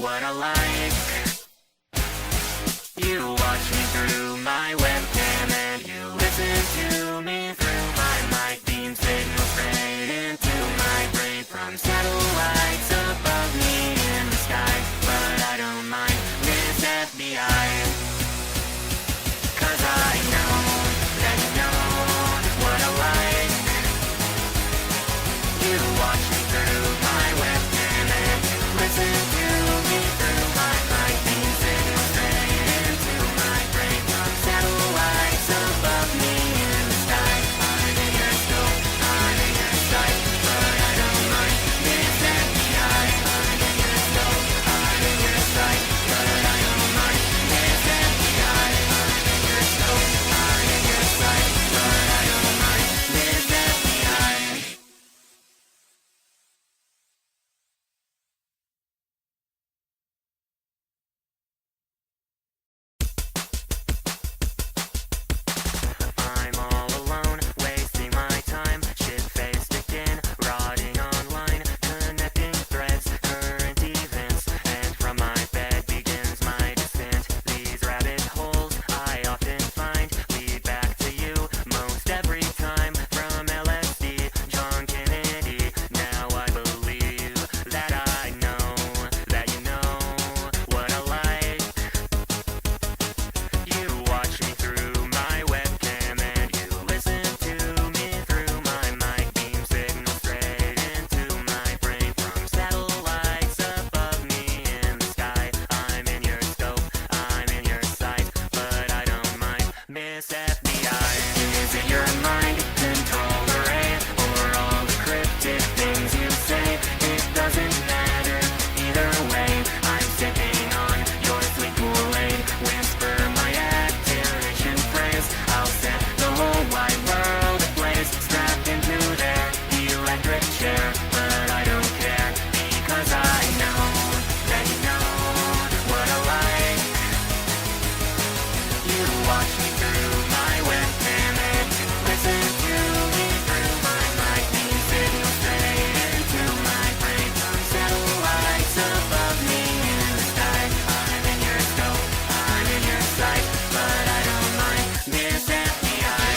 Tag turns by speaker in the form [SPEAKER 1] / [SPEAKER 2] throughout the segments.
[SPEAKER 1] what I like. You watch me through my webcam and you listen to me through my mic. Beam signal straight into my brain from satellites above me in the sky. But I don't mind this FBI, 'cause I know that you know what I like. You watch me through my webcam and you listen to me through my mic. Beam signal straight into my brain from satellites above me in the sky. I'm in your scope, I'm in your sight, but I don't mind this FBI. I'm in your scope, I'm in your sight, but I don't mind this FBI. I'm in your scope, I'm in your sight, but I don't mind this FBI. I'm all alone, wasting my time, shit-faced again, rotting online, connecting threads, current events, and from my bed begins my descent. These rabbit holes I often find lead back to you most every time. From LSD, John Kennedy, now I believe that I know that you know what I like. You watch me through my webcam and you listen to me through my mic. Beam signal straight into my brain from satellites above me in the sky. I'm in your scope, I'm in your sight, but I don't mind Miss FBI. Is it your mind control array or all the cryptic things you say? It doesn't matter either way. I'm sipping on your sweet Kool-Aid. Whisper my activation phrase. I'll set the whole wide world ablaze. Strapped into their electric chair, but I don't care because I know that you know what I like. You watch me through my webcam and you listen to me through my mic. Beam signal straight into my brain from satellites above me in the sky. I'm in your scope, I'm in your sight, but I don't mind Miss FBI.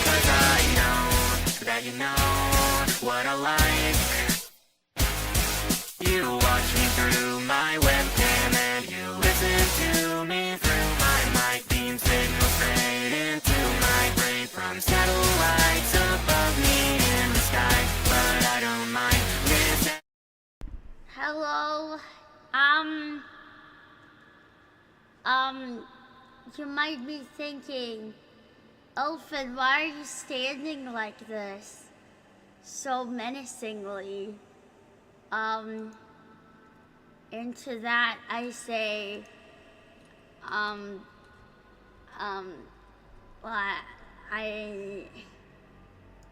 [SPEAKER 1] 'Cause I know that you know what I like. You watch me through my webcam and you listen to me through my mic. Beam signal straight into my brain from satellites above me in the sky, but I don't mind this.
[SPEAKER 2] Hello. You might be thinking, Elfin, why are you standing like this? So menacingly. And to that I say, well, I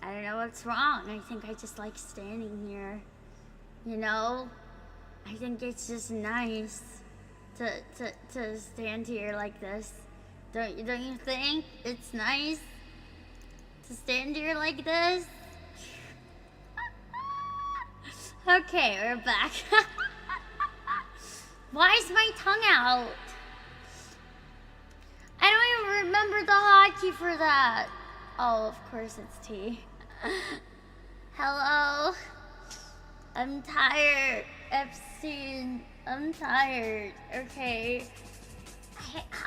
[SPEAKER 2] don't know what's wrong. I think I just like standing here, you know? I think it's just nice to stand here like this. Don't you think it's nice to stand here like this? Okay, we're back. Why is my tongue out? I don't even remember the hotkey for that. Oh, of course it's T. Hello. I'm tired, Epstein. I'm tired. Okay.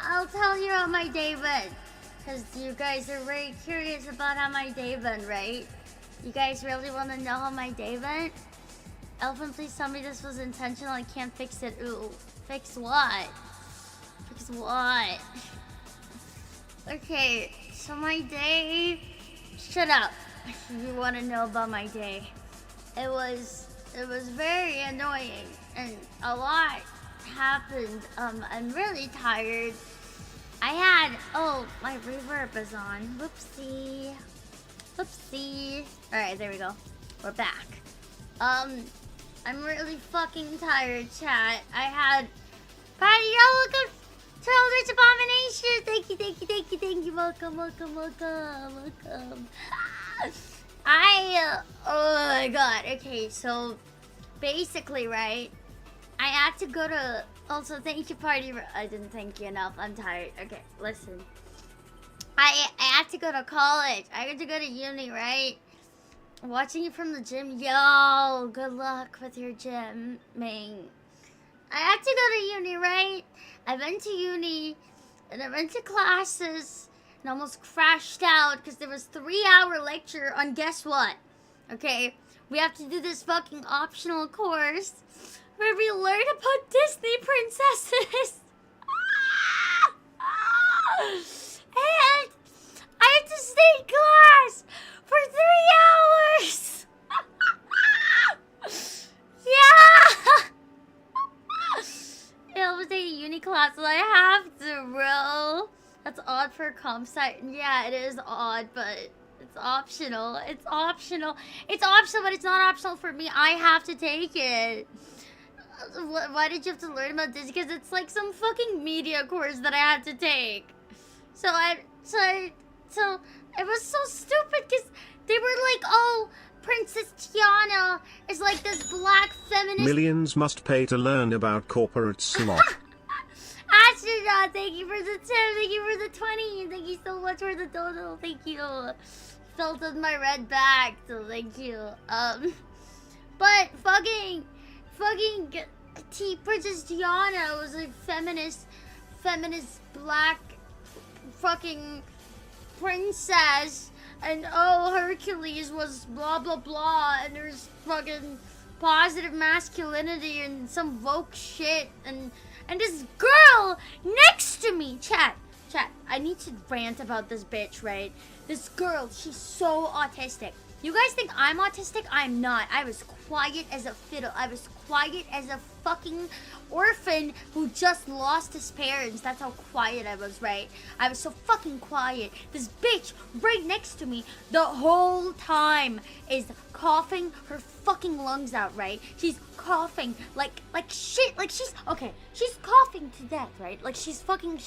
[SPEAKER 2] I'll tell you how my day went, because you guys are very curious about how my day went, right? You guys really want to know how my day went? Elfin, please tell me this was intentional. I can't fix it. Ooh, fix what? Fix what? Okay, so my day... Shut up. You want to know about my day. It was very annoying, and a lot happened. I'm really tired. I had... Oh, my reverb is on. Whoopsie. Oopsie. Alright, there we go. We're back. I'm really fucking tired, chat. I had... Patty, y'all welcome to Eldritch Abomination! Thank you, thank you, thank you, thank you. Welcome, welcome, welcome, welcome. Oh my god. Okay, so... Basically, right? I had to go to... Also, thank you, Party. I didn't thank you enough. I'm tired. Okay, listen. I had to go to college. I had to go to uni, right? Watching you from the gym. Yo, good luck with your gym, Ming. I had to go to uni, right? I went to uni, and I went to classes, and almost crashed out because there was 3-hour lecture on guess what? Okay, we have to do this fucking optional course where we learn about Disney princesses. And I had to stay in class for 3 hours. Yeah. Yeah, I was taking uni class, so I have to, bro. That's odd for a comp sci. Yeah, it is odd, but it's optional. It's optional. It's optional, but it's not optional for me. I have to take it. Why did you have to learn about this? Because it's like some fucking media course that I had to take. So it was so stupid because they were like, oh, Princess Tiana is like this black feminist.
[SPEAKER 3] Millions must pay to learn about corporate slop.
[SPEAKER 2] Astronaut, thank you for the 10, thank you for the 20, thank you so much for the total, thank you. Felt on my red bag, so thank you. But fucking Princess Tiana was a feminist black fucking princess, and oh, Hercules was blah blah blah, and there's fucking positive masculinity and some woke shit, and this girl next to me, chat, I need to rant about this bitch, right? This girl, she's so autistic. You guys think I'm autistic? I'm not. I was quiet as a fiddle. I was quiet as a fucking orphan who just lost his parents. That's how quiet I was, right? I was so fucking quiet. This bitch right next to me the whole time is coughing her fucking lungs out, right? She's coughing like shit. Like she's coughing to death, right? Like she has fucking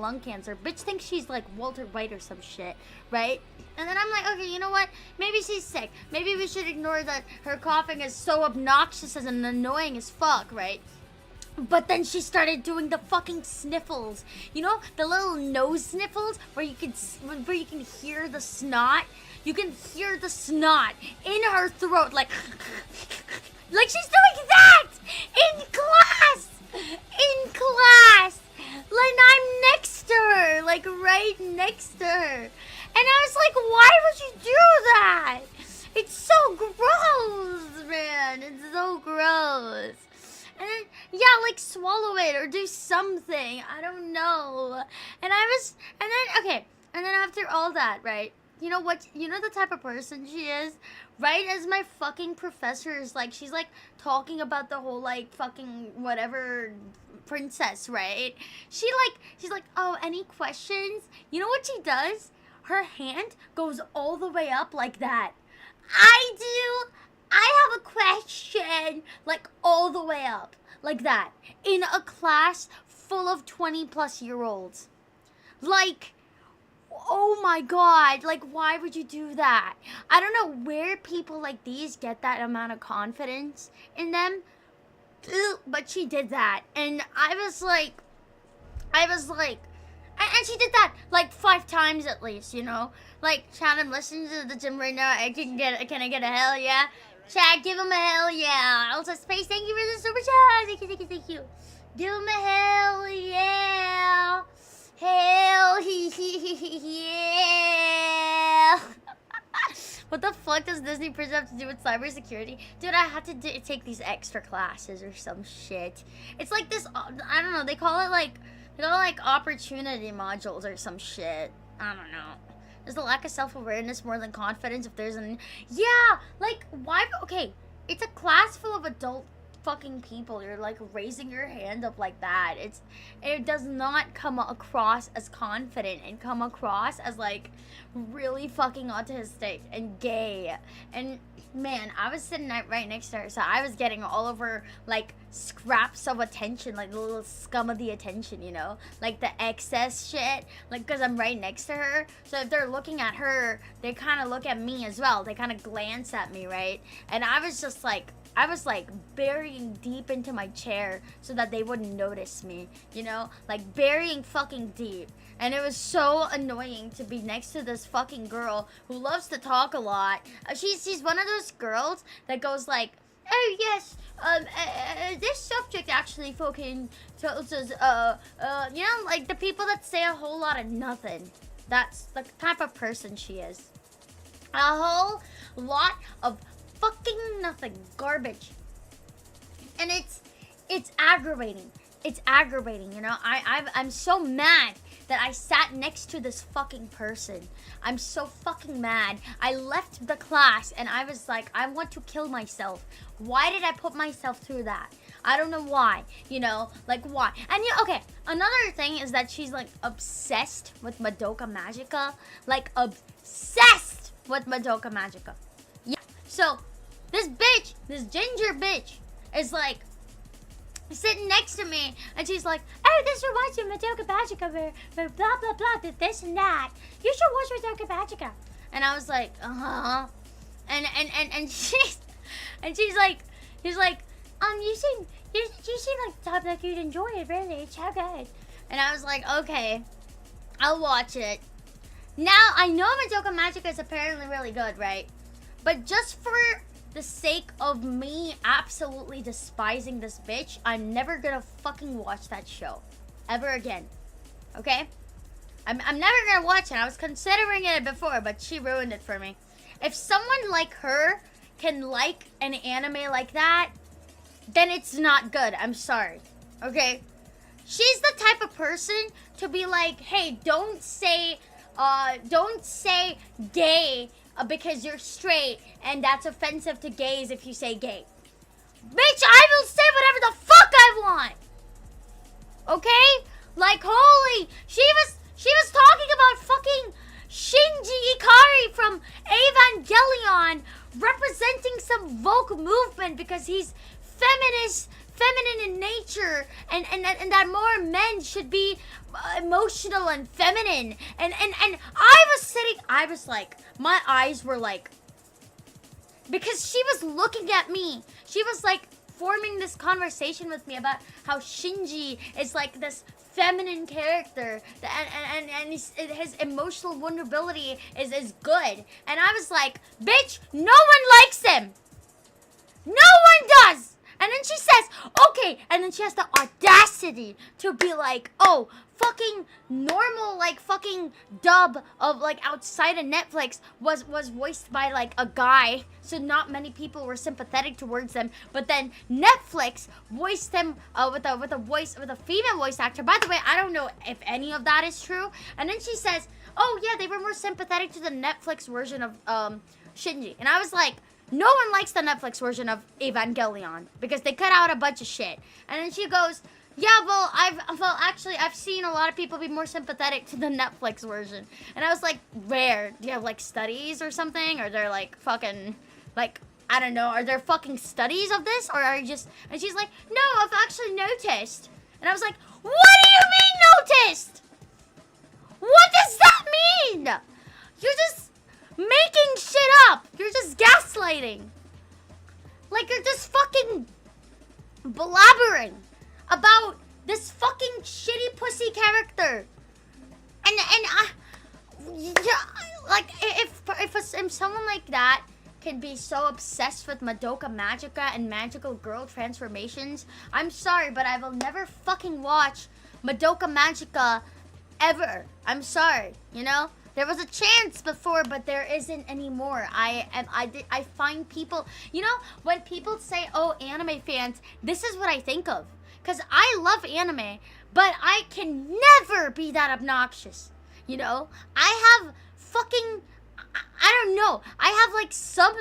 [SPEAKER 2] lung cancer. Bitch thinks she's like Walter White or some shit, right? And then I'm like, okay, you know what? Maybe she's sick. Maybe we should ignore that her coughing is so obnoxious and annoying as fuck, right? But then she started doing the fucking sniffles. You know, the little nose sniffles where you can hear the snot. You can hear the snot in her throat, like she's doing that in class. Like I'm next to her, like right next to her. And I was like, why would you do that? It's so gross, man. It's so gross. And then, yeah, like swallow it or do something. I don't know. And then after all that, right? You know what? You know the type of person she is? Right as my fucking professor is like, she's like talking about the whole like fucking whatever princess, right? She's like, oh, any questions? You know what she does? Her hand goes all the way up like that. I have a question, like all the way up, like that, in a class full of 20-plus-year-olds. Like, oh my god, like why would you do that? I don't know where people like these get that amount of confidence in them, but she did that, and I was like, and she did that like 5 times at least, you know? Like, Chad, I'm listening to the gym right now. Can I get a hell yeah? Chad, give him a hell yeah. Also, Space, thank you for the super chat. Thank you. Give him a hell yeah. Hell yeah. What the fuck does Disney Princess have to do with cybersecurity? Dude, I had to take these extra classes or some shit. It's like this, I don't know, they call it like opportunity modules or some shit. I don't know. Is the lack of self-awareness more than confidence if there's an... Yeah, like, why... Okay, it's a class full of adult fucking people you're like raising your hand up like that? It does not come across as confident and come across as like really fucking autistic and gay. And man, I was sitting right next to her, so I was getting all of her like scraps of attention, like the little scum of the attention, you know, like the excess shit, like because I'm right next to her. So if they're looking at her, they kind of look at me as well. They kind of glance at me, right? And I was just like, I was like burying deep into my chair so that they wouldn't notice me, you know, like burying fucking deep. And it was so annoying to be next to this fucking girl who loves to talk a lot. She's one of those girls that goes like, oh yes, this subject actually fucking tells us, you know, like the people that say a whole lot of nothing. That's the type of person she is. A whole lot of fucking nothing, garbage. And it's aggravating. It's aggravating, you know. I'm so mad that I sat next to this fucking person. I'm so fucking mad. I left the class and I was like, I want to kill myself. Why did I put myself through that? I don't know why, you know, like why? And yeah, okay, another thing is that she's like obsessed with Madoka Magica. Like obsessed with Madoka Magica. Yeah, so this bitch, this ginger bitch is like sitting next to me, and she's like, oh, this reminds me of Madoka Magica, where blah blah blah did this and that. You should watch Madoka Magica. And I was like, uh-huh. And she's like, you seem like the type like you'd enjoy it, really. It's so good. And I was like, okay, I'll watch it. Now I know Madoka Magica is apparently really good, right? But just for the sake of me absolutely despising this bitch, I'm never gonna fucking watch that show ever again. Okay? I'm never gonna watch it. I was considering it before, but she ruined it for me. If someone like her can like an anime like that, then it's not good. I'm sorry. Okay? She's the type of person to be like, hey, don't say gay because you're straight, and that's offensive to gays if you say gay. Bitch, I will say whatever the fuck I want. Okay? Like, holy, she was talking about fucking Shinji Ikari from Evangelion representing some Vogue movement because he's feminine in nature, and that more men should be emotional and feminine, and I was like, my eyes were like, because she was looking at me, she was like forming this conversation with me about how Shinji is like this feminine character, and his emotional vulnerability is good, and I was like, bitch, no one likes him, no one does. And then she says, okay, and then she has the audacity to be like, oh, fucking normal, like, fucking dub of, like, outside of Netflix was voiced by, like, a guy, so not many people were sympathetic towards them, but then Netflix voiced them with a female voice actor. By the way, I don't know if any of that is true. And then she says, oh, yeah, they were more sympathetic to the Netflix version of, Shinji. And I was like, no one likes the Netflix version of Evangelion because they cut out a bunch of shit. And then she goes, yeah, well, I've seen a lot of people be more sympathetic to the Netflix version. And I was like, where? Do you have, like, studies or something? Or they're, like, fucking, like, I don't know. Are there fucking studies of this? Or are you just... And she's like, no, I've actually noticed. And I was like, what do you mean noticed? What does that mean? You're just making shit up. You're just gaslighting. Like, you're just fucking blabbering about this fucking shitty pussy character. And yeah, like, if someone like that can be so obsessed with Madoka Magica and magical girl transformations, I'm sorry, but I will never fucking watch Madoka Magica ever. I'm sorry, you know? There was a chance before, but there isn't anymore. I find people, you know, when people say, oh, anime fans, this is what I think of. Because I love anime, but I can never be that obnoxious, you know? I have fucking, I don't know. I have like some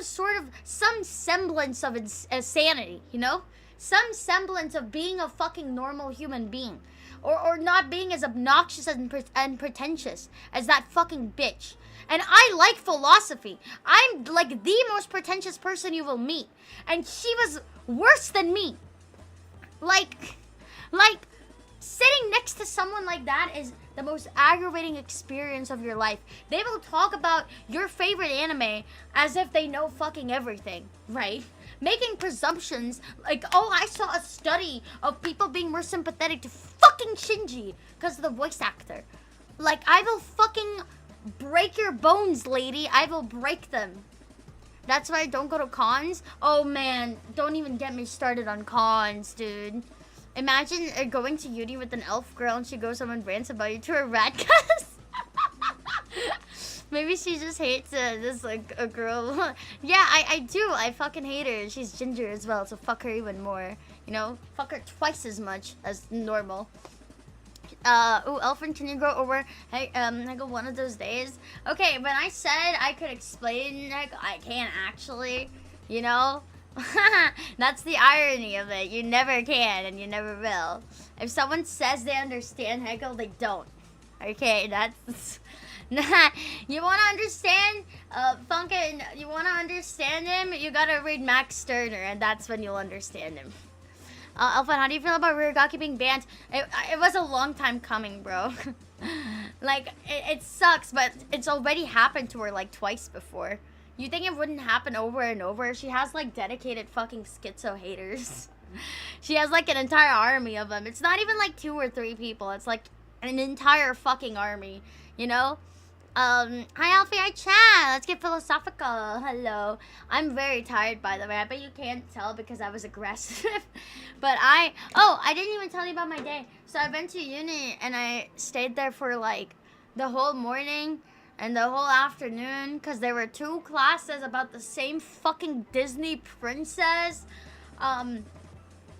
[SPEAKER 2] semblance of sanity, you know? some semblance of being a fucking normal human being. Or not being as obnoxious and pretentious as that fucking bitch. And I like philosophy. I'm like the most pretentious person you will meet. And she was worse than me. Like, sitting next to someone like that is the most aggravating experience of your life. They will talk about your favorite anime as if they know fucking everything, right? Making presumptions like, oh, I saw a study of people being more sympathetic to fucking Shinji because of the voice actor. Like, I will fucking break your bones, lady. I will break them. That's why I don't go to cons. Oh man, don't even get me started on cons, dude. Imagine going to uni with an elf girl and she goes home and rants about you to her rat cuss. Maybe she just hates this, like, a girl. Yeah, I do. I fucking hate her. She's ginger as well, so fuck her even more. You know? Fuck her twice as much as normal. Ooh, Elfin, can you go over, hey, I go one of those days? Okay, when I said I could explain, like, I can't actually, you know? That's the irony of it. You never can, and you never will. If someone says they understand Hegel, they don't. Okay, that's... You wanna understand, Funkin', you wanna understand him, you gotta read Max Stirner, and that's when you'll understand him. Elfin, how do you feel about Ryugaki being banned? It was a long time coming, bro. Like, it sucks, but it's already happened to her, like, twice before. You think it wouldn't happen over and over? She has, like, dedicated fucking schizo haters. She has, like, an entire army of them. It's not even, like, 2 or 3 people. It's, like, an entire fucking army, you know? Hi Alfie, hi chat. Let's get philosophical. Hello. I'm very tired, by the way. I bet you can't tell because I was aggressive. But I didn't even tell you about my day. So I went to uni and I stayed there for like the whole morning and the whole afternoon because there were 2 classes about the same fucking Disney princess. And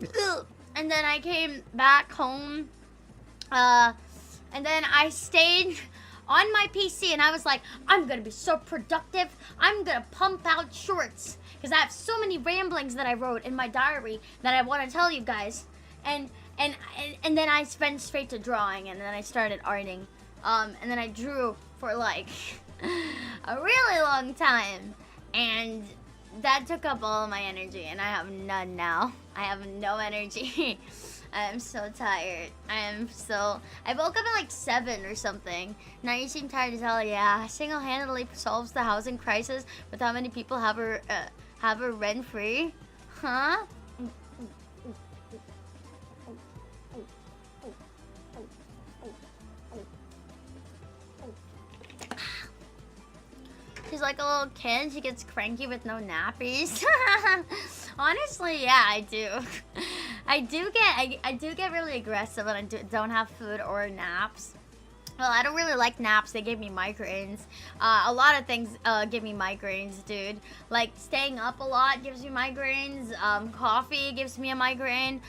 [SPEAKER 2] then I came back home. And then I stayed on my PC and I was like, I'm gonna be so productive. I'm gonna pump out shorts because I have so many ramblings that I wrote in my diary that I want to tell you guys. And then I went straight to drawing and then I started arting. And then I drew for like a really long time and that took up all of my energy and I have none now. I have no energy. I am so tired. I woke up at like 7 or something. Now you seem tired as hell. Yeah, single-handedly solves the housing crisis with how many people have her rent-free. Huh? She's like a little kid. She gets cranky with no nappies. Honestly, yeah, I do. I do get really aggressive when I don't have food or naps. Well, I don't really like naps. They give me migraines. A lot of things give me migraines, dude. Like staying up a lot gives me migraines. Coffee gives me a migraine.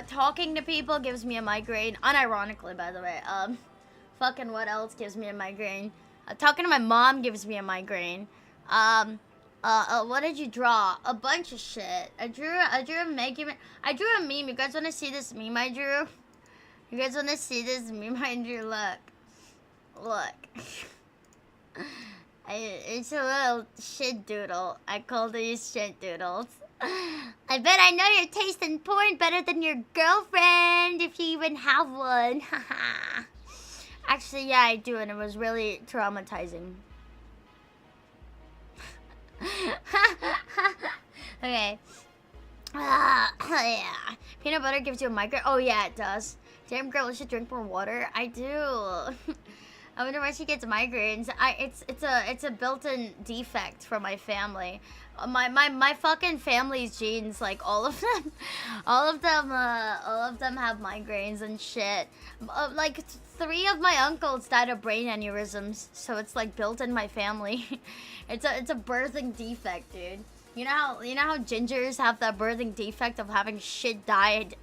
[SPEAKER 2] Talking to people gives me a migraine. Unironically, by the way. Fucking what else gives me a migraine? Talking to my mom gives me a migraine. What did you draw? A bunch of shit. I drew a meme. You guys want to see this meme I drew? You guys want to see this meme I drew? Look. It's a little shit doodle. I call these shit doodles. I bet I know your taste in porn better than your girlfriend, if you even have one. Actually, yeah, I do, and it was really traumatizing. Okay. Yeah. Peanut butter gives you a migraine. Oh yeah, it does. Damn girl, you should drink more water. I do. I wonder why she gets migraines. It's a built-in defect from my family. My fucking family's genes, like all of them have migraines and shit. Like 3 of my uncles died of brain aneurysms, so it's like built in my family. It's a birthing defect, dude. You know how gingers have that birthing defect of having shit dyed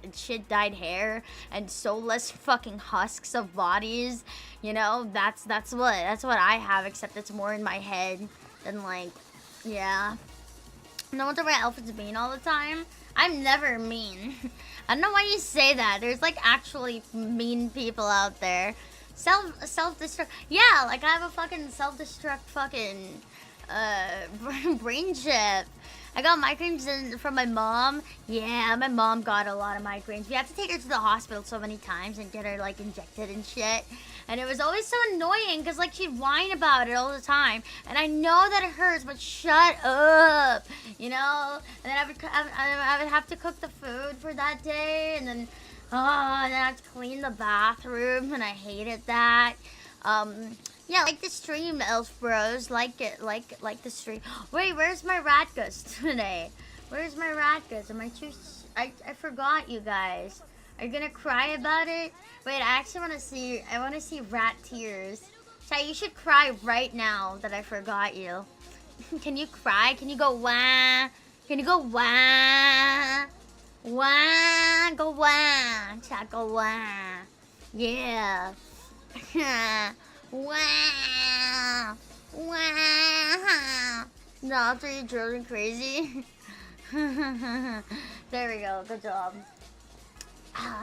[SPEAKER 2] hair and soulless fucking husks of bodies. You know, that's what I have, except it's more in my head than like, yeah. No wonder why Elfin's mean all the time. I'm never mean. I don't know why you say that. There's like actually mean people out there. Self-destruct. Yeah, like I have a fucking self-destruct fucking brain chip. I got migraines from my mom. Yeah, my mom got a lot of migraines. We had to take her to the hospital so many times and get her like injected and shit. And it was always so annoying because like she'd whine about it all the time. And I know that it hurts, but shut up, you know? And then I would have to cook the food for that day, and then and then I have to clean the bathroom, and I hated that. Yeah, like the stream, Elf Bros. Like it, like the stream. Wait, where's my Ratgus today? Where's my Ratgus? Am I too? I forgot, you guys. Are you gonna cry about it? Wait, I actually want to see. I want to see rat tears. Chai, you should cry right now that I forgot you. Can you cry? Can you go wah? Can you go wah? Wah, go wah. Chai, go wah. Yeah. Wow! Wow! No, after you drove me crazy. There we go. Good job.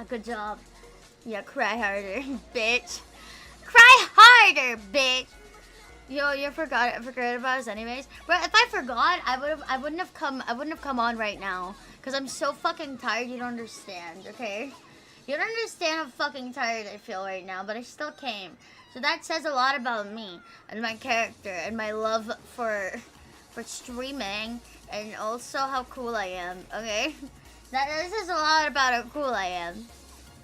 [SPEAKER 2] Good job. Yeah, cry harder, bitch. Cry harder, bitch. Yo, you forgot about us anyways. But if I forgot, I wouldn't have come on right now. Cause I'm so fucking tired. You don't understand, okay? You don't understand how fucking tired I feel right now, but I still came. So that says a lot about me and my character and my love for streaming, and also how cool I am, okay? That says a lot about how cool I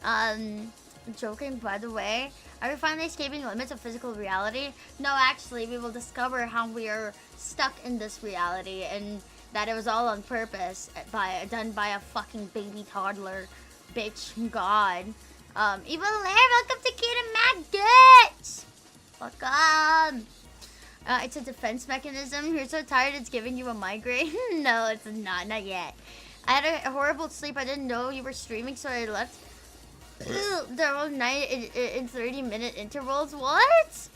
[SPEAKER 2] am. Joking, by the way. Are we finally escaping the limits of physical reality? No, actually, we will discover how we are stuck in this reality, and that it was all on purpose, done by a fucking baby toddler. Bitch, God. Evil Lair, welcome to Kid and Maggots! Welcome! It's a defense mechanism. You're so tired it's giving you a migraine. No, it's not yet. I had a horrible sleep. I didn't know you were streaming, so I left the whole night in 30-minute intervals. What?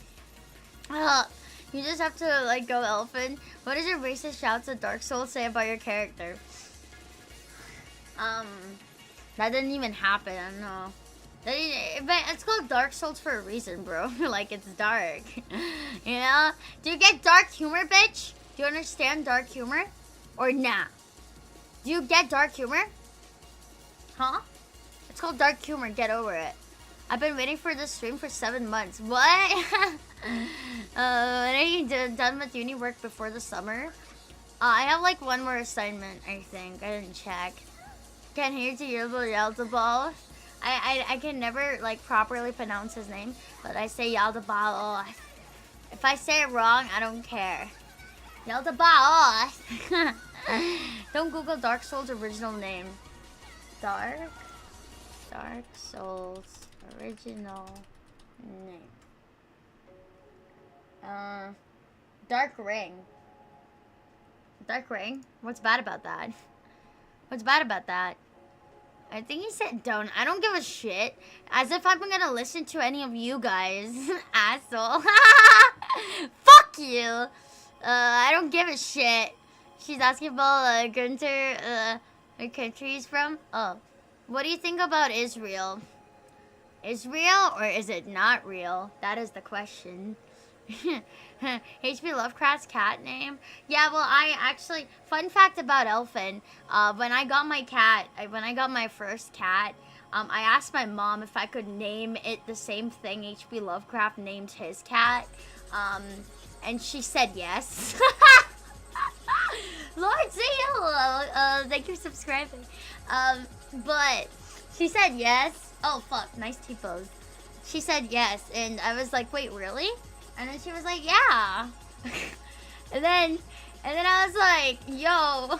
[SPEAKER 2] You just have to, like, go Elfin. What does your racist shouts at Dark Souls say about your character? That didn't even happen. I don't know. But it's called Dark Souls for a reason, bro. Like, it's dark. You know? Do you get dark humor, bitch? Do you understand dark humor? Or nah? Do you get dark humor? Huh? It's called dark humor. Get over it. I've been waiting for this stream for 7 months. What? When are you done with uni work before the summer? I have like one more assignment, I think. I didn't check. Can't hear to Yaldabal. I can never like properly pronounce his name, but I say Yaldabal. If I say it wrong, I don't care. Yaldabal. Don't Google Dark Souls original name. Dark Souls original name. Dark Ring. Dark Ring? What's bad about that? What's bad about that? I think he said don't. I don't give a shit. As if I'm gonna listen to any of you guys. Asshole. Fuck you. I don't give a shit. She's asking about Gunter, where country he's from. Oh. What do you think about Israel? Israel, or is it not real? That is the question. H.P. Lovecraft's cat name? Yeah, well, I actually... Fun fact about Elfin. When I got my cat, when I got my first cat, I asked my mom if I could name it the same thing H.P. Lovecraft named his cat. And she said yes. Lord, say hello. Thank you for subscribing. But she said yes. Oh, fuck. Nice T-pose. She said yes. And I was like, wait, really? And then she was like, yeah. and then I was like, yo.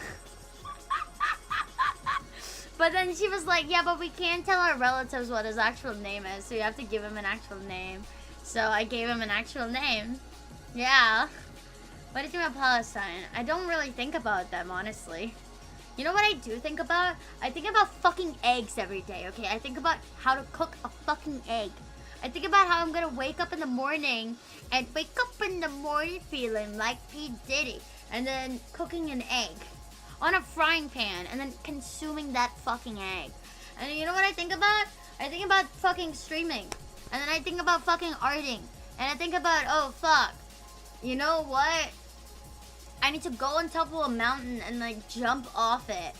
[SPEAKER 2] But then she was like, yeah, but we can't tell our relatives what his actual name is, so you have to give him an actual name. So I gave him an actual name. Yeah. What do you think about Palestine? I don't really think about them, honestly. You know what I do think about? I think about fucking eggs every day, okay? I think about how to cook a fucking egg. I think about how I'm gonna wake up in the morning feeling like P. Diddy, and then cooking an egg. on a frying pan and then consuming that fucking egg. And you know what I think about? I think about fucking streaming. And then I think about fucking arting. And I think about, oh fuck, you know what? I need to go on top of a mountain and like jump off it.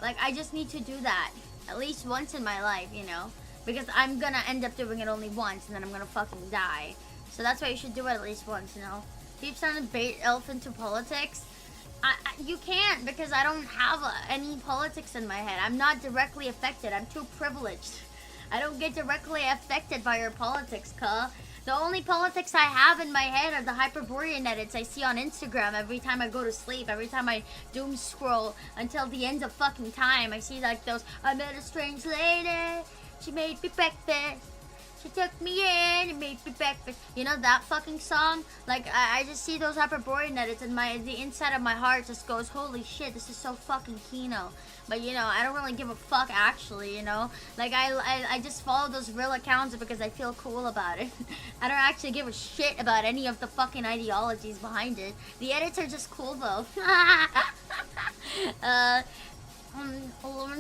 [SPEAKER 2] Like I just need to do that at least once in my life, you know? Because I'm gonna end up doing it only once and then I'm gonna fucking die. So that's why you should do it at least once, you know? Keep trying to bait Elf into politics. You can't, because I don't have any politics in my head. I'm not directly affected. I'm too privileged. I don't get directly affected by your politics, cuh. The only politics I have in my head are the Hyperborean edits I see on Instagram every time I go to sleep, every time I doom scroll until the end of fucking time. I see like those, I met a strange lady, she made me breakfast. She took me in and made me breakfast. You know that fucking song? Like, I just see those Hyperborean edits and the inside of my heart just goes, holy shit, this is so fucking Kino. But, you know, I don't really give a fuck, actually, you know? Like, I just follow those real accounts because I feel cool about it. I don't actually give a shit about any of the fucking ideologies behind it. The edits are just cool, though.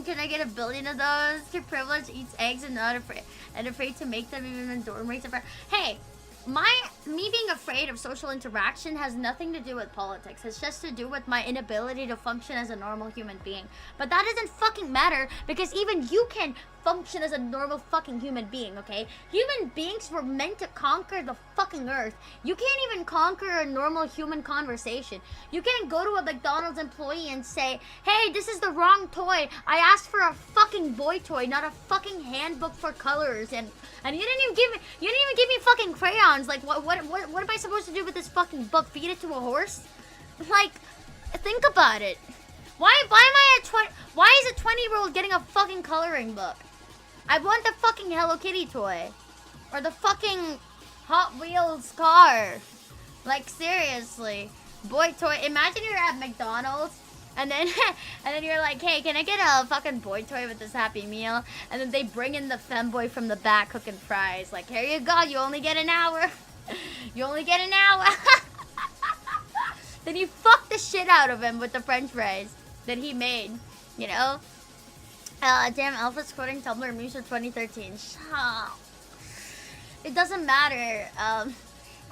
[SPEAKER 2] Can I get 1 billion of those? Your privilege eats eggs and not afraid to make them even when dorm rates are. Hey, me being afraid of social interaction has nothing to do with politics. It's just to do with my inability to function as a normal human being. But that doesn't fucking matter because even you can function as a normal fucking human being, okay? Human beings were meant to conquer the fucking earth. You can't even conquer a normal human conversation. You can't go to a McDonald's employee and say, hey, this is the wrong toy. I asked for a fucking boy toy, not a fucking handbook for colors. And you didn't even give me fucking crayons. Like, what am I supposed to do with this fucking book? Feed it to a horse? Like, think about it. Why am I at 20? Why is a 20-year-old getting a fucking coloring book? I want the fucking Hello Kitty toy. Or the fucking Hot Wheels car. Like, seriously. Boy toy. Imagine you're at McDonald's and then you're like, hey, can I get a fucking boy toy with this Happy Meal? And then they bring in the femboy from the back cooking fries. Like, here you go. You only get an hour. You only get an hour. Then you fuck the shit out of him with the french fries that he made, you know? Damn, Alpha's quoting Tumblr memes for 2013. It doesn't matter.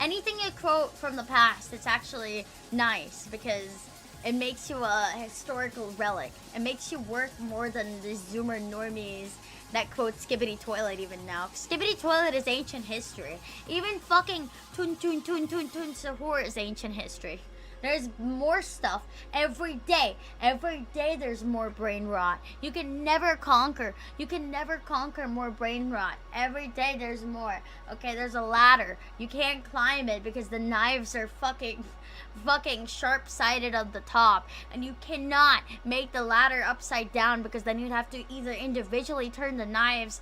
[SPEAKER 2] Anything you quote from the past, it's actually nice because it makes you a historical relic. It makes you worth more than the Zoomer normies that quote Skibbity Toilet even now. Skibbity Toilet is ancient history. Even fucking Tun Tun Tun Tun Tun Sahur is ancient history. There's more stuff every day. Every day there's more brain rot. You can never conquer. You can never conquer more brain rot. Every day there's more. Okay, there's a ladder. You can't climb it because the knives are fucking sharp-sided on the top. And you cannot make the ladder upside down because then you'd have to either individually turn the knives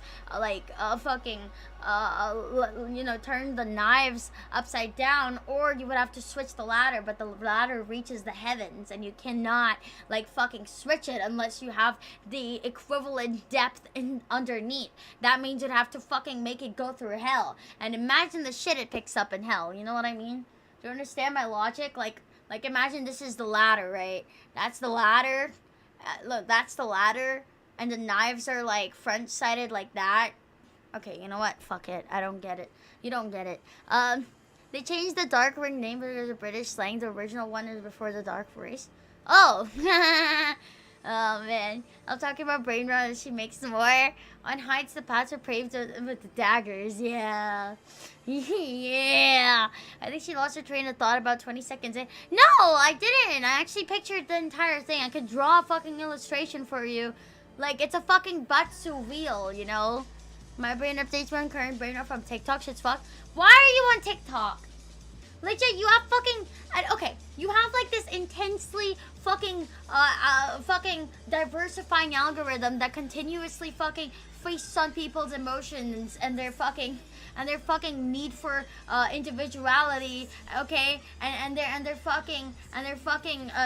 [SPEAKER 2] turn the knives upside down, or you would have to switch the ladder, but the ladder reaches the heavens and you cannot like fucking switch it unless you have the equivalent depth underneath. That means you'd have to fucking make it go through hell, and imagine the shit it picks up in hell. You know what I mean? Do you understand my logic? Like imagine this is the ladder, right? That's the ladder. Look, that's the ladder, and the knives are like front-sided like that. Okay, you know what? Fuck it. I don't get it. You don't get it. They changed the Dark Ring name because of British slang. The original one is before the Dark Race. Oh! Oh, man. I'm talking about brain rot and she makes more. On heights, the paths are paved with the daggers. Yeah. Yeah. I think she lost her train of thought about 20 seconds in. No, I didn't. I actually pictured the entire thing. I could draw a fucking illustration for you. Like, it's a fucking Batsu wheel, you know? My brain updates when current brain rot from TikTok. Shit's fucked. Why are you on TikTok? Legit, you have fucking... Okay, you have like this intensely fucking diversifying algorithm that continuously fucking feasts on people's emotions and their fucking... and their fucking need for individuality, okay, and their fucking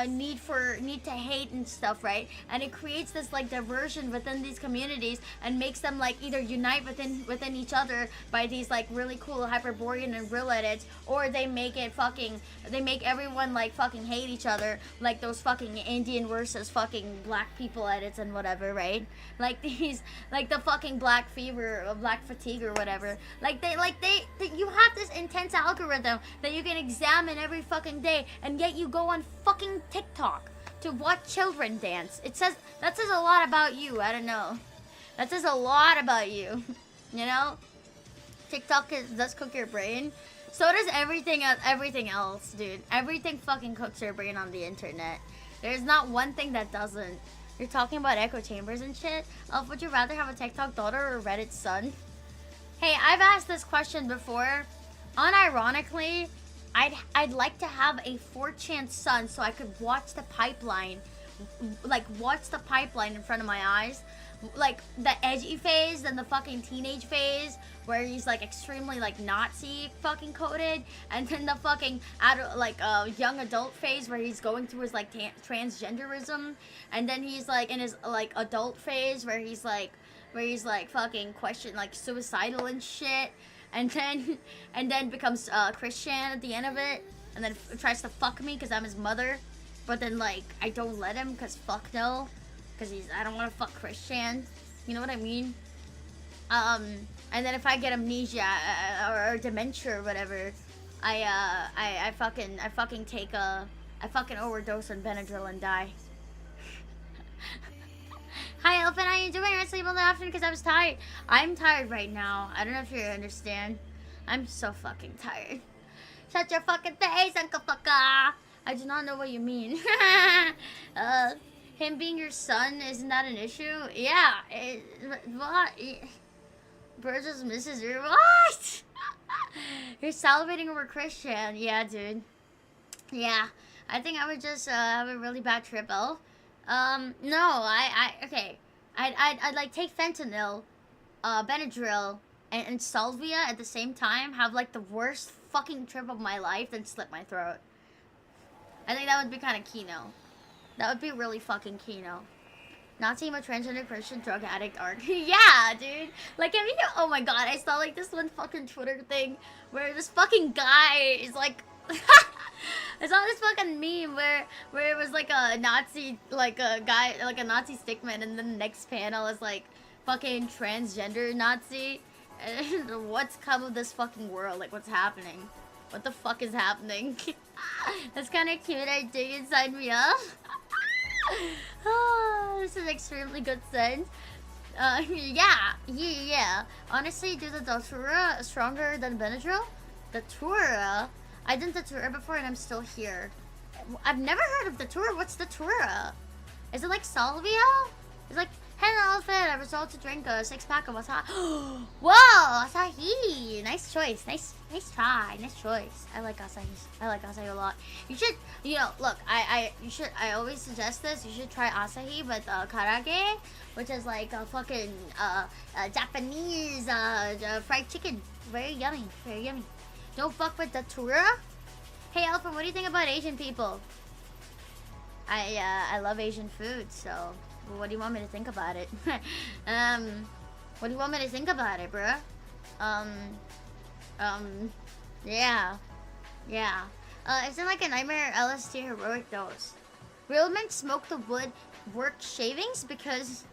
[SPEAKER 2] need to hate and stuff, right? And it creates this like diversion within these communities and makes them like either unite within each other by these like really cool Hyperborean and real edits, or they make everyone like fucking hate each other, like those fucking Indian versus fucking black people edits and whatever, right? Like these, like the fucking black fever or black fatigue or whatever. You have this intense algorithm that you can examine every fucking day, and yet you go on fucking TikTok to watch children dance. That says a lot about you. I don't know. That says a lot about you. You know? TikTok does cook your brain. So does everything else, dude. Everything fucking cooks your brain on the internet. There's not one thing that doesn't. You're talking about echo chambers and shit. Would you rather have a TikTok daughter or a Reddit son? Hey, I've asked this question before. Unironically, I'd like to have a 4chan son so I could watch the pipeline. Like, watch the pipeline in front of my eyes. Like, the edgy phase, then the fucking teenage phase, where he's, like, extremely, like, Nazi fucking coded. And then the fucking, young adult phase, where he's going through his, like, transgenderism. And then he's, like, in his, like, adult phase, where he's, like, fucking suicidal and shit. And then becomes Christian at the end of it, and then tries to fuck me because I'm his mother, but then like I don't let him because fuck no, because I don't want to fuck Christian, you know what I mean? And then if I get amnesia or dementia or whatever, I fucking overdose on Benadryl and die. Hi, Elfin, how you doing? I sleep all the afternoon because I was tired. I'm tired right now. I don't know if you understand. I'm so fucking tired. Shut your fucking face, Uncle Fucka. I do not know what you mean. Him being your son, isn't that an issue? Yeah. What? Burgess misses you. What? You're salivating over Christian. Yeah, dude. Yeah. I think I would just have a really bad trip, Elf. No, okay. I'd like take fentanyl, Benadryl, and salvia at the same time, have like the worst fucking trip of my life, then slit my throat. I think that would be kind of Kino. That would be really fucking Kino. Not seeing a transgender Christian drug addict arc. Yeah, dude. Like, I mean, oh my god, I saw like this one fucking Twitter thing where this fucking guy is like... I saw this fucking meme where it was like a Nazi, like a guy, like a Nazi stickman, and then the next panel is like fucking transgender Nazi. And what's come of this fucking world? Like, what's happening? What the fuck is happening? That's kind of cute. I dig it. Sign me up. Oh, this is extremely good sense. Yeah. Honestly, do the Datura stronger than Benadryl? Datura? I did Datura before and I'm still here. I've never heard of Datura. What's Datura? Is it like salvia? It's like, hello, Elfin. I resolved to drink a 6-pack of Asahi. Whoa, Asahi. Nice choice. Nice try. Nice choice. I like Asahi. I like Asahi a lot. You should, look, I always suggest this. You should try Asahi with karage, which is like a fucking Japanese fried chicken. Very yummy. Very yummy. Don't fuck with Datura. Hey, Elfin, what do you think about Asian people? I love Asian food, so what do you want me to think about it? What do you want me to think about it, bruh? Yeah. It's in like a nightmare LSD heroic dose. Real men smoke the wood work shavings because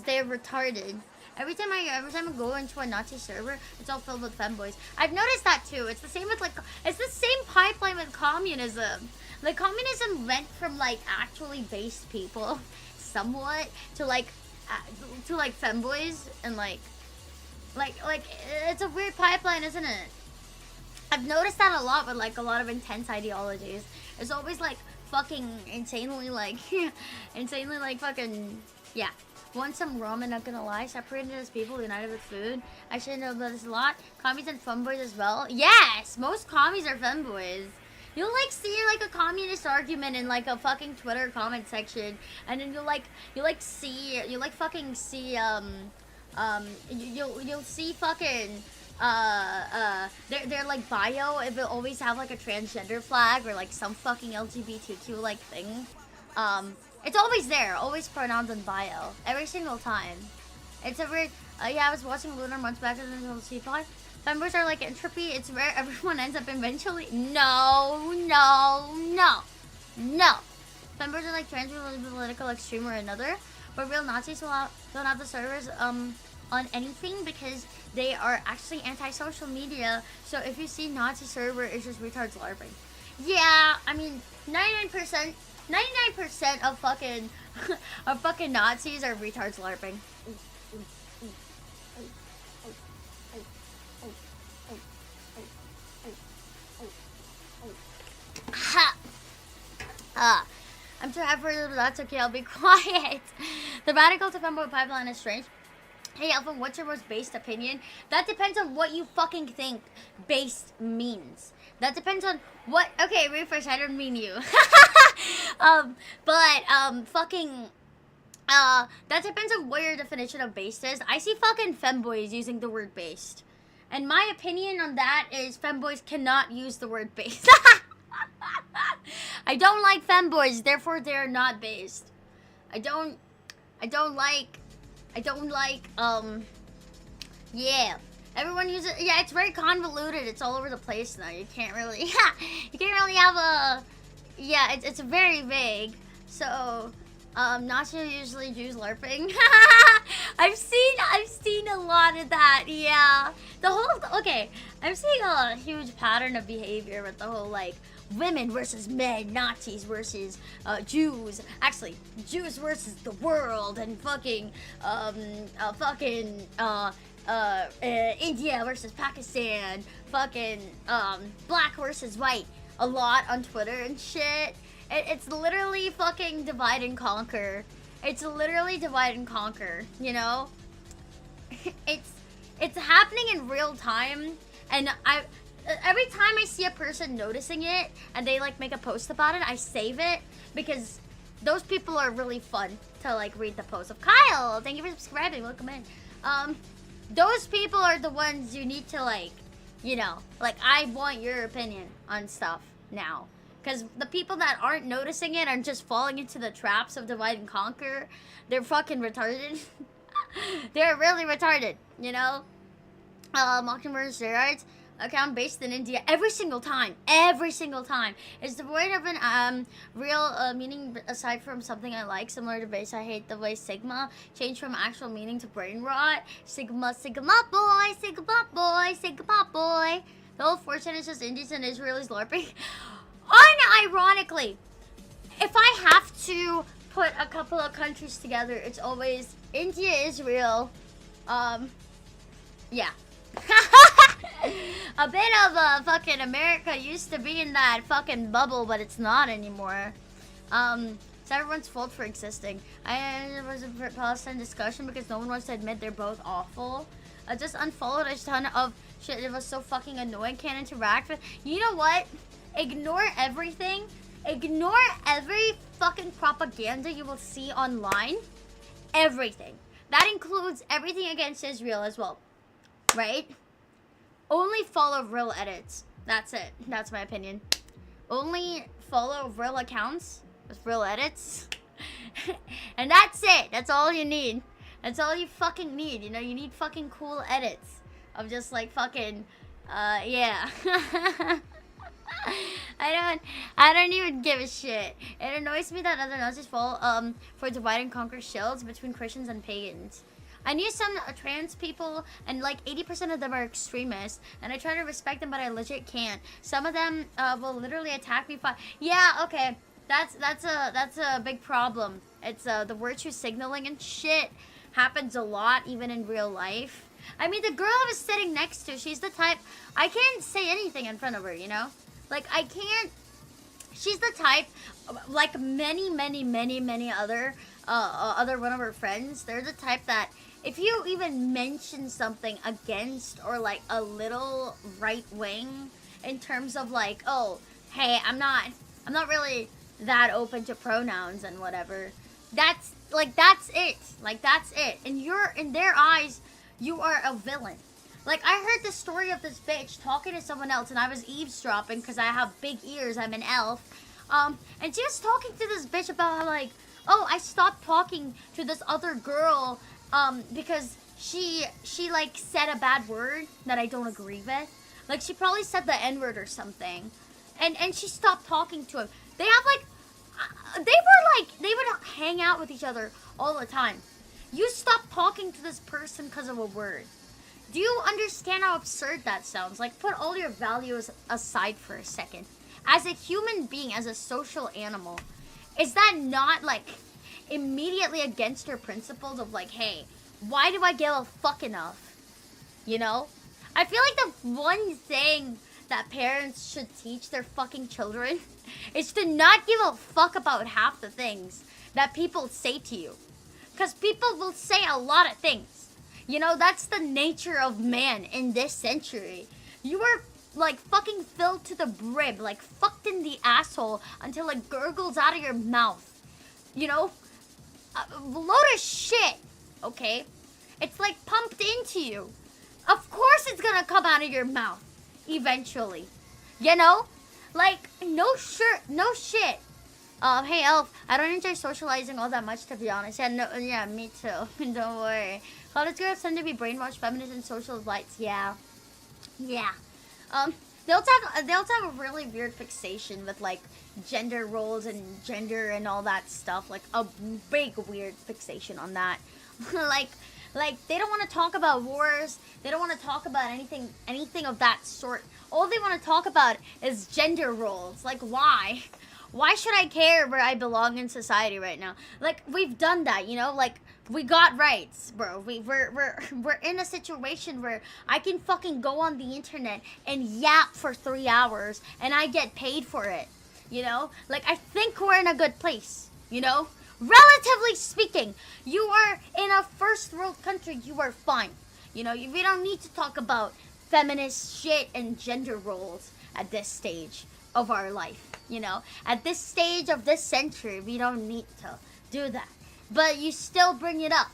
[SPEAKER 2] they're retarded. Every time I go into a Nazi server, it's all filled with femboys. I've noticed that too. It's the same with it's the same pipeline with communism. Like, communism went from like actually based people, somewhat, to like femboys and like it's a weird pipeline, isn't it? I've noticed that a lot with like a lot of intense ideologies. It's always like fucking insanely like fucking, yeah. Want some ramen, not gonna lie. Separated as people, united with food. I should know about this a lot. Commies and femboys as well. Yes! Most commies are femboys. You'll like see like a communist argument in like a fucking Twitter comment section, and then you'll see fucking their like bio, it will always have like a transgender flag or like some fucking LGBTQ like thing. It's always there, always pronouns in bio, every single time. It's a weird. Yeah, I was watching Lunar months back in the teapot. Members are like entropy. It's where everyone ends up eventually. No. Members are like trans political extreme or another, but real Nazis don't have the servers on anything because they are actually anti-social media. So if you see Nazi server, it's just retards LARPing. Yeah, I mean 99% of fucking of fucking Nazis are retards LARPing. Ha! I'm too happy, but that's okay. I'll be quiet. The radical to femboy pipeline is strange. Hey, Elfin, what's your most based opinion? That depends on what you fucking think based means. That depends on what. Okay, refresh. I don't mean you. That depends on what your definition of based is. I see fucking femboys using the word based. And my opinion on that is femboys cannot use the word based. I don't like femboys, therefore they're not based. I don't like, yeah. Everyone uses, yeah, it's very convoluted. It's all over the place now. You can't really, you can't really have a, yeah, it's very vague. So, not to usually use LARPing. I've seen a lot of that, yeah. The whole, okay, I'm seeing a huge pattern of behavior with the whole, like, women versus men, Nazis versus Jews. Actually, Jews versus the world, and fucking India versus Pakistan. Fucking black versus white. A lot on Twitter and shit. It's literally fucking divide and conquer. It's literally divide and conquer. You know, it's happening in real time, and every time I see a person noticing it and they like make a post about it, I save it because those people are really fun to like read the post of. Kyle, thank you for subscribing. Welcome in. Those people are the ones you need to like, you know, like I want your opinion on stuff now. Because the people that aren't noticing it and just falling into the traps of divide and conquer, they're fucking retarded. They're really retarded, you know? Mockingbird steroids. Account based in India every single time. It's devoid of an real meaning aside from something I like, similar to base. I hate the way Sigma changed from actual meaning to brain rot. Sigma boy. The whole fortune is just Indians and Israelis LARPing. Unironically, if I have to put a couple of countries together, it's always India, Israel, yeah. A bit of fucking America used to be in that fucking bubble, but it's not anymore. It's everyone's fault for existing. It was a Palestine discussion because no one wants to admit they're both awful. I just unfollowed a ton of shit. It was so fucking annoying. Can't interact with. You know what? Ignore everything. Ignore every fucking propaganda you will see online. Everything. That includes everything against Israel as well. Right? Only follow real edits. That's it. That's my opinion. Only follow real accounts with real edits. And that's it. That's all you need. That's all you fucking need. You know, you need fucking cool edits of just like fucking, yeah. I don't even give a shit. It annoys me that other Nazis fall for divide and conquer shields between Christians and pagans. I knew some trans people, and like 80% of them are extremists, and I try to respect them, but I legit can't. Some of them will literally attack me. Yeah, okay, that's a big problem. It's the virtue signaling and shit happens a lot, even in real life. I mean, the girl I was sitting next to, she's the type, I can't say anything in front of her, you know? Like, I can't, she's the type, like many other one of her friends, they're the type that if you even mention something against or like a little right wing in terms of like, oh, hey, I'm not really that open to pronouns and whatever, that's it. Like, that's it. And you're, in their eyes, you are a villain. Like, I heard the story of this bitch talking to someone else, and I was eavesdropping because I have big ears. I'm an elf. And she was talking to this bitch about how, like, oh, I stopped talking to this other girl, because she like, said a bad word that I don't agree with. Like, she probably said the N-word or something. And she stopped talking to him. They have, like, they would hang out with each other all the time. You stopped talking to this person because of a word. Do you understand how absurd that sounds? Like, put all your values aside for a second. As a human being, as a social animal, is that not, like, immediately against your principles of, like, hey, why do I give a fuck enough? You know? I feel like the one thing that parents should teach their fucking children is to not give a fuck about half the things that people say to you. Because people will say a lot of things. You know, that's the nature of man in this century. You are, like, fucking filled to the brim, like, fucked in the asshole until it gurgles out of your mouth. You know? A load of shit, okay? It's, like, pumped into you. Of course it's gonna come out of your mouth. Eventually. You know? Like, no shit. Hey Elf, I don't enjoy socializing all that much, to be honest. Yeah, me too. Don't worry. College girls tend to be brainwashed, feminist, and socialites. Yeah. They also have a really weird fixation with, like, gender roles and gender and all that stuff. Like, a big weird fixation on that. Like, they don't want to talk about wars. They don't want to talk about anything of that sort. All they want to talk about is gender roles. Like, why? Why should I care where I belong in society right now? Like, we've done that, you know? Like, we got rights, bro. We're in a situation where I can fucking go on the internet and yap for 3 hours and I get paid for it, you know? Like, I think we're in a good place, you know? Relatively speaking, you are in a first world country, you are fine. You know, we don't need to talk about feminist shit and gender roles at this stage of our life, you know? At this stage of this century, we don't need to do that. But you still bring it up.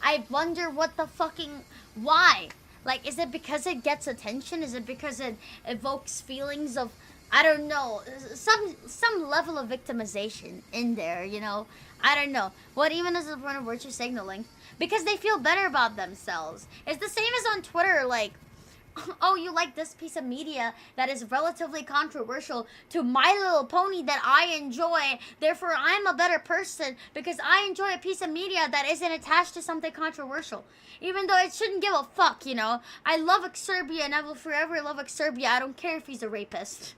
[SPEAKER 2] I wonder what the fucking... Why? Like, is it because it gets attention? Is it because it evokes feelings of... I don't know, some level of victimization in there, you know? I don't know. What even is the point of virtue signaling? Because they feel better about themselves. It's the same as on Twitter, like, oh, you like this piece of media that is relatively controversial to My Little Pony that I enjoy, therefore I'm a better person because I enjoy a piece of media that isn't attached to something controversial. Even though it shouldn't give a fuck, you know? I love Exerbia and I will forever love Exerbia. I don't care if he's a rapist.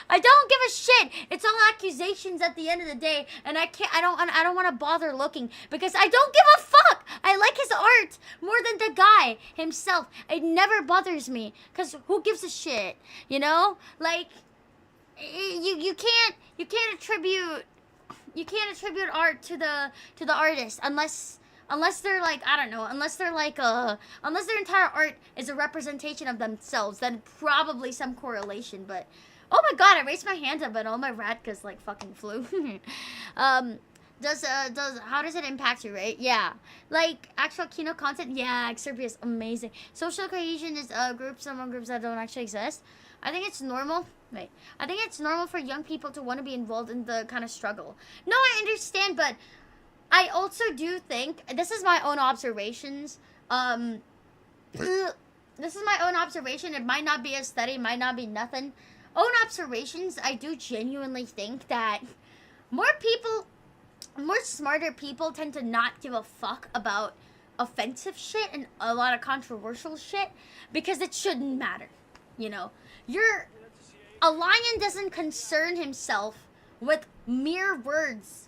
[SPEAKER 2] I don't give a shit. It's all accusations at the end of the day, and I don't want to bother looking because I don't give a fuck. I like his art more than the guy himself. It never bothers me because who gives a shit, you know? Like, you can't attribute art to the artist unless they're like, I don't know, unless their entire art is a representation of themselves, then probably some correlation. But oh my god, I raised my hand up and all my radkas like fucking flew. How does it impact you, right? Yeah. Like, actual Kino content? Yeah, Exerbia is amazing. Social cohesion is groups among groups that don't actually exist. I think it's normal. I think it's normal for young people to want to be involved in the kind of struggle. No, I understand, but I also do think, this is my own observations, this is my own observation, it might not be a study, might not be nothing. Own observations, I do genuinely think that more smarter people tend to not give a fuck about offensive shit and a lot of controversial shit because it shouldn't matter, you know? A lion doesn't concern himself with mere words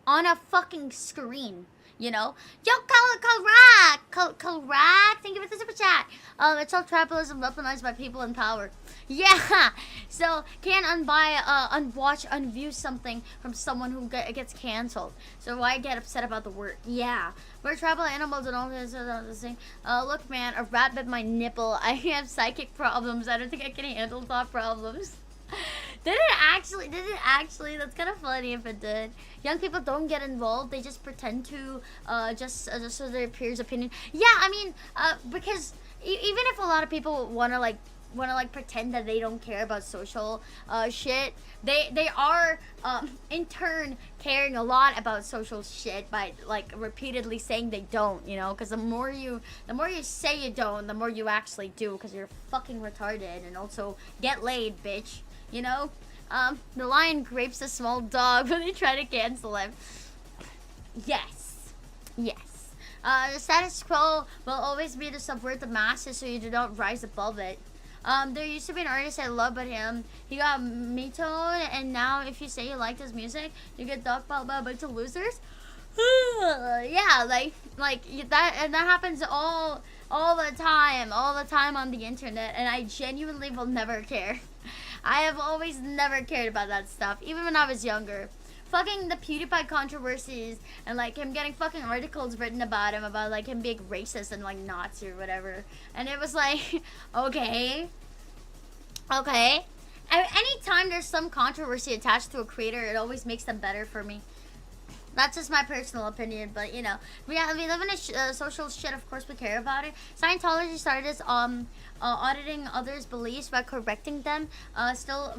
[SPEAKER 2] on a fucking screen, you know? Yo, Kalrak, thank you for the super chat. It's all tribalism weaponized by people in power. Yeah, so can't unwatch, unview something from someone who gets canceled. So why get upset about the word? Yeah, we're tribal animals and all this thing. Look, man, a rat bit my nipple. I have psychic problems. I don't think I can handle thought problems. Did it actually? That's kind of funny if it did. Young people don't get involved. They just pretend to, just so their peers' opinion. Yeah, I mean, because even if a lot of people wanna like pretend that they don't care about social shit, they are in turn caring a lot about social shit by like repeatedly saying they don't, you know, because the more you say you don't, the more you actually do, because you're fucking retarded. And also get laid, bitch, you know. The lion grapes the small dog when they try to cancel him. Yes. The status quo will always be to subvert the masses so you do not rise above it. There used to be an artist I love, but he got vetoed, and now if you say you like his music, you get dogged by a bunch of losers. Yeah, that happens all the time on the internet, and I genuinely will never care. I have always never cared about that stuff, even when I was younger. Fucking the PewDiePie controversies and like him getting fucking articles written about him, about like him being racist and like Nazi or whatever, and it was like, okay. Anytime there's some controversy attached to a creator, it always makes them better for me. That's just my personal opinion, but you know, we live in a social shit. Of course, we care about it. Scientology started as auditing others' beliefs by correcting them. Still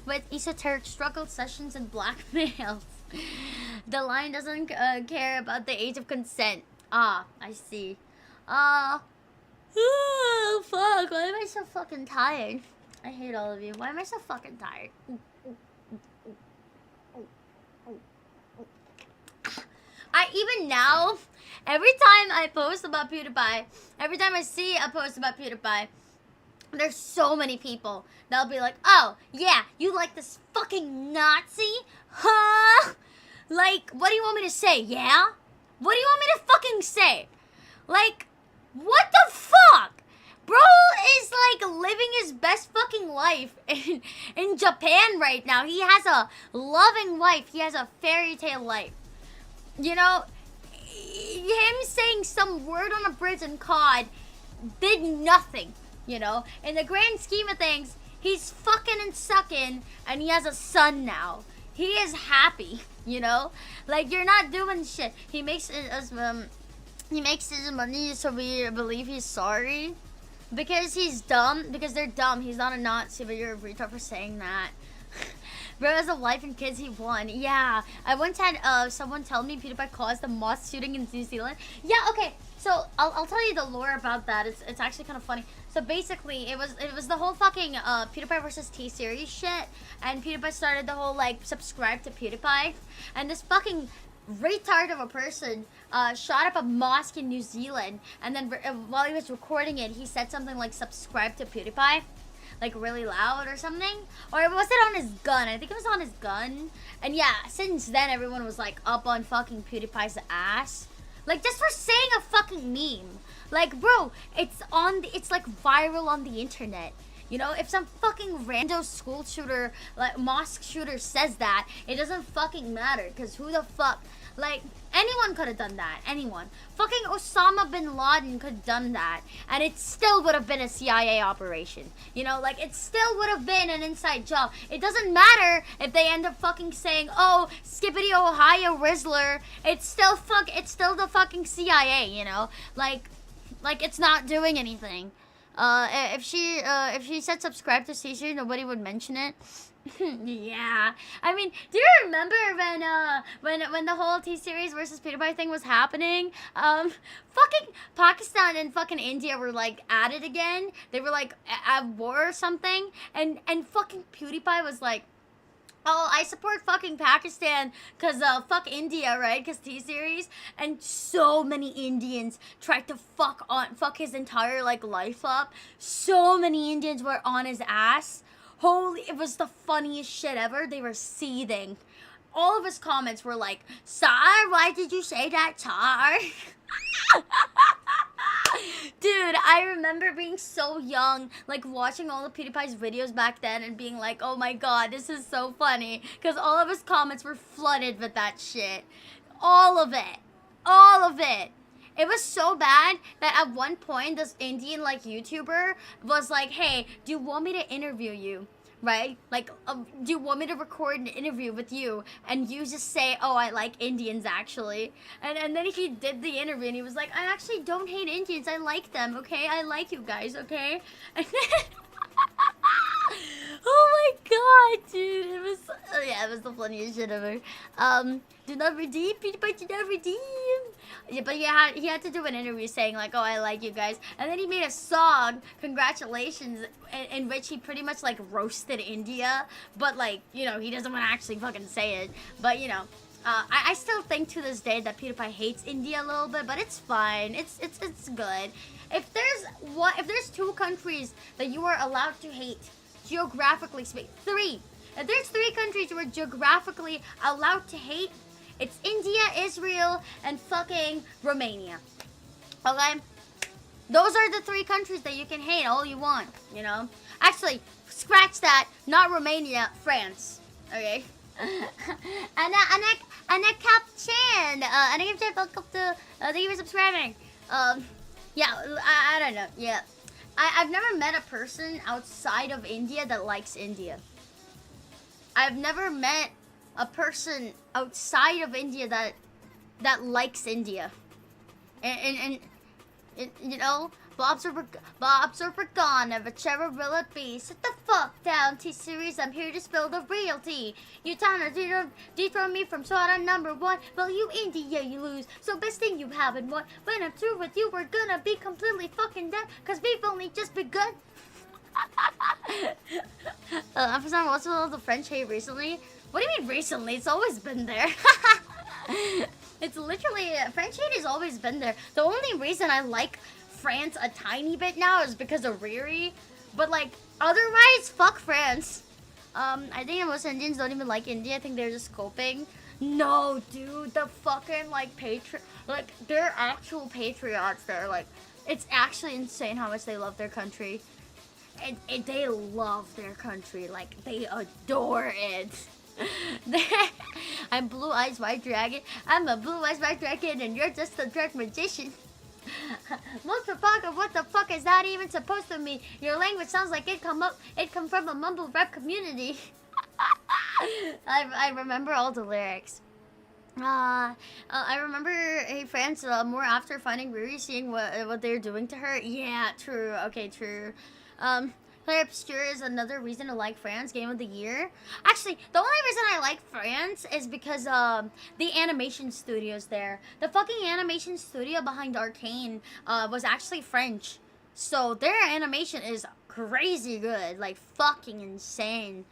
[SPEAKER 2] with esoteric struggle sessions and blackmails. The line doesn't care about the age of consent. Ah, I see. Oh, fuck. Why am I so fucking tired? I hate all of you. Why am I so fucking tired? Even now, every time I post about PewDiePie, every time I see a post about PewDiePie, there's so many people that'll be like, oh, yeah, you like this fucking Nazi? Huh? Like, what do you want me to say, yeah? What do you want me to fucking say? Like, what the fuck? Bro is like living his best fucking life in Japan right now. He has a loving life. He has a fairy tale life. You know, him saying some word on a bridge in COD did nothing, you know? In the grand scheme of things, he's fucking and sucking, and he has a son now. He is happy, you know? Like, you're not doing shit. He makes his money so we believe he's sorry. Because he's dumb. Because they're dumb. He's not a Nazi, but you're a retard for saying that. Bro has a wife and kids, he won. Yeah. I once had someone tell me PewDiePie caused the mosque shooting in New Zealand. Yeah, okay. So I'll tell you the lore about that. It's actually kind of funny. So basically, it was the whole fucking PewDiePie versus T-Series shit, and PewDiePie started the whole like subscribe to PewDiePie, and this fucking retard of a person shot up a mosque in New Zealand, and then while he was recording it, he said something like subscribe to PewDiePie, like really loud or something, or was it on his gun? I think it was on his gun. And yeah, since then everyone was like up on fucking PewDiePie's ass, like just for saying a fucking meme. Like, bro, it's like viral on the internet. You know, if some fucking rando school shooter, like mosque shooter says that, it doesn't fucking matter, because who the fuck, like, anyone could have done that, anyone. Fucking Osama bin Laden could have done that, and it still would have been a CIA operation. You know, like, it still would have been an inside job. It doesn't matter if they end up fucking saying, oh, Skippity Ohio Rizzler, it's still the fucking CIA, you know? Like, it's not doing anything. If she said subscribe to Caesar, nobody would mention it. Yeah. I mean, do you remember when the whole T-Series versus PewDiePie thing was happening? Fucking Pakistan and fucking India were like at it again. They were like at war or something, and fucking PewDiePie was like, oh, I support fucking Pakistan because fuck India, right? Because T-Series. And so many Indians tried to fuck his entire like life up. So many Indians were on his ass. Holy, it was the funniest shit ever. They were seething. All of his comments were like, Tsar, why did you say that, Tsar? Dude, I remember being so young, like watching all of PewDiePie's videos back then and being like, oh my god, this is so funny. Because all of his comments were flooded with that shit. All of it. All of it. It was so bad that at one point, this Indian, like, YouTuber was like, hey, do you want me to interview you? right? Like, do you want me to record an interview with you and you just say, oh, I like Indians actually? And then he did the interview and he was like, I actually don't hate Indians. I like them, okay? I like you guys, okay? And then, oh my god, dude. It was, yeah, it was the funniest shit ever. Do not redeem, PewDiePie, do not redeem. Yeah, but yeah, he had to do an interview saying like, oh, I like you guys. And then he made a song, congratulations, in which he pretty much like roasted India. But like, you know, he doesn't want to actually fucking say it. But you know, I still think to this day that PewDiePie hates India a little bit, but it's fine. It's good. If there's 2 countries that you are allowed to hate, geographically speaking, 3. If there's 3 countries you are geographically allowed to hate, it's India, Israel, and fucking Romania. Okay? Those are the 3 countries that you can hate all you want, you know? Actually, scratch that. Not Romania, France. Okay? Anna Captain. Anna Captain, welcome to, thank you for subscribing. Yeah, I don't know. Yeah. I've never met a person outside of India that likes India. I've never met a person outside of India that likes India. And you know, Bob's over gone, whichever will it be. Sit the fuck down, T-Series, I'm here to spill the real tea. You towners, you dethrone me from slaughter number 1. Well, you India, you lose. So best thing you haven't won. When I'm through with you, we're gonna be completely fucking dead, cause we've only just begun. For some also the French hate recently. What do you mean recently? It's always been there. It's literally, French hate has always been there. The only reason I like France a tiny bit now is because of Riri. But like, otherwise, fuck France. I think most Indians don't even like India. I think they're just coping. No, dude, the fucking like they're actual patriots there. Like, it's actually insane how much they love their country. And they love their country. Like, they adore it. I'm Blue Eyes White Dragon. I'm a Blue Eyes White Dragon, and you're just a drag magician. Motherfucker, what the fuck is that even supposed to mean? Your language sounds like it come from a mumble rap community. I remember all the lyrics. I remember Hey France more after finding Riri, seeing what they're doing to her. Yeah, true. Okay, true. Player Obscure is another reason to like France. Game of the Year. Actually, the only reason I like France is because the animation studios there. The fucking animation studio behind Arcane was actually French. So their animation is crazy good. Like, fucking insane.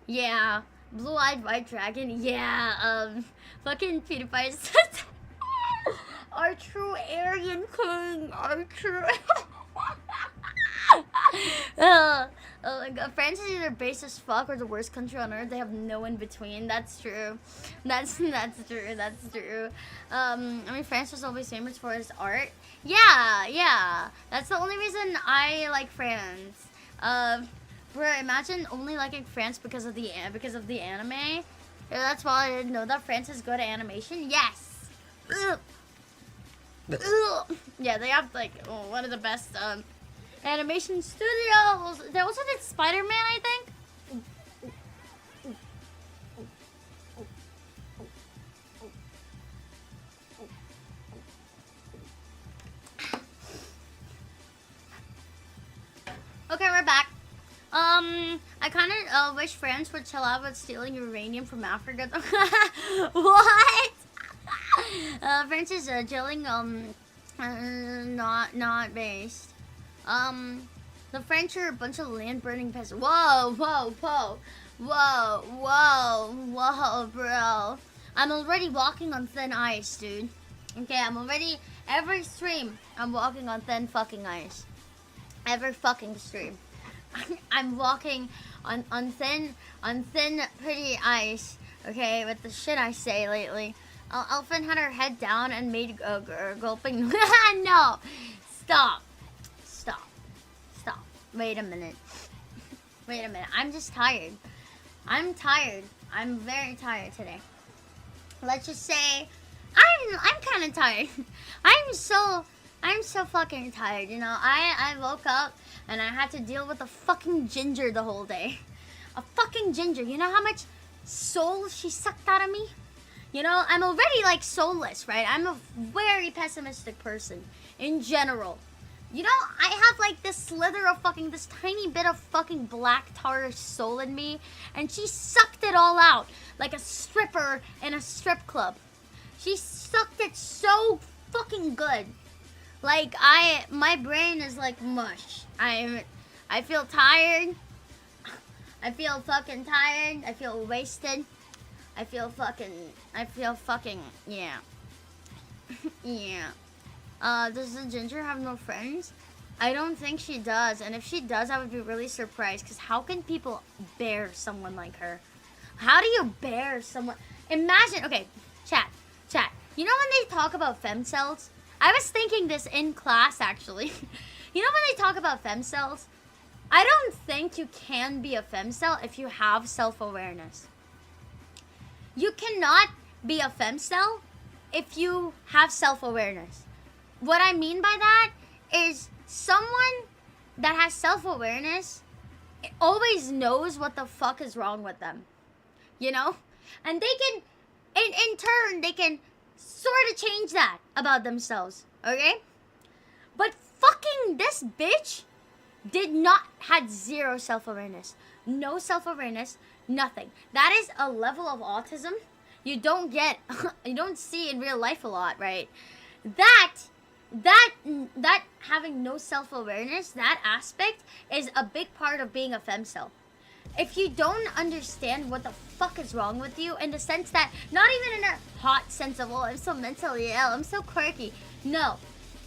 [SPEAKER 2] Yeah. Blue-eyed white dragon. Yeah. Fucking PewDiePie said our true Aryan king. Our true... France is either base as fuck or the worst country on earth. They have no in between. That's true. That's true. That's true. I mean, France was always famous for its art. Yeah. That's the only reason I like France. Bro, imagine only liking France because of the anime. Yeah, that's why I didn't know that France is good at animation. Yes. Yeah, they have like one of the best animation studios. They also did Spider-Man, I think. Okay, we're back. I kind of wish France would chill out with stealing uranium from Africa. What? France is chilling. Not based. The French are a bunch of land-burning peasants. Whoa, bro. I'm already walking on thin ice, dude. Okay, every stream, I'm walking on thin fucking ice. Every fucking stream. I'm walking on thin, pretty ice. Okay, with the shit I say lately. Elfin had her head down and made gulping. No, stop. Wait a minute. I'm just tired. I'm very tired today. Let's just say I'm kind of tired. I'm so I'm so fucking tired, you know. I woke up and I had to deal with a fucking ginger the whole day. A fucking ginger. You know how much soul she sucked out of me? You know, I'm already like soulless, right? I'm a very pessimistic person in general. You know, I have like this slither of fucking, this tiny bit of fucking black tar soul in me, and she sucked it all out like a stripper in a strip club. She sucked it so fucking good. Like my brain is like mush. I feel tired. I feel fucking tired. I feel wasted. I feel fucking, yeah. Yeah. Does the ginger have no friends? I don't think she does. And if she does, I would be really surprised. Because how can people bear someone like her? How do you bear someone? Imagine, okay, chat. You know when they talk about femcells? I was thinking this in class, actually. You know when they talk about femcells? I don't think you can be a femcell if you have self-awareness. You cannot be a femcell if you have self-awareness. What I mean by that is someone that has self-awareness always knows what the fuck is wrong with them. You know? And they can, in turn, they can sort of change that about themselves. Okay? But fucking this bitch had zero self-awareness. No self-awareness, nothing. That is a level of autism you don't get, you don't see in real life a lot, right? That having no self-awareness, that aspect is a big part of being a femcell. If you don't understand what the fuck is wrong with you, in the sense that, not even in a hot sense of, oh, I'm so mentally ill, I'm so quirky. No,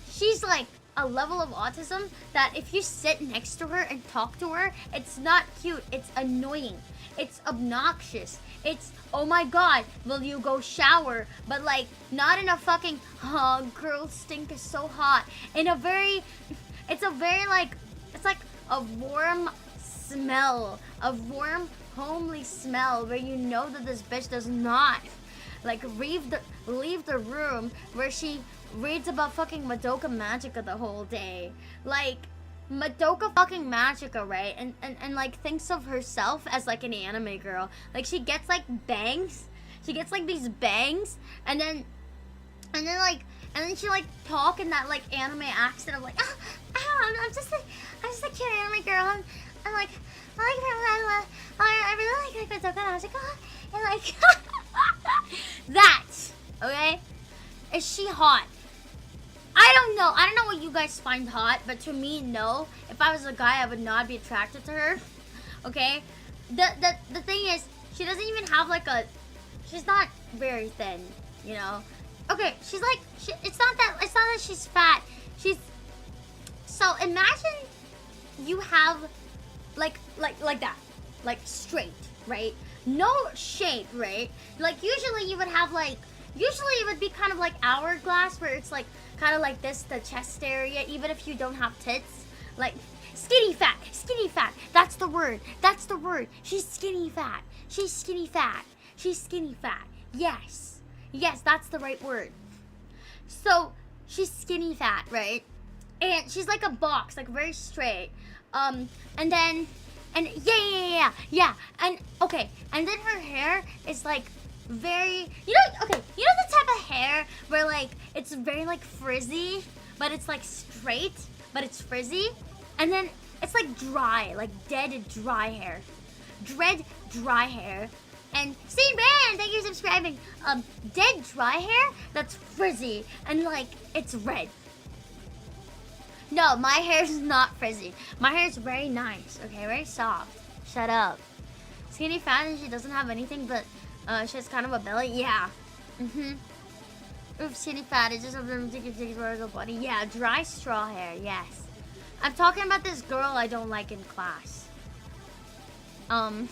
[SPEAKER 2] she's like a level of autism that if you sit next to her and talk to her, it's not cute, it's annoying, it's obnoxious, it's, oh my god, will you go shower? But like, not in a fucking, oh, girl stink is so hot. In a very, it's a very like, it's like a warm smell, a warm, homely smell where you know that this bitch does not like leave the room where she reads about fucking Madoka Magica the whole day. Like, Madoka fucking Magica, right? And like thinks of herself as like an anime girl. Like, she gets like bangs. She gets like these bangs, and then she like talk in that like anime accent of like, I'm just a cute anime girl. I'm like, I really like Madoka Magica, and like that, okay? Is she hot? I don't know what you guys find hot, but to me, no. If I was a guy, I would not be attracted to her. Okay? The thing is, she doesn't even have like a, she's not very thin, you know? Okay, she's like, it's not that she's fat. So imagine you have like that. Like straight, right? No shape, right? Like usually you would have like, usually it would be kind of like hourglass where it's like kind of like this, the chest area, even if you don't have tits. Like skinny fat. That's the word. She's skinny fat. Yes, that's the right word. So she's skinny fat, right? And she's like a box, like very straight. And yeah. And okay, and then her hair is like very, you know the type of hair where like it's very like frizzy, but it's like straight, but it's frizzy, and then it's like dry, like dead dry hair, and see, man, thank you for subscribing. Dead dry hair that's frizzy and like it's red. No, my hair is not frizzy. My hair is very nice, okay, very soft. Shut up. Skinny fat and she doesn't have anything but she has kind of a belly. Yeah. Oof, skinny fat. It's just a ridiculous body. Yeah, dry straw hair. Yes. I'm talking about this girl I don't like in class. And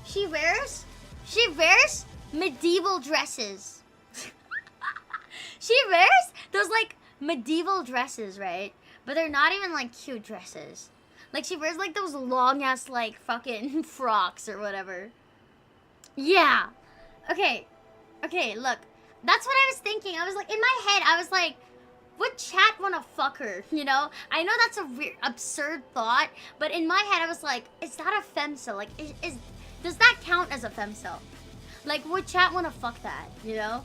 [SPEAKER 2] she wears medieval dresses. She wears those like medieval dresses, right? But they're not even like cute dresses. Like she wears like those long ass like fucking frocks or whatever. Yeah. Okay, look. That's what I was thinking. I was like, in my head, I was like, would chat wanna fuck her, you know? I know that's a weird, absurd thought, but in my head I was like, is that a femcel? Like, does that count as a femcel? Like, would chat wanna fuck that, you know?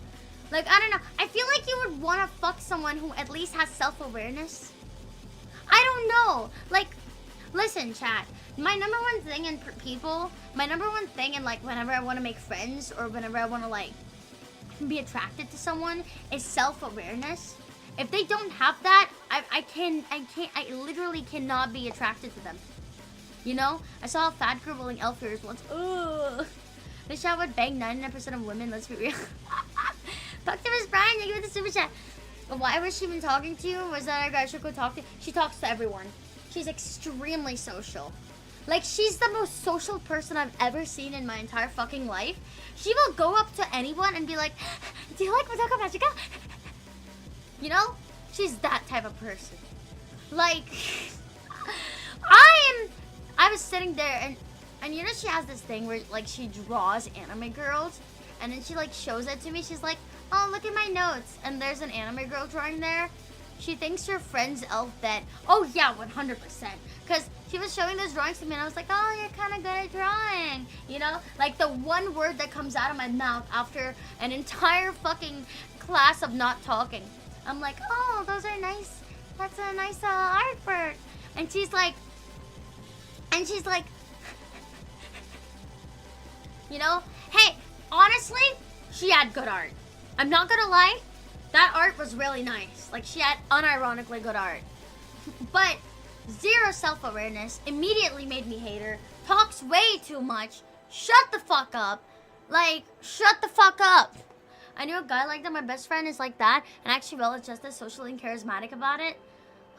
[SPEAKER 2] Like, I don't know. I feel like you would wanna fuck someone who at least has self-awareness. I don't know. Like, listen, chat. My number one thing in people, my number one thing in, like, whenever I wanna make friends or whenever I wanna, like, be attracted to someone is self-awareness. If they don't have that, I literally cannot be attracted to them. You know? I saw a fat girl rolling elf ears once. Ugh. This chat would bang 99% of women, let's be real. Fuck to Miss Brian, thank you for the super chat. Why was she even talking to you? Was that a guy she could talk to? She talks to everyone. She's extremely social. Like, she's the most social person I've ever seen in my entire fucking life. She will go up to anyone and be like, do you like Madoka Magica? You know? She's that type of person. Like, I was sitting there and you know she has this thing where, like, she draws anime girls and then she, like, shows it to me. She's like, oh, look at my notes. And there's an anime girl drawing there. She thinks her friend's elf that, oh yeah, 100%. Because she was showing those drawings to me and I was like, oh, you're kind of good at drawing. You know? Like, the one word that comes out of my mouth after an entire fucking class of not talking. I'm like, oh, those are nice. That's a nice artwork. And she's like, you know? Hey, honestly, she had good art. I'm not gonna lie. That art was really nice. Like, she had unironically good art. But zero self-awareness, immediately made me hate her. Talks way too much. Shut the fuck up. Like, shut the fuck up. I knew a guy like that. My best friend is like that. And actually, well, it's just as socially and charismatic about it.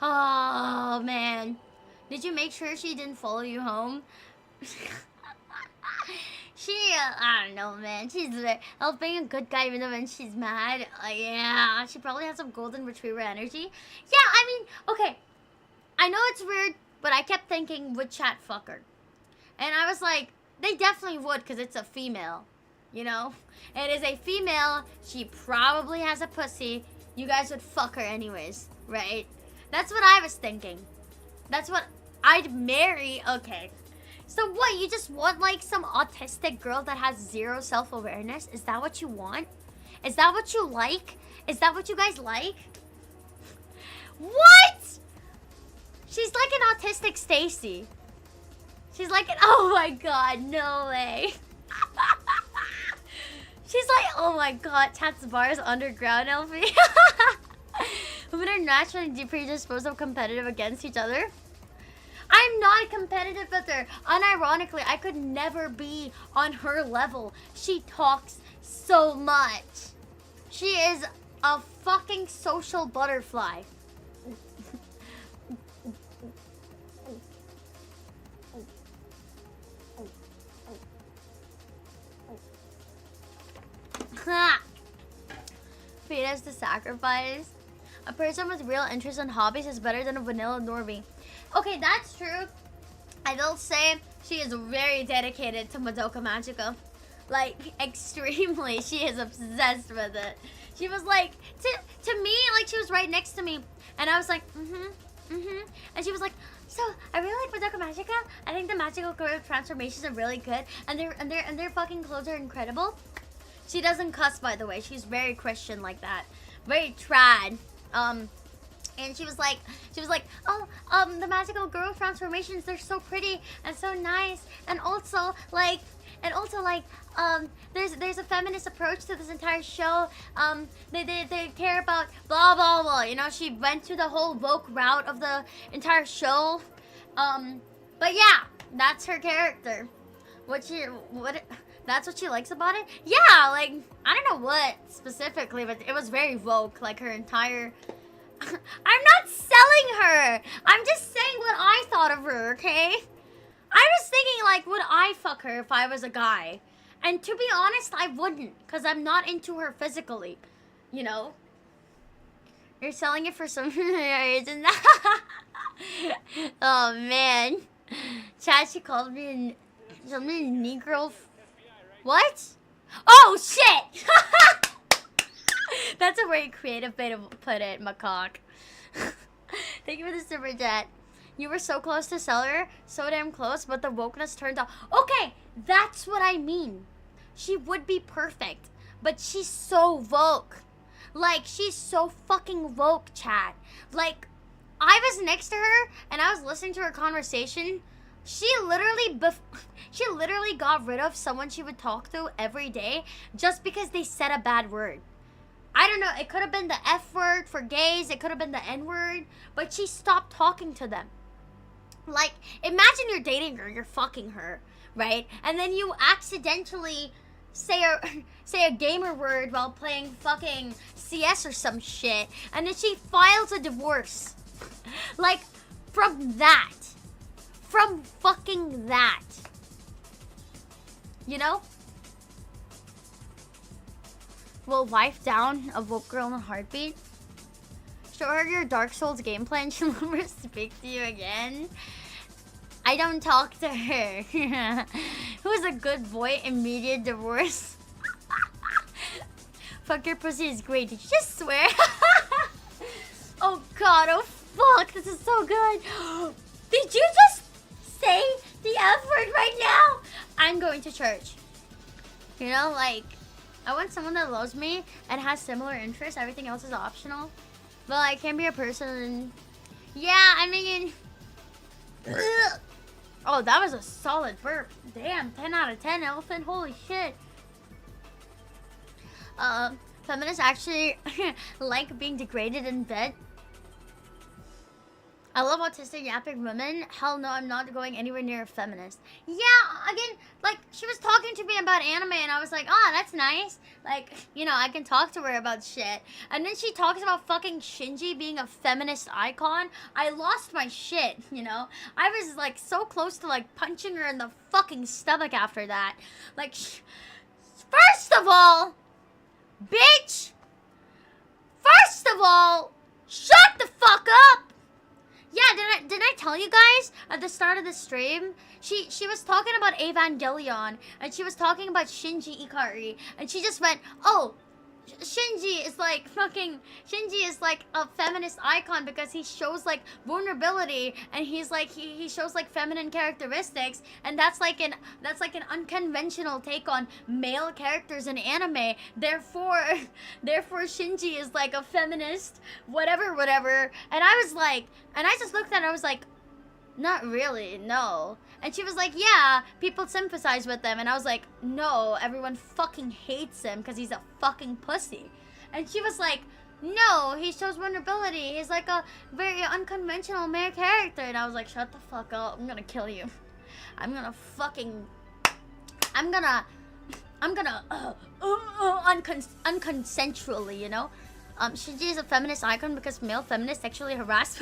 [SPEAKER 2] Oh, man. Did you make sure she didn't follow you home? I don't know, man. She's being a good guy even though when she's mad. Yeah, she probably has some golden retriever energy. Yeah, I mean, okay. I know it's weird, but I kept thinking, would chat fuck her? And I was like, they definitely would because it's a female. You know? It is a female. She probably has a pussy. You guys would fuck her anyways, right? That's what I was thinking. That's what I'd marry. Okay. So what, you just want, like, some autistic girl that has zero self-awareness? Is that what you want? Is that what you like? Is that what you guys like? What? She's like an autistic Stacy. She's like an, oh my god, no way. She's like, oh my god, Chat's bars underground, Elfie. Women are naturally predisposed of competitive against each other. I'm not competitive with her. Unironically, I could never be on her level. She talks so much. She is a fucking social butterfly. Fetus to sacrifice. A person with real interest in hobbies is better than a vanilla normie. Okay, that's true. I will say she is very dedicated to Madoka Magica. Like, extremely. She is obsessed with it. She was like, to me, like, she was right next to me. And I was like, And she was like, so, I really like Madoka Magica. I think the magical girl transformations are really good. And their fucking clothes are incredible. She doesn't cuss, by the way. She's very Christian like that. Very trad. And she was like, oh, the magical girl transformations, they're so pretty and so nice. And also, like, there's a feminist approach to this entire show. They care about blah, blah, blah. You know, she went to the whole woke route of the entire show. But yeah, that's her character. That's what she likes about it? Yeah, like, I don't know what specifically, but it was very woke, like her entire... I'm not selling her! I'm just saying what I thought of her, okay? I was thinking, like, would I fuck her if I was a guy? And to be honest, I wouldn't, because I'm not into her physically, you know? You're selling it for some reason. Oh, man. Chad, she called me something Negro... What? Oh, shit! That's a very creative way to put it, macaque. Thank you for the super chat. You were so close to Cellar, so damn close, but the wokeness turned off. Okay, that's what I mean. She would be perfect, but she's so woke. Like, she's so fucking woke, chat. Like, I was next to her, and I was listening to her conversation. She literally got rid of someone she would talk to every day just because they said a bad word. I don't know, it could have been the F word for gays, it could have been the N word, but she stopped talking to them. Like, imagine you're dating her, you're fucking her, right? And then you accidentally say a gamer word while playing fucking CS or some shit, and then she files a divorce. Like, from fucking that. You know? Will wife down a woke girl in a heartbeat? Show her your Dark Souls gameplay and she'll never speak to you again. I don't talk to her. Who's a good boy? Immediate divorce. Fuck, your pussy is great. Did you just swear? Oh god, oh fuck, this is so good. Did you just say the F word right now? I'm going to church. You know, like, I want someone that loves me and has similar interests. Everything else is optional. But I can be a person. Yeah, I mean. Oh, that was a solid burp. Damn, 10 out of 10, Elephant. Holy shit. Feminists actually like being degraded in bed. I love autistic yapping women. Hell no, I'm not going anywhere near a feminist. Yeah, again, like, she was talking to me about anime and I was like, oh, that's nice. Like, you know, I can talk to her about shit. And then she talks about fucking Shinji being a feminist icon. I lost my shit, you know? I was, like, so close to, like, punching her in the fucking stomach after that. Like, first of all, bitch! First of all, shut the fuck up! Yeah, did I tell you guys at the start of the stream? She was talking about Evangelion, and she was talking about Shinji Ikari, and she just went, oh, Shinji is like a feminist icon because he shows like vulnerability, and he's like he shows like feminine characteristics, and that's like an unconventional take on male characters in anime. Therefore Shinji is like a feminist, whatever. And I was like, and I just looked at her, I was like, not really, no. And she was like, yeah, people sympathize with them. And I was like, no, everyone fucking hates him because he's a fucking pussy. And she was like, no, he shows vulnerability. He's like a very unconventional male character. And I was like, shut the fuck up. I'm gonna kill you. I'm gonna unconsensually, you know? Shinji is a feminist icon because male feminists sexually harass.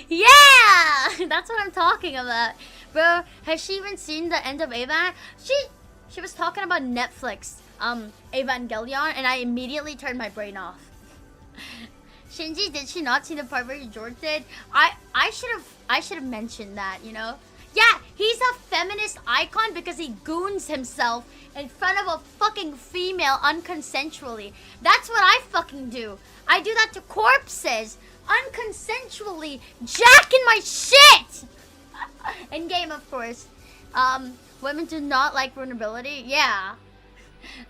[SPEAKER 2] Yeah! That's what I'm talking about. Bro, has she even seen the end of Ava? She was talking about Netflix, Evangelion, and I immediately turned my brain off. Shinji, did she not see the part where George did? I should have mentioned that, you know? Yeah, he's a feminist icon because he goons himself in front of a fucking female unconsensually. That's what I fucking do. I do that to corpses. Unconsensually jacking my shit. In game, of course. Women do not like vulnerability. Yeah.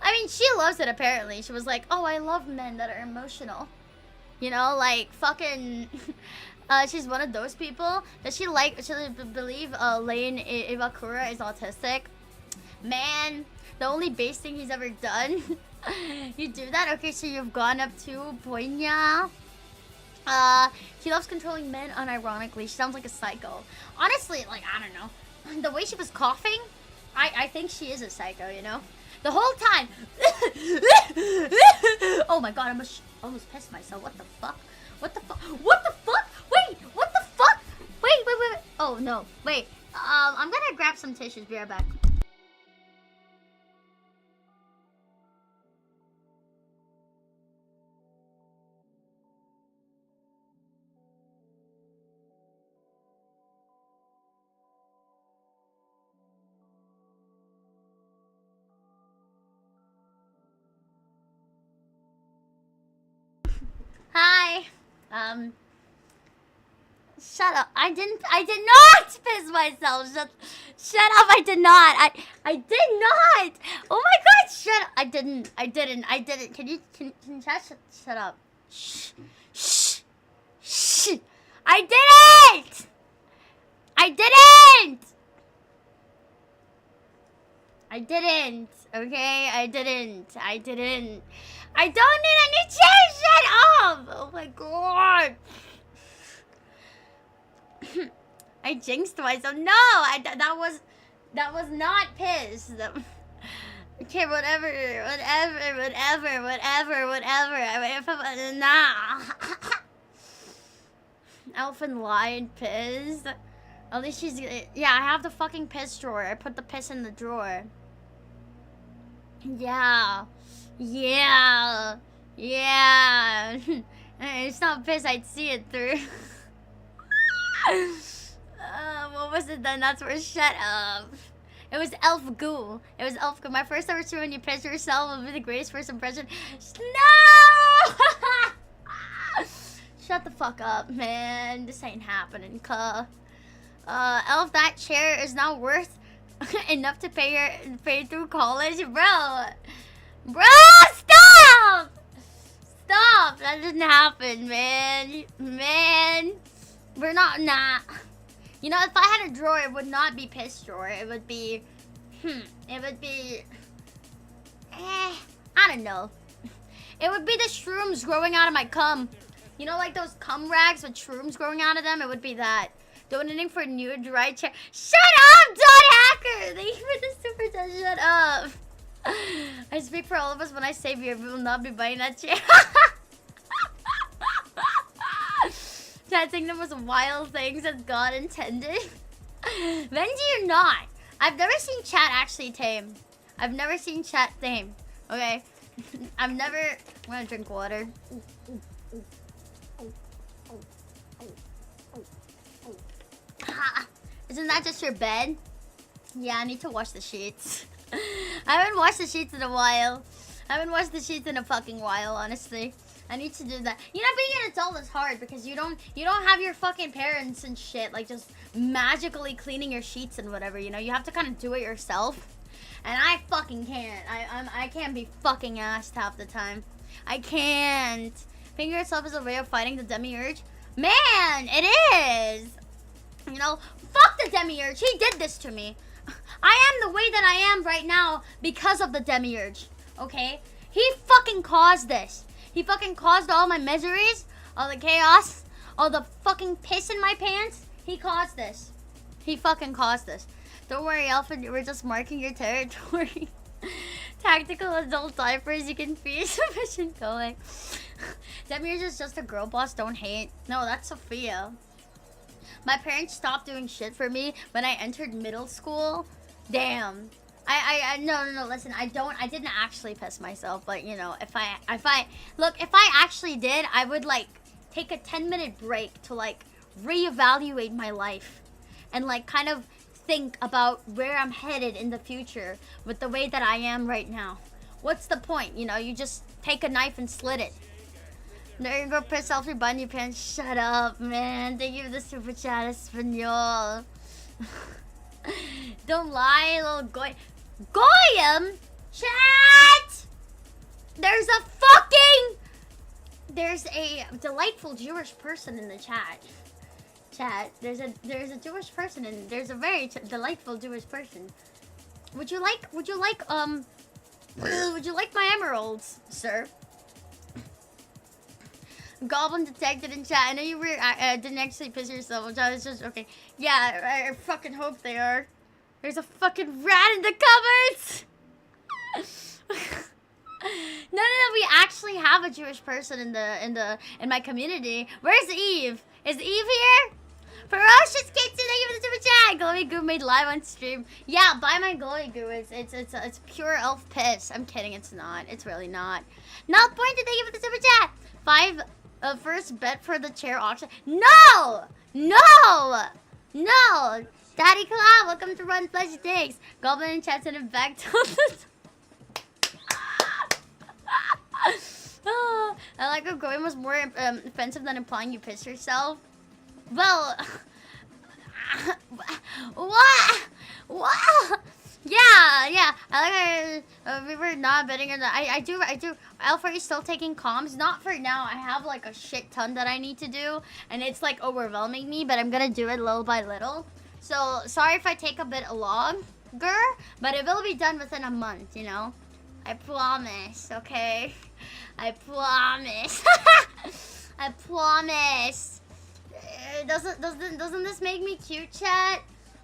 [SPEAKER 2] I mean, she loves it apparently. She was like, oh, I love men that are emotional. You know, like fucking she's one of those people. Does she believe Lane Iwakura is autistic? Man, the only base thing he's ever done. You do that? Okay, so you've gone up to Poinya. She loves controlling men unironically. She sounds like a psycho. Honestly, like, I don't know. The way she was coughing, I think she is a psycho, you know? The whole time. Oh my god, I almost pissed myself. What the fuck? What the fuck? What the fuck? Wait, what the fuck? Wait. Oh, no. Wait. I'm gonna grab some tissues. Be right back. Hi. Shut up. I did not piss myself. Shut up. I did not. I did not. Oh my god, shut up. I didn't. Can you shut up. Shh. Shh. Shh. I didn't. Okay? I didn't. I don't need any chair. Shut up. Oh my god. I jinxed myself. No, that was not piss. Okay, whatever. Nah. Elfin lied, piss. At least she's... Yeah, I have the fucking piss drawer. I put the piss in the drawer. Yeah. It's not piss, I'd see it through. What was it then? That's where... Shut up. It was elf goo. My first ever stream when you piss yourself will be the greatest first impression. No! Shut the fuck up, man. This ain't happening, cuh. Elf, that chair is not worth enough to pay through college, bro. Bro, stop! Stop! That didn't happen, man. We're not. Nah. You know, if I had a drawer, it would not be piss drawer. It would be. I don't know. It would be the shrooms growing out of my cum. You know, like those cum rags with shrooms growing out of them? It would be that. Donating for a new dry chair. Shut up, Dot Hacker! Thank you for the super chat. Shut up. I speak for all of us when I say we will not be buying that chair. Chatting them was wild things as God intended. When do you not? I've never seen chat actually tame. I've never seen chat tame. Okay? I'm gonna drink water. Isn't that just your bed? Yeah, I need to wash the sheets. I haven't washed the sheets in a while. I haven't washed the sheets in a fucking while, honestly. I need to do that. You know, being an adult is hard because you don't have your fucking parents and shit like just magically cleaning your sheets and whatever, you know? You have to kind of do it yourself. And I fucking can't. I can't be fucking assed half the time. I can't. Finger yourself is a way of fighting the demiurge. Man, it is. You know, fuck the demiurge. He did this to me. I am the way that I am right now because of the demiurge. Okay? He fucking caused this. He fucking caused all my miseries, all the chaos, all the fucking piss in my pants. He caused this. He fucking caused this. Don't worry, Alfred. We're just marking your territory. Tactical adult diapers. You can feel sufficient going. Demiurge is just a girl boss. Don't hate. No, that's Sophia. My parents stopped doing shit for me when I entered middle school. Damn. No, listen, I didn't actually piss myself, but you know, if I actually did, I would like take a 10-minute break to like reevaluate my life and like kind of think about where I'm headed in the future with the way that I am right now. What's the point? You know, you just take a knife and slit it. There you go, piss off your bunny pants. Shut up, man. Thank you for the super chat, Espanol. Don't lie, little Goyim! Chat! There's a delightful Jewish person in the chat. There's a Jewish person and there's a very delightful Jewish person. Would you like my emeralds, sir? Goblin detected in chat. I know you were didn't actually piss yourself, which I was just okay. Yeah, I fucking hope they are. There's a fucking rat in the cupboards. No, we actually have a Jewish person in my community. Where's Eve? Is Eve here? Ferocious Kitchen, thank you for the super chat. Glowy Goo made live on stream. Yeah, buy my Glowy Goo. It's pure elf piss. I'm kidding. It's not. It's really not. Not pointed. Thank you for the super chat. 5 first bet for the chair auction. No. Daddy Cloud, welcome to Run Flesh Takes. Goblin in chat sent him back to the... Oh, I lack of going was more offensive than implying you pissed yourself. Well, what? Yeah. I like we were not betting on that. I do. Alpha is still taking comms. Not for now. I have like a shit ton that I need to do, and it's like overwhelming me. But I'm gonna do it little by little. So sorry if I take a bit longer, but it will be done within a month. You know, I promise. Okay, I promise. I promise. Doesn't this make me cute, chat?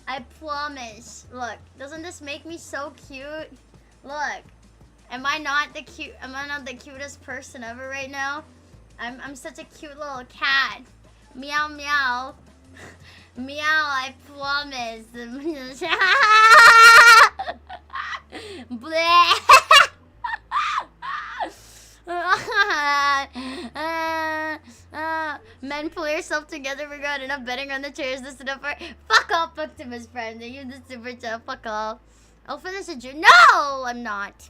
[SPEAKER 2] I promise. Look, doesn't this make me so cute? Look, am I not the cutest person ever right now? I'm such a cute little cat. Meow meow. Meow, I promise. Bleh. Men, pull yourself together. We got enough betting on the chairs. This enough for. Fuck off, Optimus Prime. Thank you, the super chat. Fuck off. I'll finish a June. No, I'm not.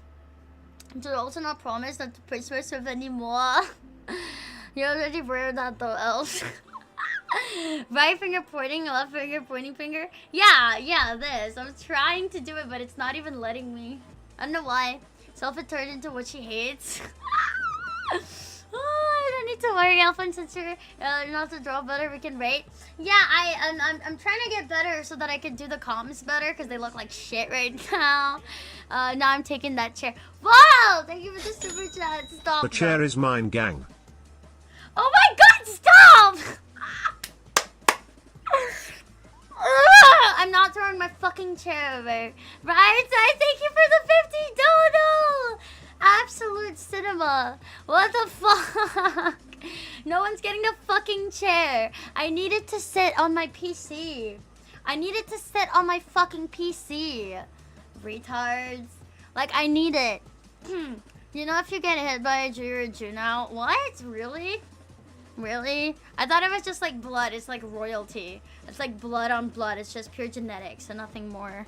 [SPEAKER 2] To also not promise not to push myself anymore. You already wear that though, Elf. Right finger pointing, left finger pointing finger. Yeah, this. I'm trying to do it, but it's not even letting me. I don't know why. Self turned into what she hates. Oh, I don't need to worry, Elfin, since you're not to draw better, we can rate. Yeah, I'm trying to get better so that I can do the comms better, because they look like shit right now. Now I'm taking that chair. Wow! Thank you for the super chat. Stop.
[SPEAKER 3] The chair is mine, gang.
[SPEAKER 2] Oh my god, stop! I'm not throwing my fucking chair over. Right? I thank you for the 50 dono! Absolute cinema. What the fuck? No one's getting the fucking chair. I needed to sit on my PC. I needed to sit on my fucking PC. Retards. Like, I need it. You know, if you get hit by a Jew, you're a Jew now. What? Really? Really? I thought it was just like blood. It's like royalty. It's like blood on blood. It's just pure genetics and nothing more.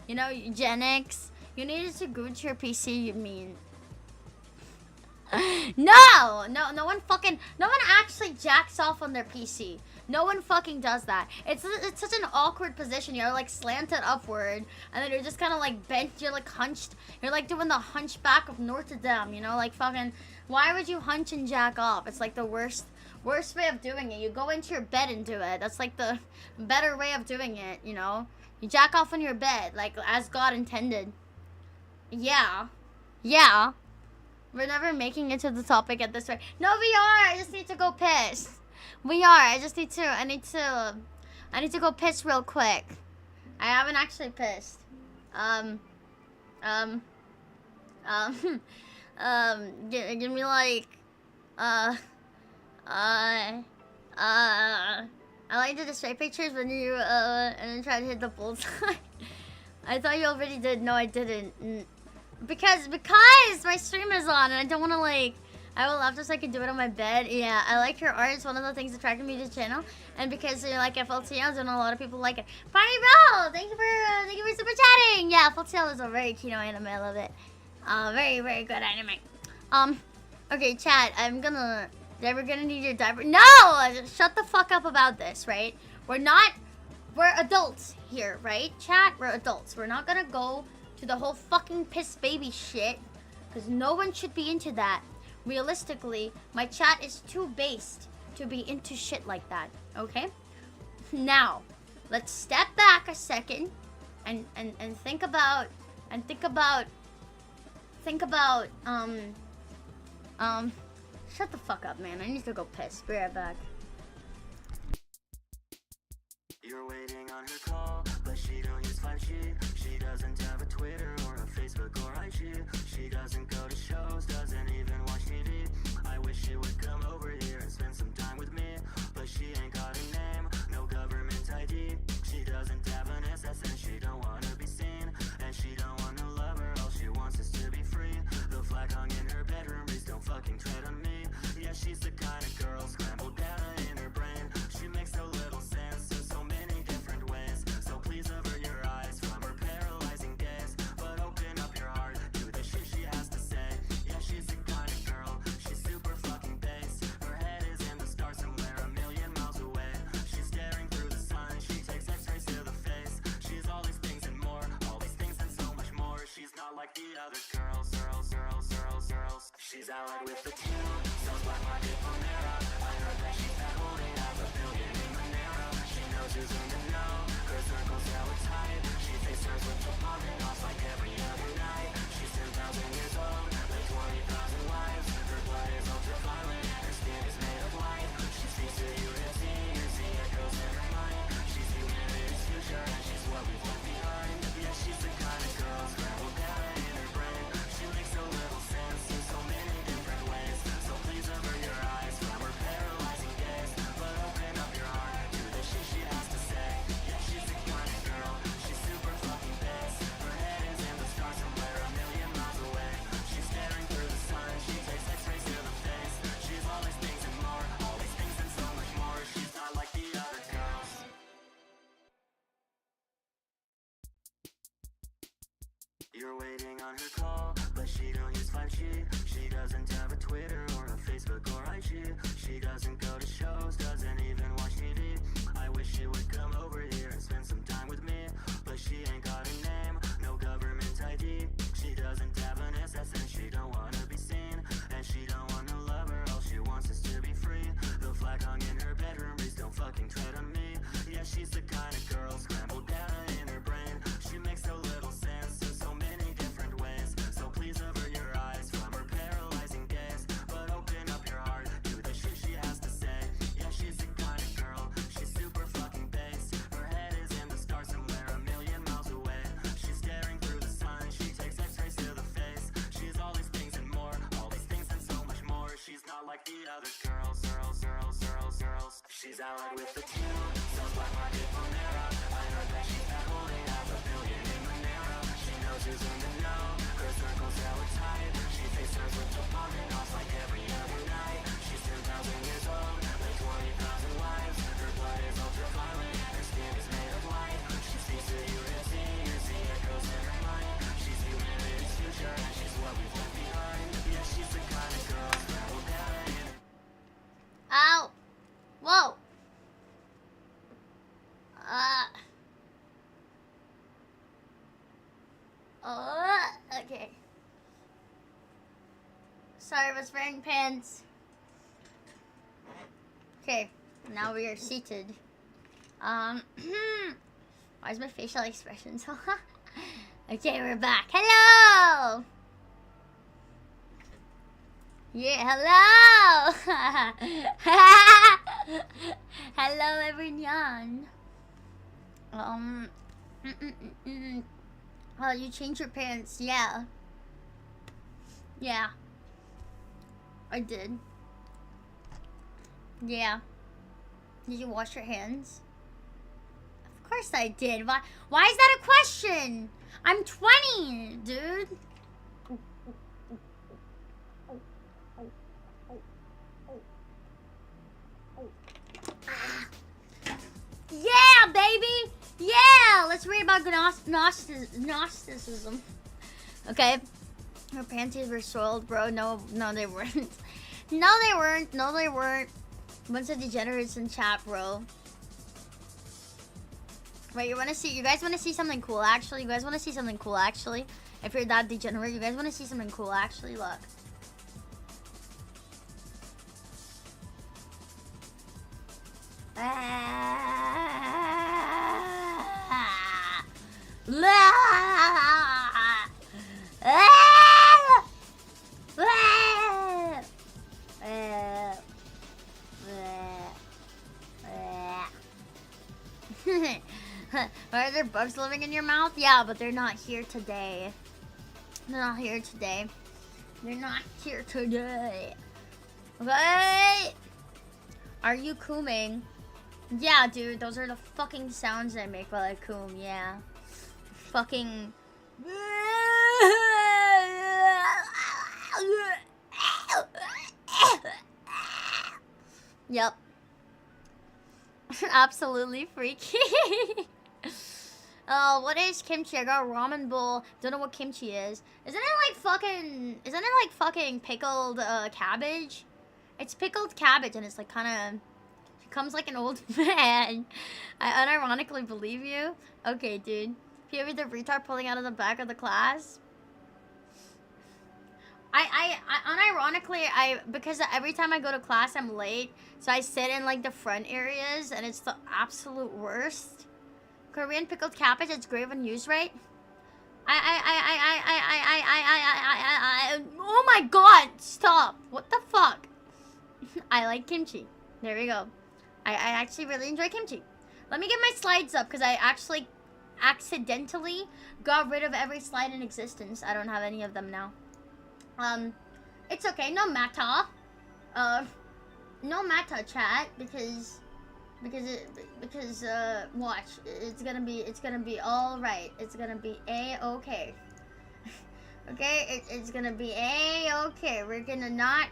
[SPEAKER 2] You know, eugenics. You needed to gooch your PC, you mean? No one actually jacks off on their PC. No one fucking does that. It's such an awkward position. You're like slanted upward, and then you're just kind of like bent. You're like hunched. You're like doing the hunchback of Notre Dame. You know, like fucking. Why would you hunch and jack off? It's like the worst way of doing it. You go into your bed and do it. That's like the better way of doing it. You know, you jack off on your bed, like as God intended. Yeah. We're never making it to the topic at this rate. No, we are. I just need to go piss. We are. I need to go piss real quick. I haven't actually pissed. Give me like, I like to display pictures when you, and then try to hit the bullseye. I thought you already did. No, I didn't. Because my stream is on and I don't want to like, I will laugh just so I can do it on my bed. Yeah, I like your art. It's one of the things that attracted me to the channel. And because you're like FLTLs and a lot of people like it. Party Bro! Thank you for super chatting! Yeah, FLTL is a very cute anime. I love it. Very, very good anime. Okay, chat, we're gonna need your diaper. No! Shut the fuck up about this, right? We're adults here, right? Chat, we're adults. We're not gonna go to the whole fucking piss baby shit, because no one should be into that. Realistically, my chat is too based to be into shit like that, okay? Now, let's step back a second and think about shut the fuck up, man. I need to go piss. Be right back.
[SPEAKER 1] You're waiting on her call, but she don't use 5G. She doesn't have a Twitter or a Facebook or IG. She doesn't go to shows, doesn't even watch TV. I wish she would come over here and spend some time with me, but she ain't got a name, no government ID. She doesn't have an SSN, she don't wanna be seen, and she don't want no lover, all she wants is to be free. The flag hung in her bedroom, please don't fucking tread on me. Yeah, she's the kind of girl scrambled data like the other girls. She's allied with the two, sells black market Pomera. I heard that she's been holding $500 million in Monero. She knows who's in the know, her circle's hella tight. She takes turns with the popping off like every other night. She's 10,000 years old, with 20,000 lives. Her blood is ultraviolet and her skin is made of light. She speaks to unity, the echoes in her mind. She's humanity's future and she's what we've left behind. Yeah, she's the kind of girl scrambled data in her brain. She makes so little sense in so many different ways. So please avert your eyes from her paralyzing gaze, but open up your heart to the shit she has to say. Yeah, she's the kind of girl, she's super fucking bass. Her head is in the stars somewhere a million miles away. She's staring through the sun, she takes x-rays to the face. She's all these things and more, all these things and so much more. She's not like the other girls. You're waiting on her call, but she don't use 5G. She doesn't have a Twitter or a Facebook or IG. She doesn't go to shows, doesn't even watch TV. I wish she would come over here and spend some time with me, but she ain't got a name, no government ID. She doesn't have an SSN, she don't wanna be seen, and she don't want no lover, all she wants is to be free. The flag hung in her bedroom, please don't fucking tread on me. Yeah, she's the kind of girl, scrambled data in her brain. She makes so little sense in so many different ways. So please avert your eyes from her paralyzing gaze, but open up your heart to the shit she has to say. Yeah, she's the kind of girl, she's super fucking bass. Her head is in the stars somewhere a million miles away. She's staring through the sun, she takes x-rays to the face. She's all these things and more, all these things and so much more. She's not like the other girls. She's allied with the two, sells black market Pomera. I heard that she's been holding $500 million in Monero. She knows who's in the know, her circle's hella tight. She takes turns with the popping off like every other night. She's 10,000 years old, with 20,000 lives. Her blood is ultraviolet and her skin is made of light. She speaks to unity, the echoes in her mind. She's humanity's future and she's what we've left behind. Yeah, she's the kind of girl scrambled data in her.
[SPEAKER 2] Ow! Whoa! Okay. Sorry, I was wearing pants. Okay, now we are seated. Why is my facial expression so Okay, we're back. Hello! Yeah, hello! Hello, everyone. Oh, you changed your pants. Yeah. Yeah. I did. Yeah. Did you wash your hands? Of course I did. Why is that a question? I'm 20, dude. Yeah, baby! Yeah! Let's read about Gnosticism. Okay? Her panties were soiled, bro. No, they weren't. No, they weren't. Bunch of degenerates in chat, bro. Wait, you guys wanna see something cool, actually? You guys wanna see something cool, actually? If you're that degenerate, you guys wanna see something cool, actually? Look. Are there bugs living in your mouth? Yeah, but they're not here today. They're not here today. They're not here today. Okay? Are you cooming? Yeah, dude, those are the fucking sounds I make while I coom, yeah. Fucking... Yep. Absolutely freaky. Oh, what is kimchi? I got a ramen bowl. Don't know what kimchi is. Isn't it like fucking pickled cabbage? It's pickled cabbage and it's like kind of... She comes like an old man. I unironically believe you. Okay, dude. If you ever the retard pulling out of the back of the class. unironically, because every time I go to class, I'm late. So I sit in like the front areas, and it's the absolute worst. Korean pickled cabbage, it's great when used right. Oh my god, stop. What the fuck? I like kimchi. There we go. I actually really enjoy kimchi. Let me get my slides up, because I actually accidentally got rid of every slide in existence. I don't have any of them now. It's okay, no matter. No matter, chat, because watch, it's gonna be all right. It's gonna be a-okay. Okay, it's gonna be a-okay. We're gonna not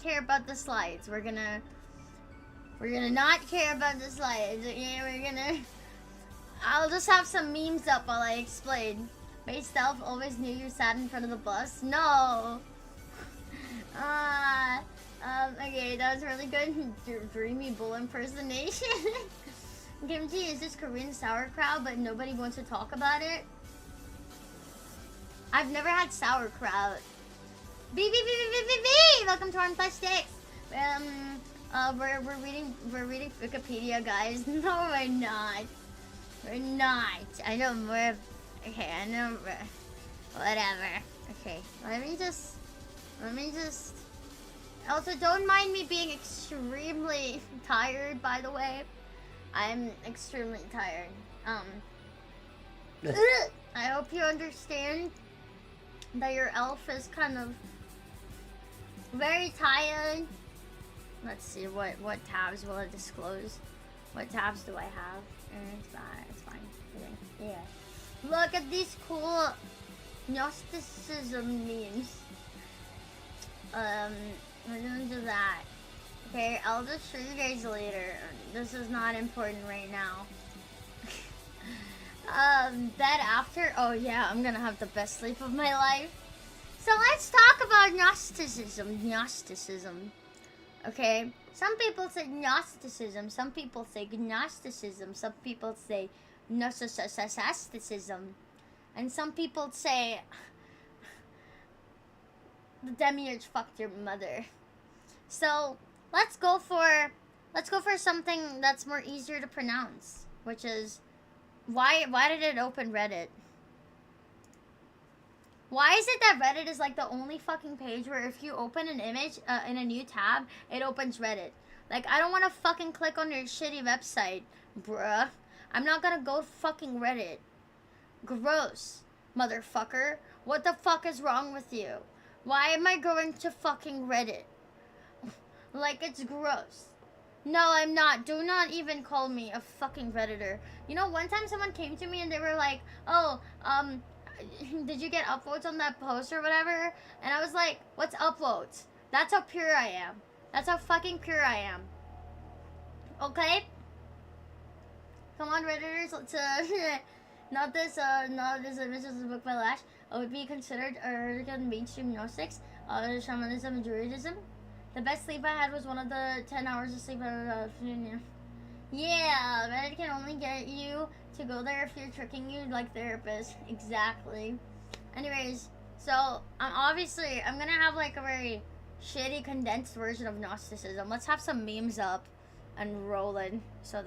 [SPEAKER 2] care about the slides. We're gonna not care about the slides. Yeah, I'll just have some memes up while I explain. Base Stealth always knew you sat in front of the bus. No. Okay, that was really good. Dreamy bull impersonation. Kimchi is just Korean sauerkraut, but nobody wants to talk about it. I've never had sauerkraut. Welcome to our Plus Sticks. We're reading Wikipedia, guys. No, we're not. We're not. I know more. Okay, I know. Whatever. Okay, let me just. Also, don't mind me being extremely tired, by the way. I'm extremely tired. I hope you understand that your elf is kind of very tired. Let's see, what tabs will it disclose? What tabs do I have? It's fine. Yeah. Look at these cool Gnosticism memes. We're gonna do that. Okay, I'll just show you guys later. This is not important right now. Bed after? Oh yeah, I'm gonna have the best sleep of my life. So let's talk about Gnosticism. Okay? Some people say Gnosticism, some people say Gnosticism, some people say Gnosticism, and some people say the demiurge fucked your mother. So let's go for something that's more easier to pronounce, which is why did it open Reddit? Why is it that Reddit is like the only fucking page where if you open an image in a new tab, it opens Reddit? Like, I don't want to fucking click on your shitty website, bruh. I'm not gonna go fucking Reddit. Gross, motherfucker. What the fuck is wrong with you? Why am I going to fucking Reddit? Like, it's gross. No, I'm not. Do not even call me a fucking Redditor. You know, one time someone came to me and they were like, oh, did you get upvotes on that post or whatever? And I was like, what's upvotes? That's how pure I am. That's how fucking pure I am. Okay? Come on, Redditors, let's, not this image is a book by Lash. Would be considered American mainstream Gnostics, shamanism and Druidism. The best sleep I had was one of the 10 hours of sleep I had. Yeah, Reddit can only get you to go there if you're tricking you like therapists. Exactly. Anyways, so I'm gonna have like a very shitty condensed version of Gnosticism. Let's have some memes up and rolling so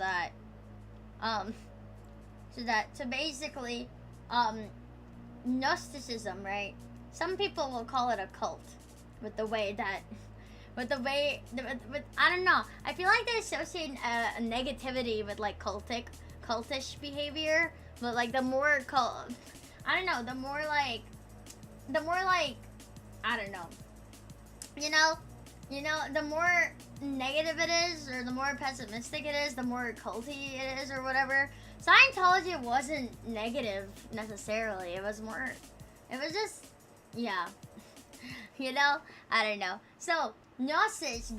[SPEAKER 2] basically, Gnosticism, right? Some people will call it a cult I don't know. I feel like they associate negativity with like cultish behavior, but like the more I don't know, the more like I don't know. You know, the more negative it is, or the more pessimistic it is, the more culty it is, or whatever. Scientology wasn't negative necessarily. It was just, yeah. You know? I don't know. So, Gnosis.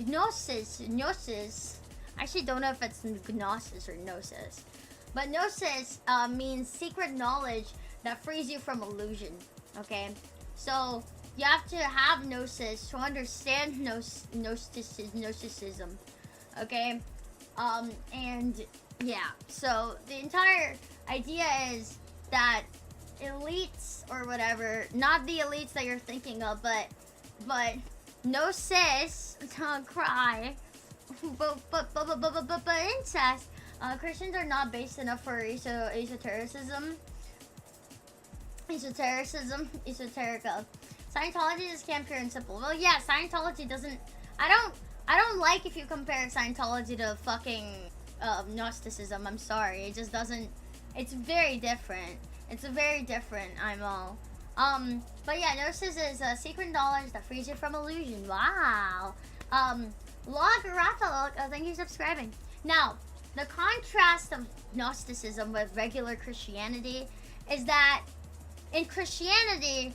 [SPEAKER 2] I actually don't know if it's Gnosis or Gnosis. But Gnosis means secret knowledge that frees you from illusion. Okay? So, you have to have Gnosis to understand Gnosticism. Okay? And, yeah. So, the entire idea is that elites or whatever, not the elites that you're thinking of, but no cis, don't cry, but incest. Christians are not base enough for esotericism. Esoterica. Scientology is scam pure and simple. Well, yeah, Scientology doesn't. I don't like if you compare Scientology to fucking Gnosticism. I'm sorry, it just doesn't. It's very different. It's a very different. I'm all. But yeah, Gnosis is secret knowledge that frees you from illusion. Wow. Log Rathal, thank you for subscribing. Now, the contrast of Gnosticism with regular Christianity is that in Christianity,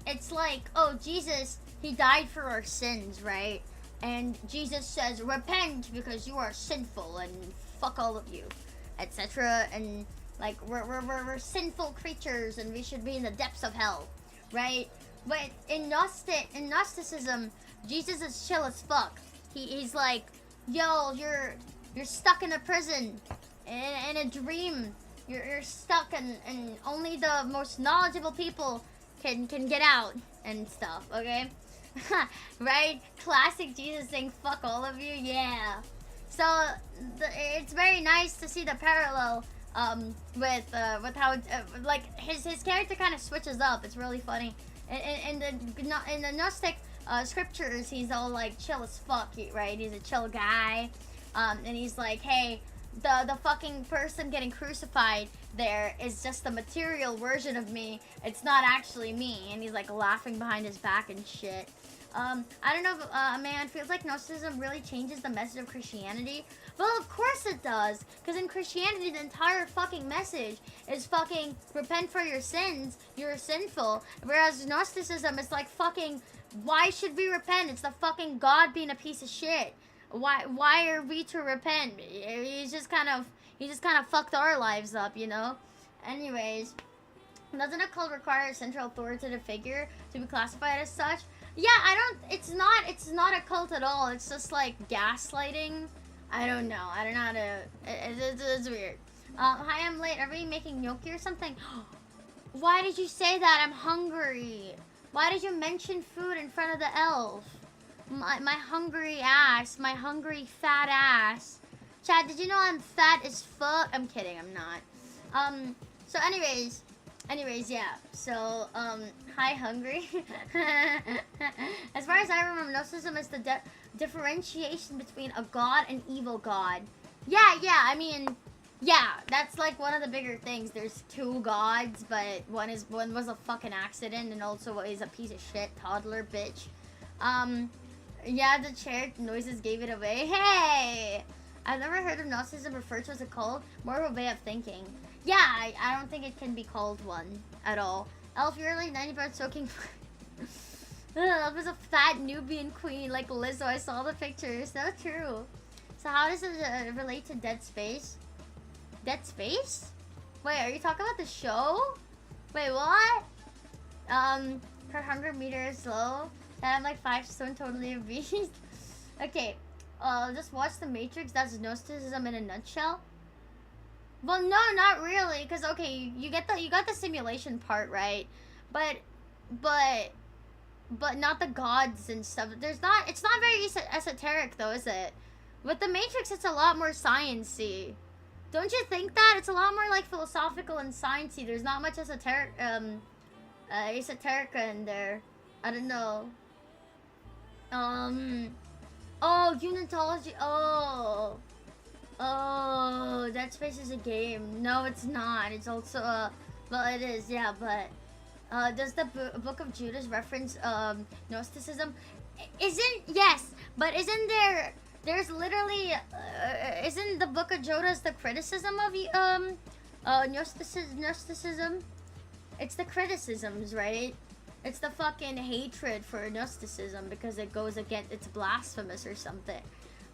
[SPEAKER 2] it's like, oh, Jesus, he died for our sins, right? And Jesus says, repent because you are sinful and fuck all of you, etc. And like, we're sinful creatures and we should be in the depths of hell, right? But in Gnosticism, Jesus is chill as fuck. He's like, yo, you're stuck in a prison, in a dream. You're stuck, and only the most knowledgeable people can get out and stuff, okay? Right? Classic Jesus saying fuck all of you, yeah. So it's very nice to see the parallel with how like his character kind of switches up. It's really funny. In the Gnostic scriptures, he's all like chill as fuck, right? He's a chill guy, and he's like, hey, the fucking person getting crucified there is just the material version of me. It's not actually me. And he's like laughing behind his back and shit. I don't know if, man, feels like Gnosticism really changes the message of Christianity. Well, of course it does. Because in Christianity, the entire fucking message is fucking repent for your sins. You're sinful. Whereas Gnosticism is like fucking, why should we repent? It's the fucking God being a piece of shit. Why are we to repent? He's just kind of fucked our lives up, you know? Anyways, doesn't a cult require a central authoritative figure to be classified as such? Yeah, it's not a cult at all. It's just like gaslighting. I don't know how to, it's weird. Hi, I'm late. Are we making gnocchi or something? Why did you say that? I'm hungry. Why did you mention food in front of the elf? My hungry ass. My hungry fat ass. Chad, did you know I'm fat as fuck? I'm kidding, I'm not. So anyways, yeah. So, hi, hungry. As far as I remember, Gnosticism is the differentiation between a god and evil god. Yeah, I mean, yeah, that's like one of the bigger things. There's two gods, but one was a fucking accident and also is a piece of shit toddler bitch. Yeah, the chair noises gave it away. Hey! I've never heard of Gnosticism referred to as a cult, more of a way of thinking. Yeah, I don't think it can be called one at all. Elf, you're like 90% soaking. Elf is a fat Nubian queen like Lizzo. I saw the pictures. So true. So how does it relate to Dead Space? Dead Space? Wait, are you talking about the show? Wait, what? Her hunger meter is low. That I'm like 5 stone, totally obese. Okay, just watch The Matrix. That's Gnosticism in a nutshell. Well, no, not really, because okay, you got the simulation part right, but not the gods and stuff. It's not very esoteric though, is it? With The Matrix, it's a lot more sciencey. Don't you think that? It's a lot more like philosophical and sciencey. There's not much esoterica in there. I don't know. Oh, unitology. Oh, Dead Space is a game. No, it's not. It's also well, it is, yeah, but does the Book of Judas reference Gnosticism? Yes, but isn't there's literally isn't the Book of Judas the criticism of Gnosticism? It's the criticisms, right? It's the fucking hatred for Gnosticism because it goes against, it's blasphemous or something.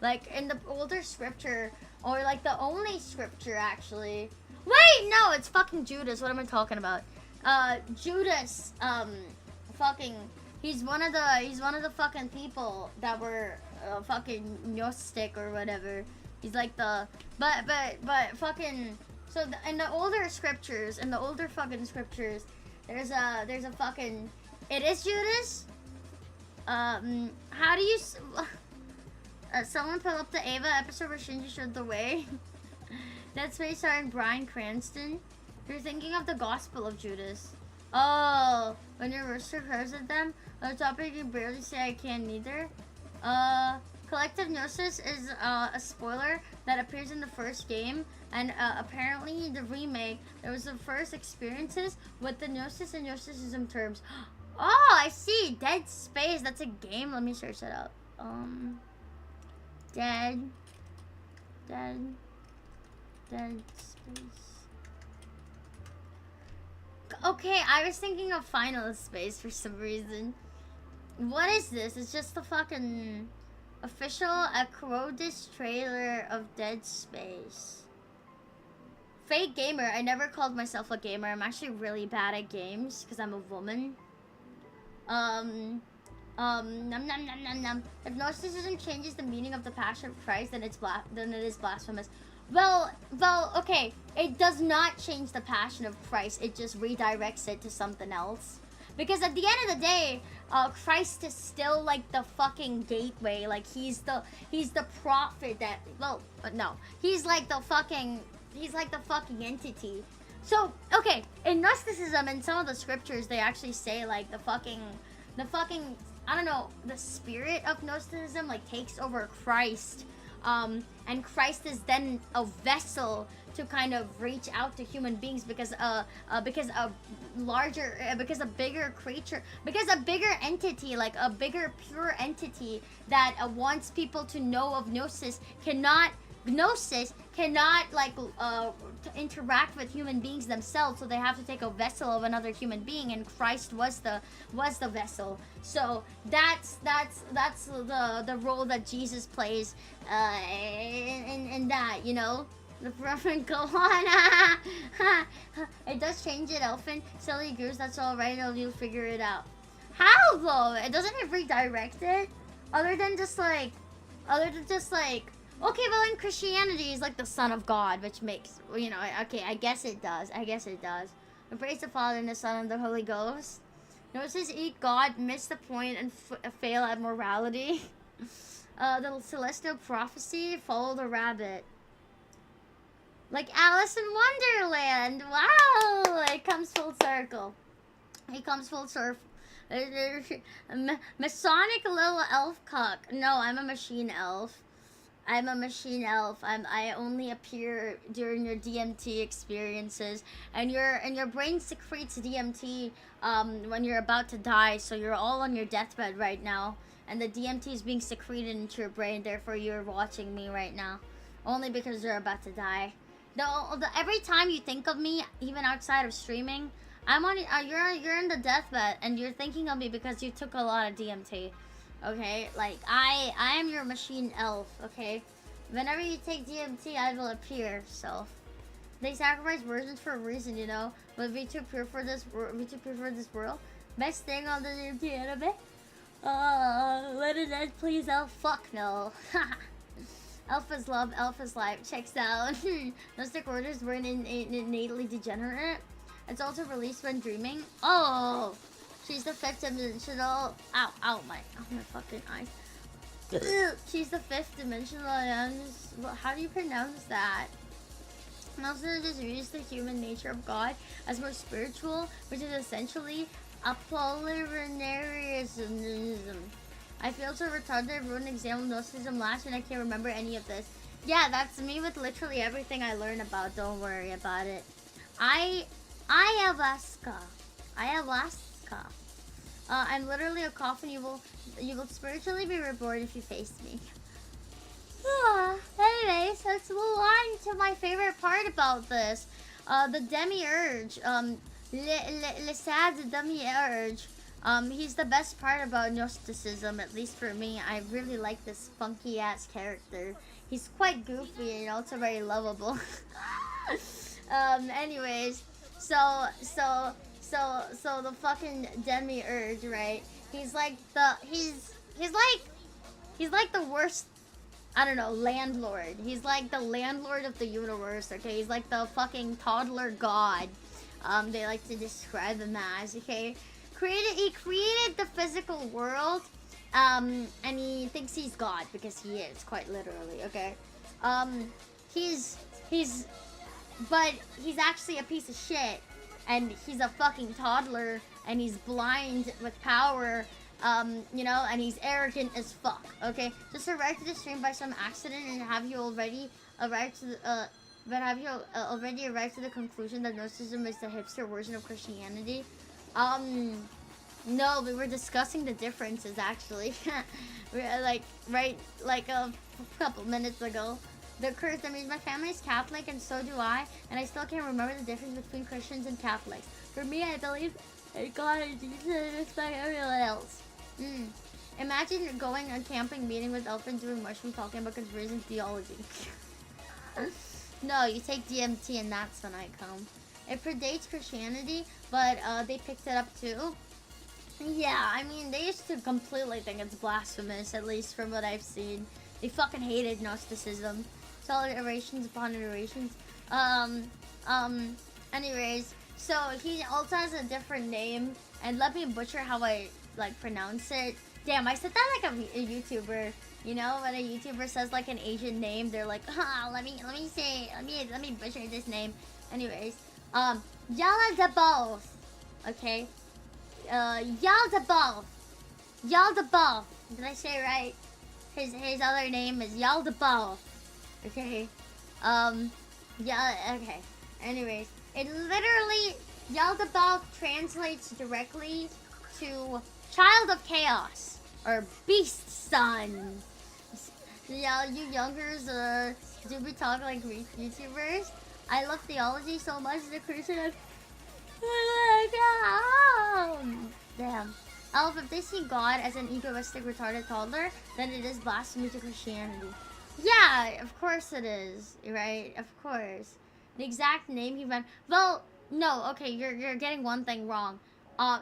[SPEAKER 2] Like in the older scripture, or like the only scripture actually. Wait, no, it's fucking Judas. What am I talking about? Judas, fucking, he's one of the fucking people that were fucking Gnostic or whatever. He's like the, but fucking So in the older scriptures, in the older fucking scriptures, there's a fucking. It is Judas. How do you? Someone pull up the Ava episode where Shinji showed the way. That's me starring Bryan Cranston. You're thinking of the Gospel of Judas. Oh, when your rooster crows at them, on the topic you barely say I can neither. Collective Gnosis is a spoiler that appears in the first game, and apparently the remake, there was the first experiences with the Gnosis and Gnosticism terms. Oh, I see. Dead Space. That's a game. Let me search that up. Dead Space. Okay, I was thinking of Final Space for some reason. What is this? It's just the fucking official Acrodis trailer of Dead Space. Fake gamer. I never called myself a gamer. I'm actually really bad at games because I'm a woman. Num num num num num. If Gnosticism changes the meaning of the Passion of Christ, then it is blasphemous. Well, okay. It does not change the Passion of Christ. It just redirects it to something else. Because at the end of the day, Christ is still like the fucking gateway. Like he's the prophet that. Well, no, he's like the fucking entity. So okay, in Gnosticism and some of the scriptures, they actually say like the fucking I don't know, the spirit of Gnosticism like takes over Christ. And Christ is then a vessel to kind of reach out to human beings because a bigger entity, like a bigger pure entity that wants people to know of Gnosis cannot like interact with human beings themselves, so they have to take a vessel of another human being, and Christ was the vessel. So that's the role that Jesus plays in that, you know. The prophet, go on. It does change it, Elfin. Silly goose, that's alright, you'll figure it out. How though? It doesn't redirect it? Other than just like okay, well in Christianity he's like the Son of God, which makes, you know, okay, I guess it does. And praise the Father and the Son and the Holy Ghost. Gnosis eat God, miss the point, and fail at morality. The celestial prophecy, follow the rabbit. Like Alice in Wonderland. Wow, it comes full circle. Masonic little elf cuck. No, I'm a machine elf. I only appear during your DMT experiences, and your brain secretes DMT when you're about to die. So you're all on your deathbed right now, and the DMT is being secreted into your brain. Therefore, you're watching me right now, only because you're about to die. Every time you think of me, even outside of streaming, I'm on. You're in the deathbed, and you're thinking of me because you took a lot of DMT. Okay, like I am your machine elf. Okay, whenever you take DMT, I will appear. So they sacrifice virgins for a reason, you know. But we too pure for this. We too pure for this world. Best thing on the DMT anime. Let it end, please, elf. Fuck no. Alpha's love, Alpha's life. Checks out. Gnostic orders were innately degenerate. It's also released when dreaming. Oh, she's the fifth dimensional. Ow, my fucking eyes. She's the fifth dimensional. How do you pronounce that? And also just reads the human nature of God as more spiritual, which is essentially Apollinarianism. I feel so retarded. I wrote an exam of Gnosticism last and I can't remember any of this. Yeah, that's me with literally everything I learn about. Don't worry about it. Ayahuasca. I'm literally a coffin. You will spiritually be reborn if you face me. Anyways, let's move on to my favorite part about this. The demiurge. Le sad demiurge. He's the best part about Gnosticism, at least for me. I really like this funky ass character. He's quite goofy and also very lovable. Anyways, so the fucking demiurge, right? He's like the worst I don't know, landlord. He's like the landlord of the universe, okay? He's like the fucking toddler god. They like to describe him as, okay? He created the physical world, and he thinks he's God, because he is, quite literally, okay? But he's actually a piece of shit, and he's a fucking toddler, and he's blind with power, you know, and he's arrogant as fuck, okay? Just arrived to the stream by some accident, and have you already arrived to the, already arrived to the conclusion that Gnosticism is the hipster version of Christianity? No, we were discussing the differences, actually. Like a couple minutes ago. The curse, that means my family is Catholic, and so do I, and I still can't remember the difference between Christians and Catholics. For me, I believe in God and Jesus and respect everyone else. Imagine going on a camping meeting with Elfin doing mushroom talking about conspiracy theology. No, you take DMT and that's when I come. It predates Christianity, but they picked it up too. Yeah, I mean, they used to completely think it's blasphemous, at least from what I've seen. They fucking hated Gnosticism. Solid iterations upon iterations. Anyways, so he also has a different name, and let me butcher how I, like, pronounce it. Damn, I said that like a YouTuber. You know, when a YouTuber says like an Asian name, they're like, let me butcher this name. Anyways, Yaldabaoth. Okay, Yaldabaoth. Yaldabaoth. Did I say it right? His other name is Yaldabaoth. Okay, yeah. Okay. Anyways, it literally Yaldabaoth translates directly to Child of Chaos or Beast Son. Yeah, you youngers, do we talk like YouTubers? I love theology so much, the Christian. Damn. Elf, if they see God as an egoistic, retarded toddler, then it is blasphemy to Christianity. Yeah, of course it is, right? Of course. The exact name he meant. Well, no, okay, you're getting one thing wrong.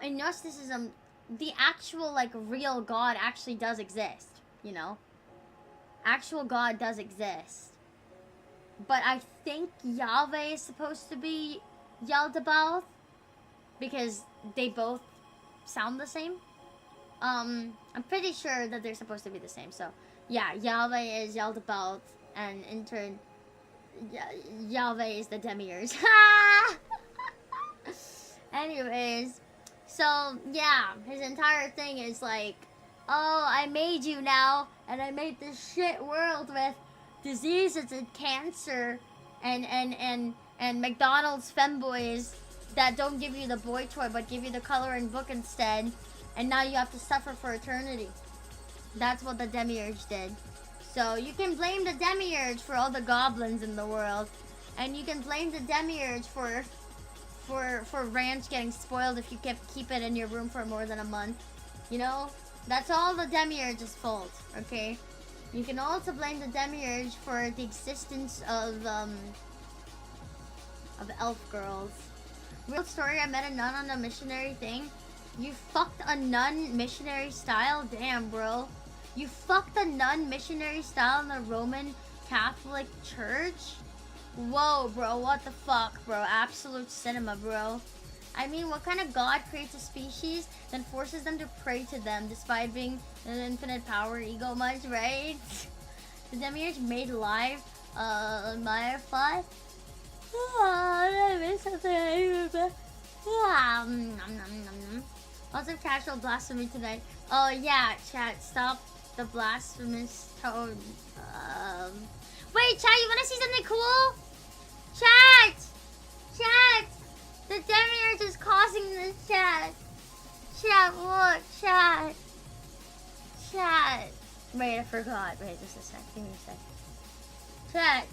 [SPEAKER 2] In Gnosticism, the actual, like, real God actually does exist, you know? Actual God does exist. But I think Yahweh is supposed to be Yaldabaoth, because they both sound the same. I'm pretty sure that they're supposed to be the same, so yeah, Yahweh is Yaldabaoth, and in turn, Yahweh is the demiurge. Anyways, so yeah, his entire thing is like, oh, I made you now, and I made this shit world with diseases and cancer, and McDonald's femboys that don't give you the boy toy but give you the coloring book instead, and now you have to suffer for eternity. That's what the demiurge did. So you can blame the demiurge for all the goblins in the world, and you can blame the demiurge for ranch getting spoiled if you keep it in your room for more than a month. You know, that's all the demiurge's fault. Okay. You can also blame the demiurge for the existence of elf girls. Real story, I met a nun on a missionary thing. You fucked a nun missionary style? Damn, bro. You fucked a nun missionary style in the Roman Catholic Church? Whoa, bro, what the fuck, bro? Absolute cinema, bro. I mean, what kind of god creates a species, then forces them to pray to them, despite being an infinite power ego much, right? The demiurge made live, Firefly? I missed something I remember. Lots of casual blasphemy tonight. Oh yeah, chat, stop the blasphemous tone. Wait, chat, you wanna see something cool? Chat! Chat! The demiurge is causing this, chat. Chat, look, chat. Chat. Wait, I forgot. Wait, just a sec. Give me a sec. Chat,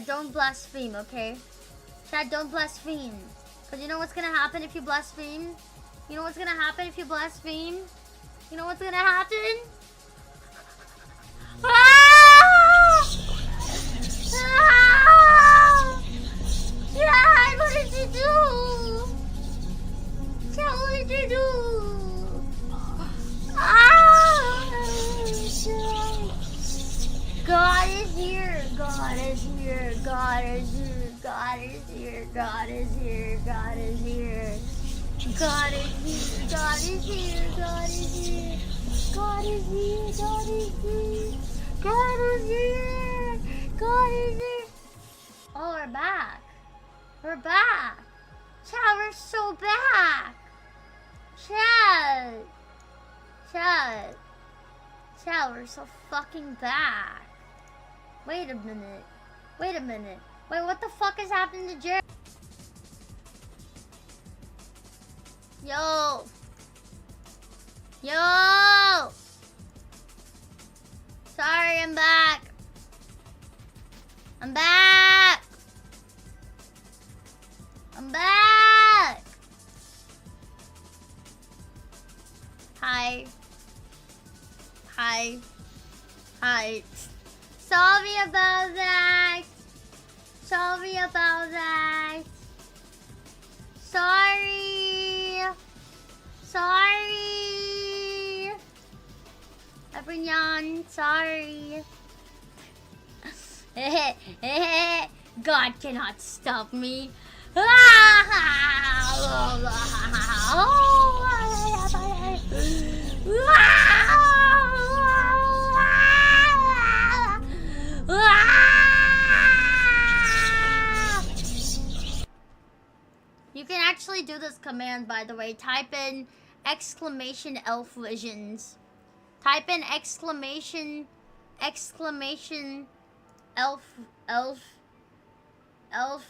[SPEAKER 2] don't blaspheme, okay? Chat, don't blaspheme. Because you know what's gonna happen if you blaspheme? You know what's gonna happen if you blaspheme? You know what's gonna happen? Ah! Ah! Chat, what did you do? Chat, what did you do? Ah! God is here, God is here, God is here. God is here, God is here. God is here. God is here. Oh, we're back. We're back. Chat, we're so back. Chat. Chat. Chat, we're so fucking back. Wait a minute. Wait a minute. Wait, what the fuck is happening to Jeremy? Yo. Yo. Sorry, I'm back. I'm back. I'm back. Hi. Hi. Hi. Sorry about that. Sorry about that. Sorry. Sorry. Everyone, sorry. God cannot stop me. You can actually do this command, by the way. Type in exclamation elf visions. Type in exclamation elf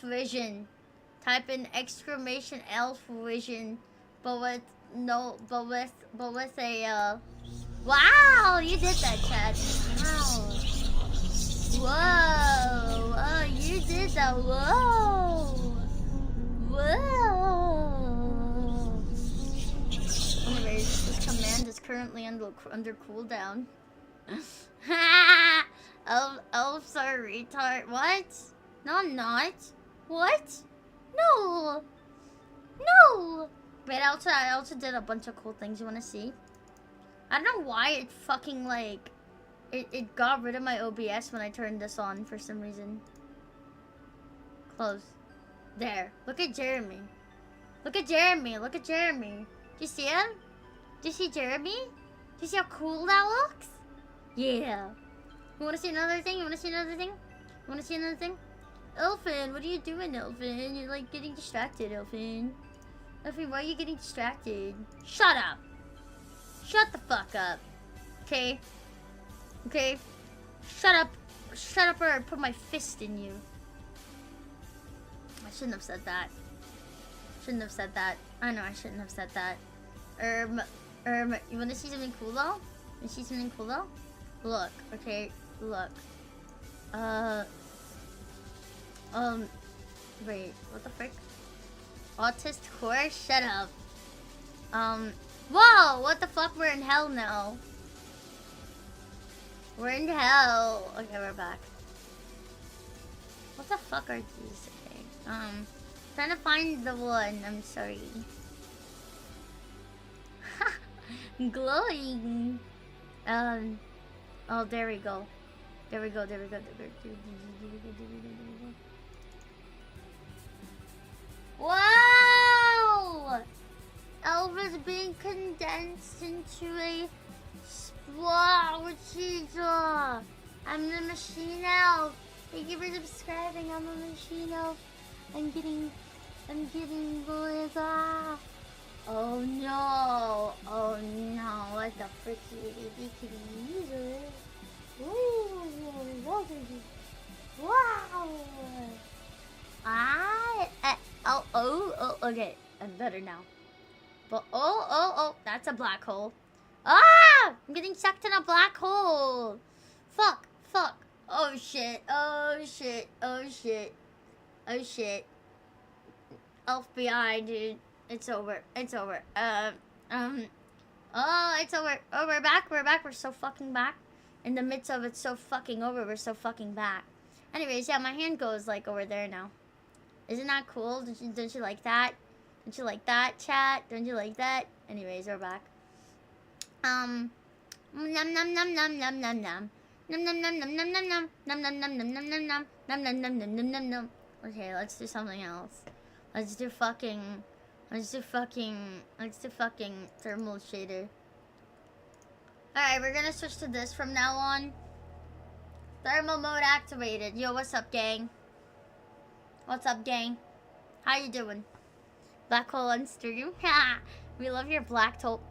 [SPEAKER 2] vision. Type in exclamation elf vision, but with a wow, you did that, Chad. Wow. Whoa, oh, you did that. Whoa. Whoa. Anyways, this command is currently under cooldown. Elves are retard. What? No, I'm not. What? No. No. Wait, I also did a bunch of cool things. You wanna see? I don't know why it fucking like it got rid of my OBS when I turned this on for some reason. Close. There. Look at Jeremy. Look at Jeremy. Look at Jeremy. Do you see him? Do you see Jeremy? Do you see how cool that looks? Yeah. You wanna see another thing? You wanna see another thing? You wanna see another thing? Elfin, what are you doing, Elfin? You're like getting distracted, Elfin. Elfin, why are you getting distracted? Shut up. Shut the fuck up. Okay? Okay? Shut up. Shut up or I put my fist in you. I shouldn't have said that. Shouldn't have said that. I know I shouldn't have said that. You wanna see something cool though? You see something cool though? Look, okay, look. Wait, what the frick? Autist core? Shut up. Whoa, what the fuck? We're in hell now. We're in hell. Okay, we're back. What the fuck are these? Okay, trying to find the one. I'm sorry. Glowing. Oh, there we go. There we go. There we go. Wow! Elf is being condensed into a wow, Jesus! I'm the machine elf. Thank you for subscribing. I'm a machine elf. I'm getting oh no! Oh no! What the frick you can use it? Ooh, wow! Oh, okay. I'm better now. But oh, that's a black hole. Ah! I'm getting sucked in a black hole. Fuck. Oh shit. FBI, dude. It's over. Oh, it's over. Oh, we're back. We're so fucking back. In the midst of it so fucking over, we're so fucking back. Anyways, yeah, my hand goes like over there now. Isn't that cool? Don't you like that? Don't you like that, chat? Don't you like that? Anyways, we're back. Nom nom nom nom nom nom nom nom. Nom nom nom nom nom nom nom. Nom nom nom nom nom nom nom. Nom nom nom nom nom nom nom. Okay, let's do something else. Let's do fucking Let's do fucking thermal shader. Alright, we're gonna switch to this from now on. Thermal mode activated. Yo, what's up, gang? What's up, gang? How you doing? Black hole on stream. We love your black hole.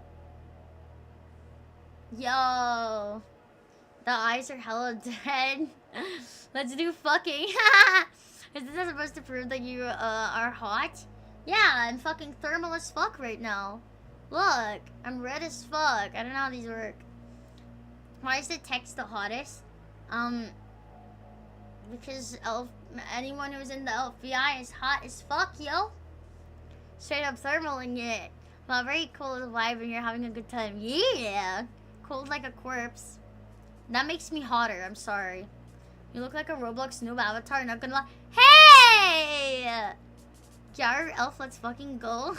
[SPEAKER 2] Yo, the eyes are hella dead. Let's do fucking. Is this supposed to prove that you are hot? Yeah, I'm fucking thermal as fuck right now. Look, I'm red as fuck. I don't know how these work. Why is the text the hottest? Because anyone who's in the FBI is hot as fuck, yo. Straight up thermaling it. Well, very cool vibe and you're having a good time. Yeah. Cold like a corpse. That makes me hotter, I'm sorry. You look like a Roblox noob avatar, not gonna lie. Hey! Jar elf, let's fucking go.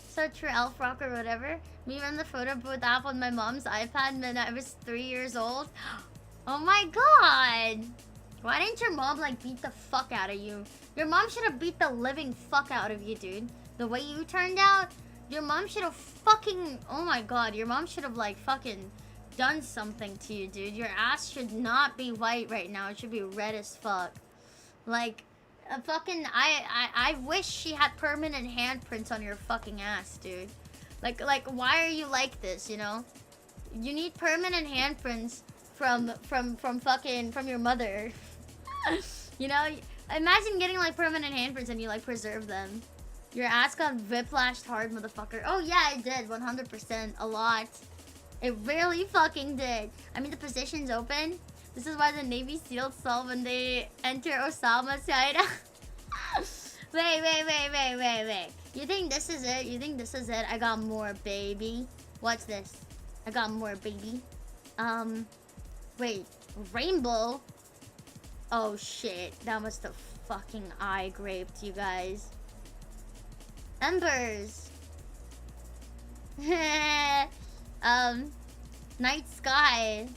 [SPEAKER 2] So true, elf rock or whatever. Me on the photo booth app on my mom's iPad when I was 3 years old. Oh my god! Why didn't your mom like beat the fuck out of you? Your mom should have beat the living fuck out of you, dude. The way you turned out, your mom should have fucking... Oh my god, your mom should have like fucking done something to you, dude. Your ass should not be white right now. It should be red as fuck. Like, I wish she had permanent handprints on your fucking ass, dude. Like, why are you like this, you know? You need permanent handprints from your mother. You know? Imagine getting, like, permanent handprints and you, like, preserve them. Your ass got whiplashed hard, motherfucker. Oh, yeah, it did. 100%. A lot. It really fucking did. I mean, the position's open. This is why the Navy SEALs saw when they enter Osama's side. Wait. You think this is it? You think this is it? I got more, baby. What's this? I got more, baby. Wait. Rainbow? Oh, shit. That must have fucking eye graped, you guys. Embers. Night sky.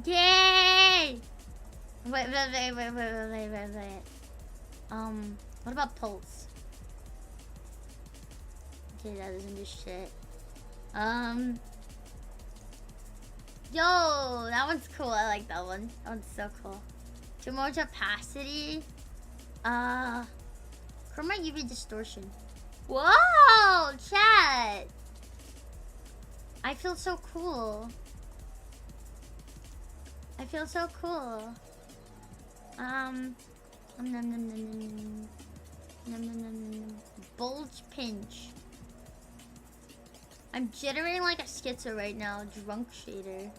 [SPEAKER 2] Yay! Wait. What about pulse? Okay, that doesn't do shit. Yo, that one's cool. I like that one. That one's so cool. Too much opacity. Chroma UV distortion. Whoa, chat. I feel so cool. I feel so cool. Bulge pinch. I'm jittering like a schizo right now. Drunk shader.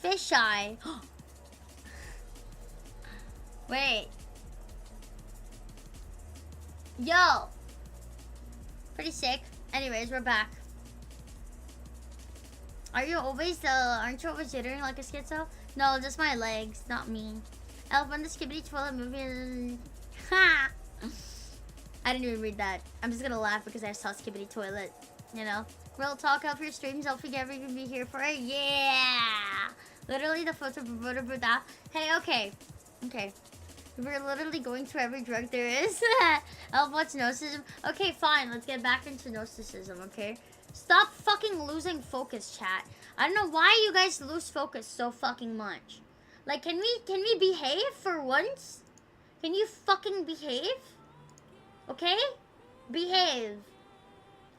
[SPEAKER 2] Fish eye. Wait. Yo. Pretty sick. Anyways, we're back. Aren't you always jittering like a schizo? No, just my legs, not me. Elf on the Skibbity Toilet movie. Ha! I didn't even read that. I'm just gonna laugh because I saw Skibbity Toilet. You know? Real talk out for your streams. Elf, you ever gonna be here for it? Yeah! Literally the photo for that. Hey, okay. Okay. We're literally going through every drug there is. Elf, what's Gnosticism? Okay, fine. Let's get back into Gnosticism, okay? Stop fucking losing focus, chat. I don't know why you guys lose focus so fucking much. Like, can we behave for once? Can you fucking behave? Okay? Behave.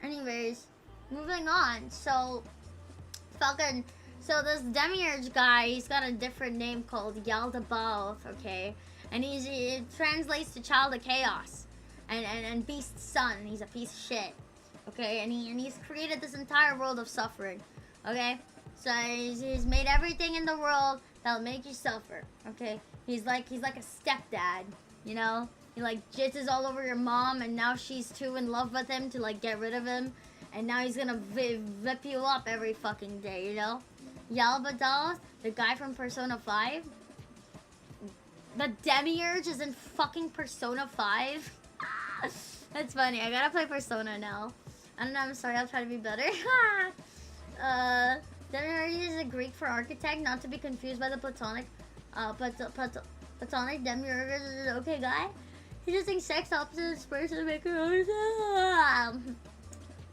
[SPEAKER 2] Anyways, moving on. So this Demiurge guy, he's got a different name called Yaldabaoth, okay? And it translates to Child of Chaos. And Beast's son. He's a piece of shit. Okay, and he's created this entire world of suffering. Okay? So he's made everything in the world that'll make you suffer. Okay? He's like a stepdad, you know? He like jizzes all over your mom and now she's too in love with him to like get rid of him. And now he's gonna whip you up every fucking day, you know? Yaldabaoth, the guy from Persona 5. The Demiurge is in fucking Persona 5. That's funny. I gotta play Persona now. I don't know. I'm sorry. I'll try to be better. Demiurge is a Greek for architect, not to be confused by the platonic demiurge is an okay guy. He just thinks sex opposites person make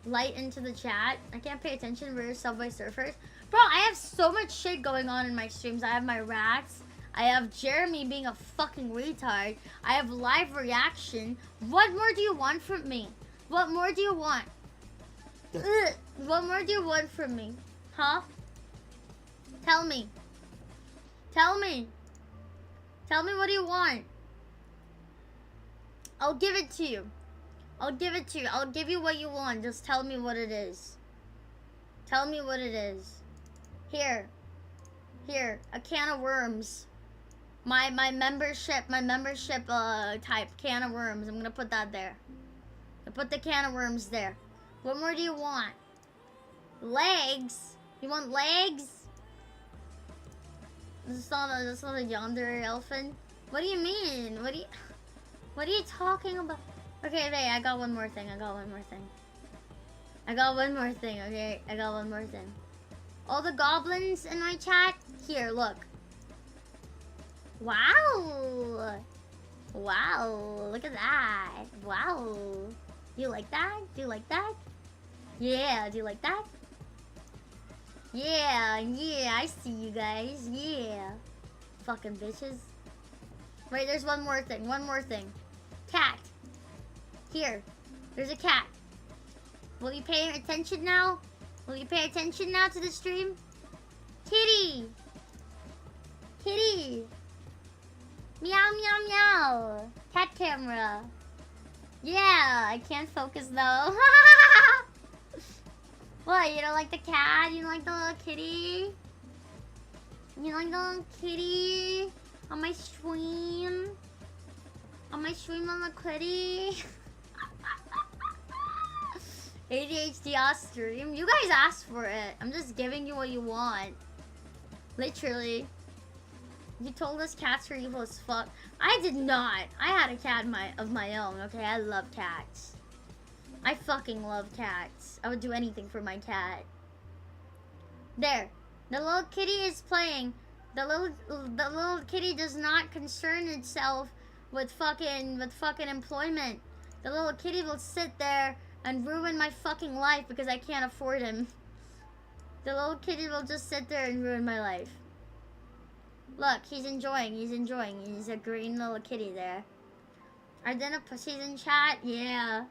[SPEAKER 2] light into the chat. I can't pay attention. We're Subway Surfers. Bro, I have so much shit going on in my streams. I have my racks. I have Jeremy being a fucking retard. I have live reaction. What more do you want from me? What more do you want? What more do you want from me? Huh? Tell me. Tell me. Tell me what do you want? I'll give it to you. I'll give it to you. I'll give you what you want. Just tell me what it is. Tell me what it is. Here. Here. A can of worms. My membership type can of worms. I'm gonna put that there. I put the can of worms there. What more do you want? Legs? You want legs? This is not a yonder elfin. What do you mean? What are you talking about? Okay, wait, I got one more thing. Okay? I got one more thing. All the goblins in my chat, here, look. Wow. Wow, look at that. Wow. Do you like that? Do you like that? Yeah, do you like that? Yeah, I see you guys. Yeah. Fucking bitches. Wait, there's one more thing. Cat. Here. There's a cat. Will you pay attention now? Will you pay attention now to the stream? Kitty. Kitty. Meow, meow, meow. Cat camera. Yeah, I can't focus though. What, you don't like the cat? You don't like the little kitty? You like the little kitty? On my stream? On my stream on the kitty? ADHD off stream? You guys asked for it. I'm just giving you what you want. Literally. You told us cats are evil as fuck. I did not. I had a cat of my own, okay? I love cats. I fucking love cats. I would do anything for my cat. There. The little kitty is playing. The little kitty does not concern itself with fucking employment. The little kitty will sit there and ruin my fucking life because I can't afford him. The little kitty will just sit there and ruin my life. Look, he's enjoying. He's a green little kitty there. Are there no pussies in chat? Yeah.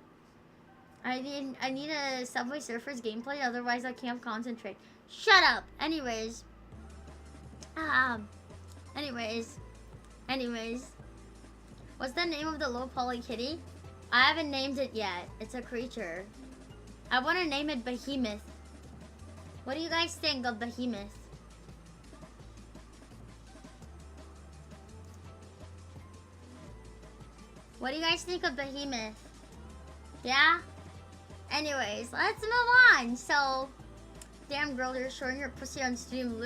[SPEAKER 2] I need a Subway Surfers gameplay, otherwise I can't concentrate. Shut up! Anyways. What's the name of the low poly kitty? I haven't named it yet. It's a creature. I want to name it Behemoth. What do you guys think of Behemoth? What do you guys think of Behemoth? Yeah? Anyways, let's move on. So, damn girl, you're showing your pussy on stream.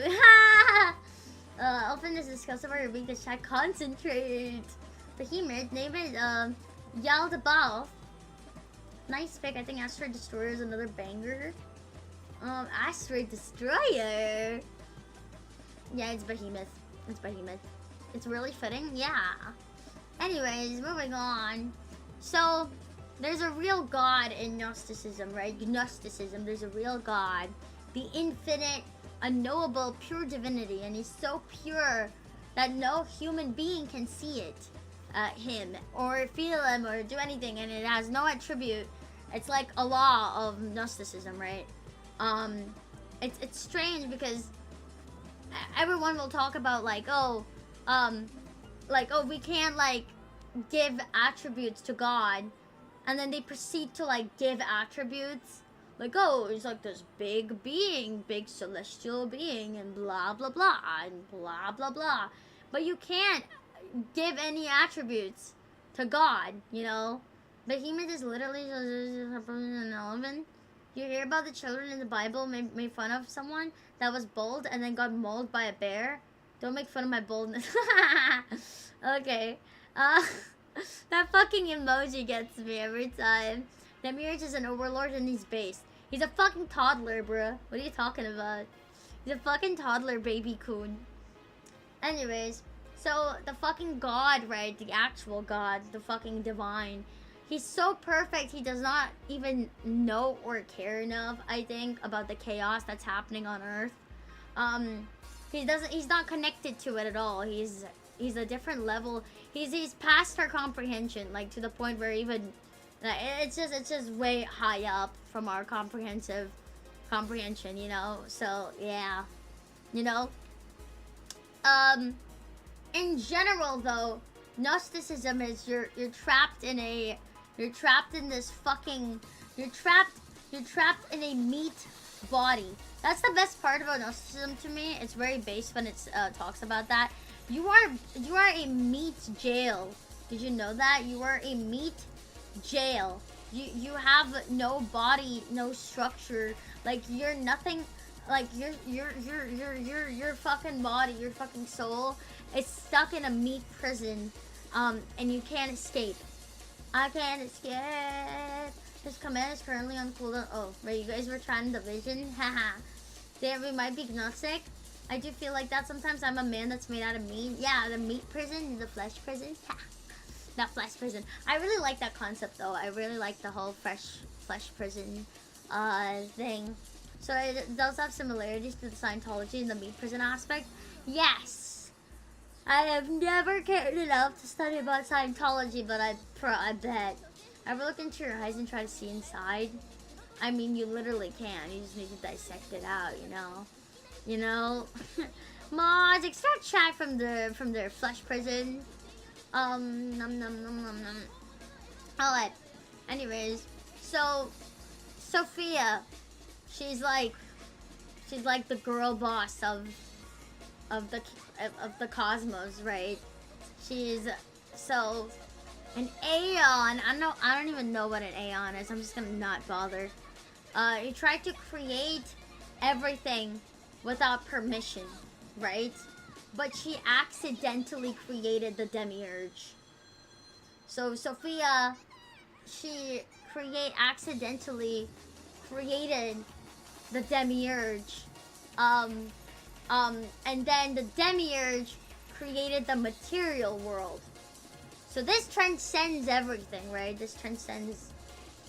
[SPEAKER 2] Elfin is disgusted by your weakness. Chat, concentrate. Behemoth, name it Yaldabal. Nice pick. I think Asteroid Destroyer is another banger. Asteroid Destroyer. Yeah, it's Behemoth. It's really fitting. Yeah. Anyways, moving on. So, there's a real God in Gnosticism, right? Gnosticism, there's a real God. The infinite, unknowable, pure divinity. And he's so pure that no human being can see it. Him. Or feel him or do anything. And it has no attribute. It's like a law of Gnosticism, right? It's strange because everyone will talk about like, we can't like give attributes to God, and then they proceed to like give attributes like, oh, he's like this big being, big celestial being, and blah blah blah and blah blah blah, but you can't give any attributes to God, you know. Behemoth is literally an elephant. You hear about the children in the Bible made fun of someone that was bold and then got mauled by a bear? Don't make fun of my boldness. Okay. That fucking emoji gets me every time. Demiurge is an overlord and he's based. He's a fucking toddler, bruh. What are you talking about? He's a fucking toddler baby coon. Anyways, so the fucking god, right? The actual god, the fucking divine. He's so perfect, he does not even know or care enough, I think, about the chaos that's happening on Earth. He's not connected to it at all. He's a different level. He's past our comprehension, like to the point where even it's just way high up from our comprehension, you know. So yeah, you know. In general though, Gnosticism is you're trapped in this fucking you're trapped in a meat body. That's the best part about Gnosticism to me. It's very based when it talks about that. You are a meat jail. Did you know that? You are a meat jail. You have no body, no structure. Like you're nothing. Like your fucking body, your fucking soul is stuck in a meat prison. And you can't escape. I can't escape. This command is currently on cooldown. Oh, right, you guys were trying Division? Haha. Damn, we might be Gnostic. I do feel like that sometimes. I'm a man that's made out of meat. Yeah, the meat prison, the flesh prison. Not flesh prison. I really like that concept though. I really like the whole flesh prison thing. So it does have similarities to the Scientology and the meat prison aspect. Yes. I have never cared enough to study about Scientology, but I bet. Ever look into your eyes and try to see inside? I mean, you literally can. You just need to dissect it out, you know? You know? Mods, extract chat from their flesh prison. Num num num num num. Alright. Anyways, so Sophia, she's like the girl boss of the cosmos, right? She's so an Aeon. I don't even know what an Aeon is. I'm just gonna not bother. You tried to create everything without permission, right? But she accidentally created the demiurge. So Sophia, she accidentally created the demiurge. And then the demiurge created the material world. So this transcends everything, right? This transcends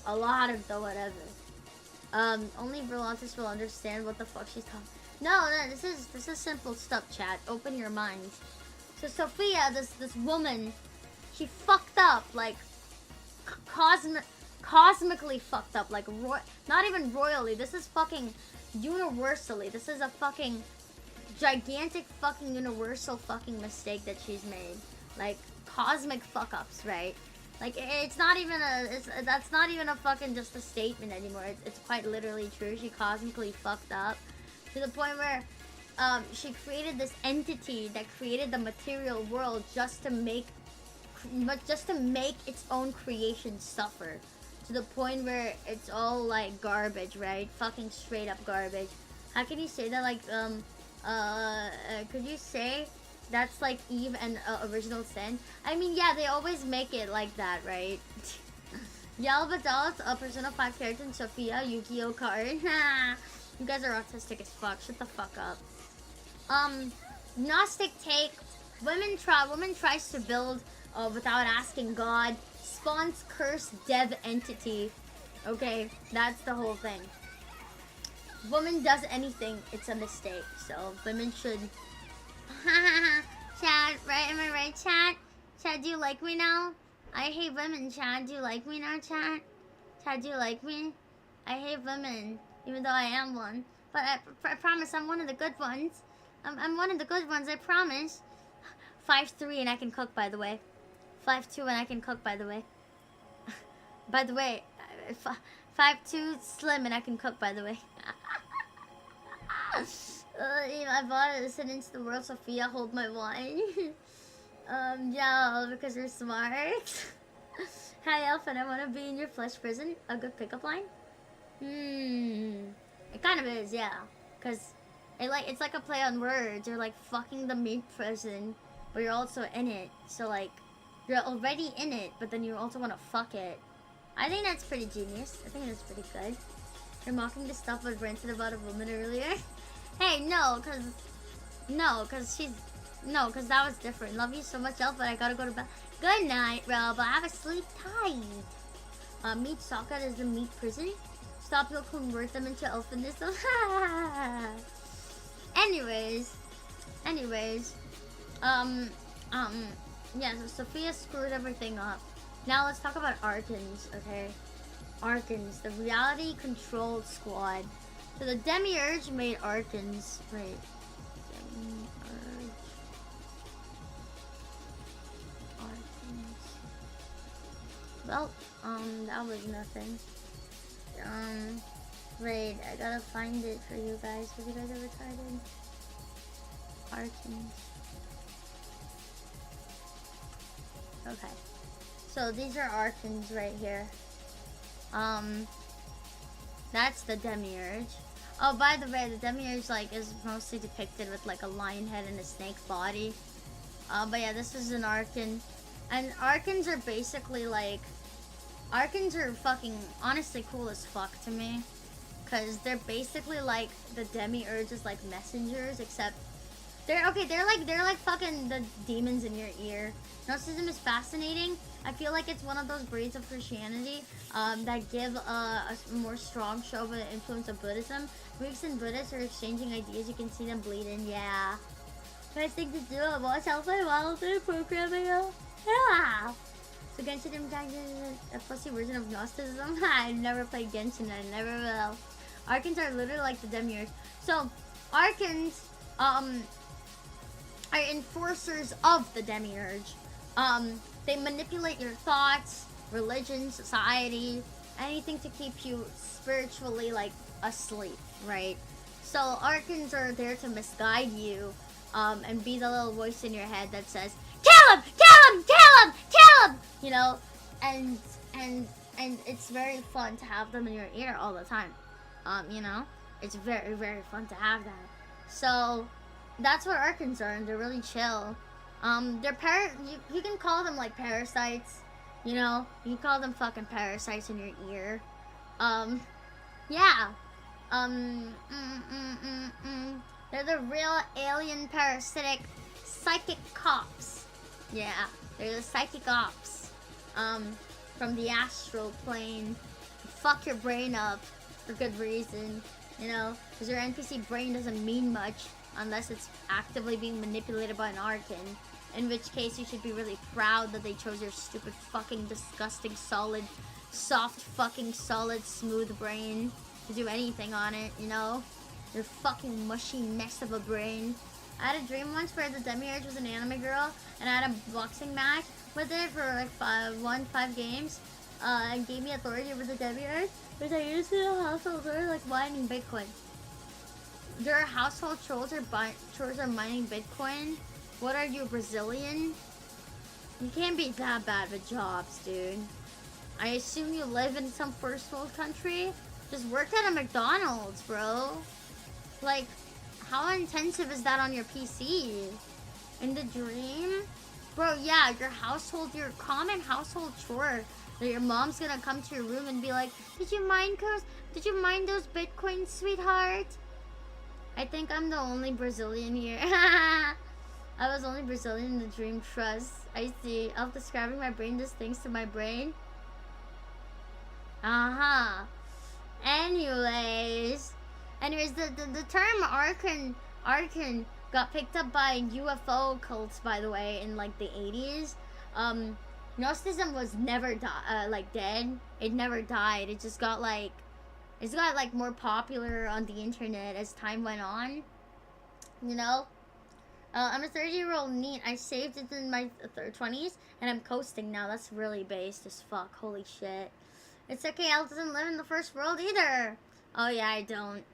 [SPEAKER 2] a lot of the whatever. Only Verlantis will understand what the fuck she's talking. No, this is simple stuff, chat. Open your minds. So Sophia, this woman, she fucked up, like cosmically fucked up, like not even royally. This is fucking universally. This is a fucking gigantic fucking universal fucking mistake that she's made. Like cosmic fuck ups, right? Like it's not even that's not even a fucking just a statement anymore. It's quite literally true. She cosmically fucked up to the point where she created this entity that created the material world just to make its own creation suffer, to the point where it's all like garbage, right? Fucking straight up garbage. How can you say that? Like could you say that's like Eve and Original Sin? I mean, yeah, they always make it like that, right? Yellow adults, a Persona 5 character, and Sophia, Yu-Gi-Oh card. You guys are autistic as fuck. Shut the fuck up. Gnostic take. Woman tries to build without asking God. Spawns cursed dev entity. Okay, that's the whole thing. Woman does anything, it's a mistake. So women should. Chad, right? Am I right, Chad? Chad, do you like me now? I hate women, Chad. Do you like me now, Chad? Chad, do you like me? I hate women, even though I am one. But I promise I'm one of the good ones. I'm one of the good ones, I promise. 5'3" and I can cook, by the way. 5'2" and I can cook, by the way. By the way, 5'2", slim, and I can cook, by the way. I bought it, sent into the world, Sophia, hold my wine. Yeah, because you're smart. Hi, Elfin, I want to be in your flesh prison. A good pickup line? It kind of is, yeah. Because it's like a play on words. You're like fucking the meat prison, but you're also in it. So like, you're already in it, but then you also want to fuck it. I think that's pretty genius. I think that's pretty good. You're mocking the stuff I ranted about a woman earlier. Hey, cause she's, cause that was different. Love you so much, Elf, but I gotta go to bed. Good night, Rob. Have a sleep tight. Meat socket is the meat prison. Stop, you'll convert them into elfinism. anyways, yeah, so Sophia screwed everything up. Now let's talk about Arkans, okay? Arkans, the reality controlled squad. So the Demiurge made Arkans. Wait. Demiurge. Arkans. Well, that was nothing. Wait, I gotta find it for you guys. Have you guys ever tried it? Arkans. Okay. So these are Arkans right here. That's the Demiurge. Oh, by the way, the Demiurge like is mostly depicted with like a lion head and a snake body. But yeah, this is an Arkan. And Arkans are basically like, Arkans are fucking honestly cool as fuck to me. Cause they're basically like the Demiurge's like messengers, except they're like fucking the demons in your ear. Gnosticism is fascinating. I feel like it's one of those breeds of Christianity that give a more strong show of the influence of Buddhism. Greeks and Buddhists are exchanging ideas. You can see them bleeding. Yeah. Nice thing to do. Watch out for while they're programming. Yeah. So Genshin Impact is a pussy version of Gnosticism. I've never played Genshin and I never will. Arkans are literally like the Demiurge. So Arkans are enforcers of the Demiurge. They manipulate your thoughts, religion, society, anything to keep you spiritually like asleep, right? So Arkans are there to misguide you, and be the little voice in your head that says, "Kill him! Kill him! Kill him! Kill him!" You know, and it's very fun to have them in your ear all the time. You know, it's very, very fun to have that. So that's what Arkans are, and they're really chill. You can call them like parasites, you know? You can call them fucking parasites in your ear. Yeah. They're the real alien parasitic psychic cops. Yeah, they're the psychic ops. From the astral plane. Fuck your brain up for good reason, you know? Because your NPC brain doesn't mean much unless it's actively being manipulated by an Arkan. In which case, you should be really proud that they chose your stupid, fucking, disgusting, solid, soft, fucking, solid, smooth brain to do anything on it, you know? Your fucking mushy mess of a brain. I had a dream once where the Demiurge was an anime girl, and I had a boxing match with it for like 5 games. And gave me authority over the Demiurge, which I used in a household where like mining Bitcoin. Your household chores are mining Bitcoin. What are you, Brazilian? You can't be that bad with jobs, dude. I assume you live in some first world country? Just work at a McDonald's, bro. Like, how intensive is that on your PC? In the dream? Bro, yeah, your common household chore that your mom's gonna come to your room and be like, Did you mine those Bitcoins, sweetheart? I think I'm the only Brazilian here. I was only Brazilian in the dream. Trust. I see. Elf describing my brain does things to my brain. Anyways, the term Arkan got picked up by UFO cults, by the way, in like the 80s. Gnosticism was never dead. It never died. It just got like more popular on the internet as time went on. You know? I'm a 30-year-old NEET. I saved it in my 20s, and I'm coasting now. That's really based as fuck. Holy shit. It's okay, Al doesn't live in the first world either. Oh yeah, I don't.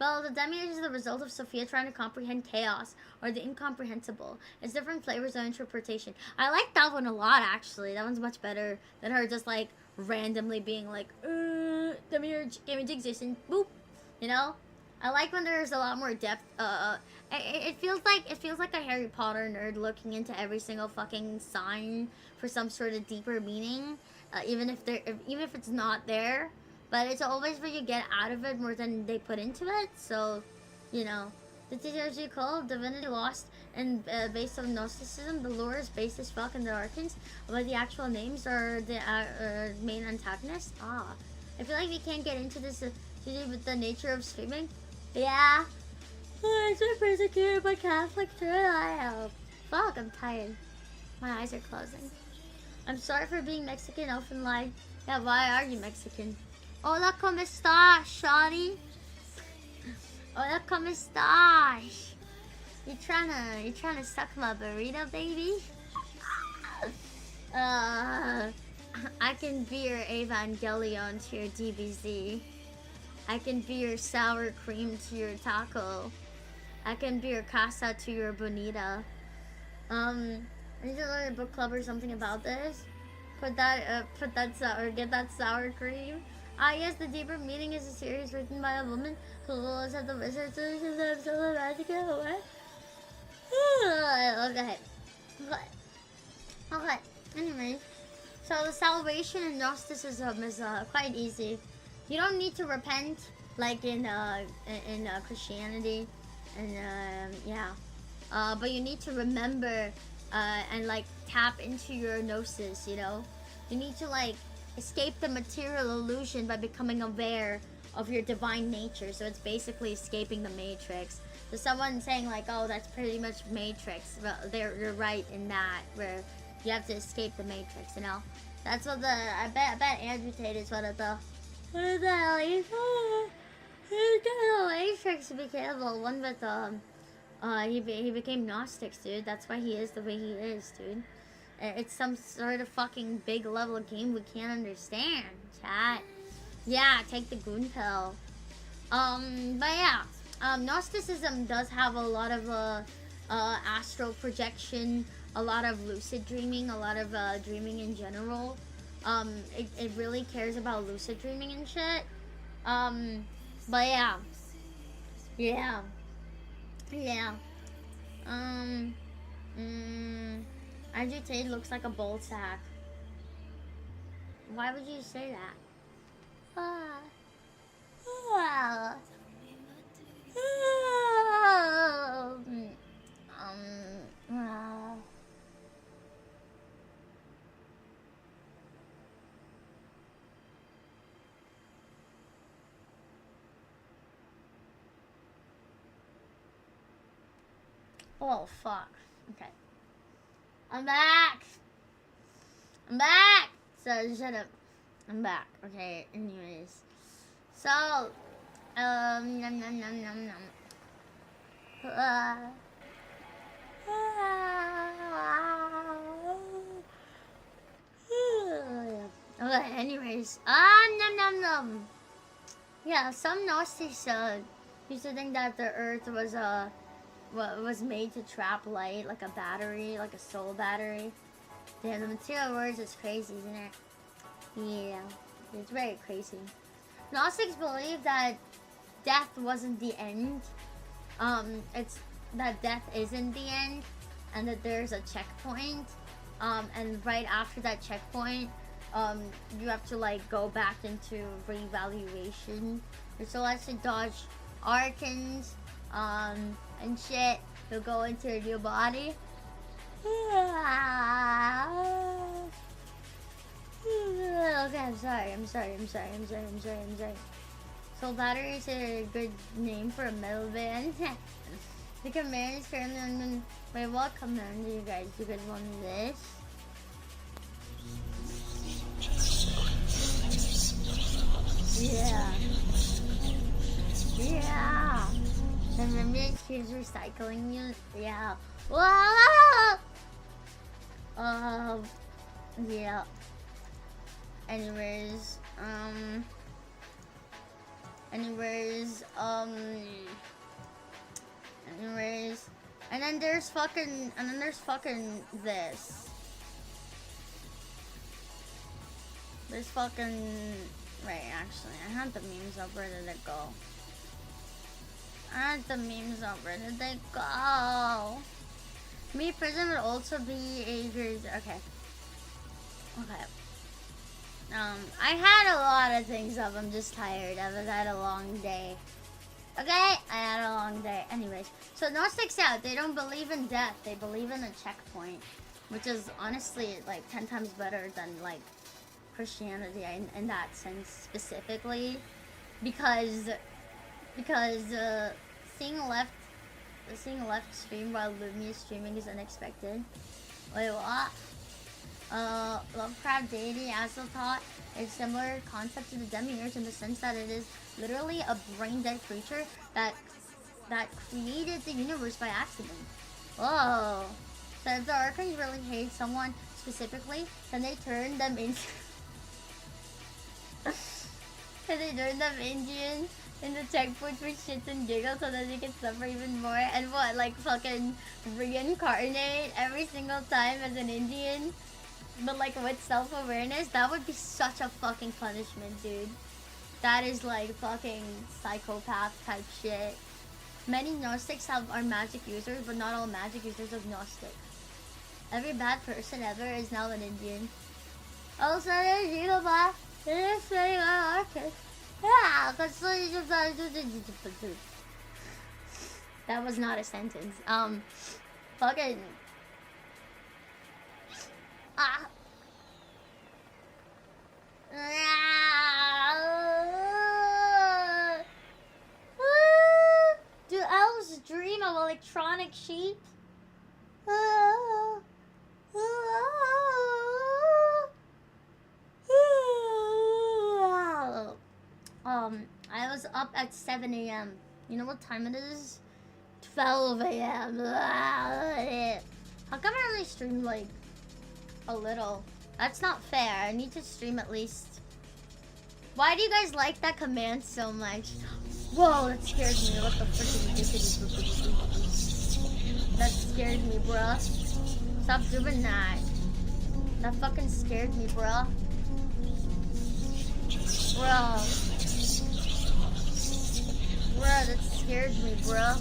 [SPEAKER 2] Well, the Demiurge is the result of Sophia trying to comprehend chaos, or the incomprehensible. It's different flavors of interpretation. I like that one a lot, actually. That one's much better than her just, like, randomly being like, Demiurge came into existence, boop. You know? I like when there's a lot more depth. It feels like a Harry Potter nerd looking into every single fucking sign for some sort of deeper meaning, even if it's not there. But it's always what you get out of it more than they put into it. So, You know, the TTRG called Divinity Lost and based on Gnosticism. The lore is based as fuck in the Arcans, but the actual names are the main antagonists. Ah, I feel like we can't get into this to do with the nature of streaming. Yeah. Oh, I'm persecuted by Catholic Church. Fuck, I'm tired. My eyes are closing. I'm sorry for being Mexican, Elfin lied. Yeah, why are you Mexican? Hola, ¿cómo estás, shawty? Hola, ¿cómo estás? You trying to suck my burrito, baby? I can be your Evangelion to your DBZ. I can be your sour cream to your taco. I can be your casa to your bonita. I need to learn a book club or something about this. Put that sour, get that sour cream. Ah, yes, the deeper meaning is a series written by a woman who was at the wizard solutions of so magic away. Okay. Okay. Anyway, so the salvation in Gnosticism is quite easy. You don't need to repent like in Christianity, and yeah. But you need to remember and like tap into your gnosis. You know, you need to like escape the material illusion by becoming aware of your divine nature. So it's basically escaping the matrix. So someone saying like, oh, that's pretty much matrix. Well, you're right in that, where you have to escape the matrix, you know. That's what I bet Andrew Tate is one of the hell he's the matrix. Be careful. One with he became Gnostics, dude. That's why he is the way he is, dude. It's some sort of fucking big level game we can't understand, chat. Yeah, take the goon pill. But yeah, Gnosticism does have a lot of astral projection, a lot of lucid dreaming, a lot of dreaming in general. It really cares about lucid dreaming and shit. But yeah. Andrew Tate looks like a bowl sack. Why would you say that? Oh fuck. Okay. I'm back. So shut up. I'm back. Okay. Anyways. So nom nom nom nom nom. Okay, anyways. Nom nom nom. Yeah, some Gnostics used to think that the earth was made to trap light, like a battery, like a soul battery. Yeah, the material words is crazy, isn't it? Yeah, it's very crazy. Gnostics believe that death wasn't the end. It's that death isn't the end, and that there's a checkpoint. And right after that checkpoint, you have to like go back into reevaluation. You're supposed to dodge arcans, and shit. You'll go into a new body. Okay, I'm sorry. Soul Battery is a good name for a metal band. The command is currently on. Wait, what command do you guys? You guys want this? Yeah. And remember he's recycling you? Yeah. Whoa! Yeah. Anyways, and then there's fucking this. There's fucking, wait, actually, I had the memes up, where did it go? Where did they go? Me, prison would also be a good, okay. I had a lot of things up. I'm just tired. I've had a long day. Okay? I had a long day. Anyways, so Gnostics out. They don't believe in death. They believe in a checkpoint, which is honestly like 10 times better than like Christianity in that sense specifically, because seeing a left stream while Lumi is streaming is unexpected. Wait, what? Lovecraft deity Azathoth is similar concept to the demiurge in the sense that it is literally a brain-dead creature that created the universe by accident. Whoa. So if the archons really hate someone specifically, can they turn them into can they turn them Indian in the checkpoint for shits and giggles so that they can suffer even more? And what, like fucking reincarnate every single time as an Indian? But like with self-awareness? That would be such a fucking punishment, dude. That is like fucking psychopath type shit. Many Gnostics are magic users, but not all magic users are Gnostic. Every bad person ever is now an Indian. Also, you know what? That was not a sentence. Fucking. Do elves dream of electronic sheep? I was up at 7 a.m. You know what time it is? 12 a.m. How come I only stream like a little? That's not fair. I need to stream at least. Why do you guys like that command so much? Whoa, that scared me. What the frick is this? That scared me, bruh. Stop doing that. That fucking scared me, bruh. Bro. Bruh, that scared me, bruh.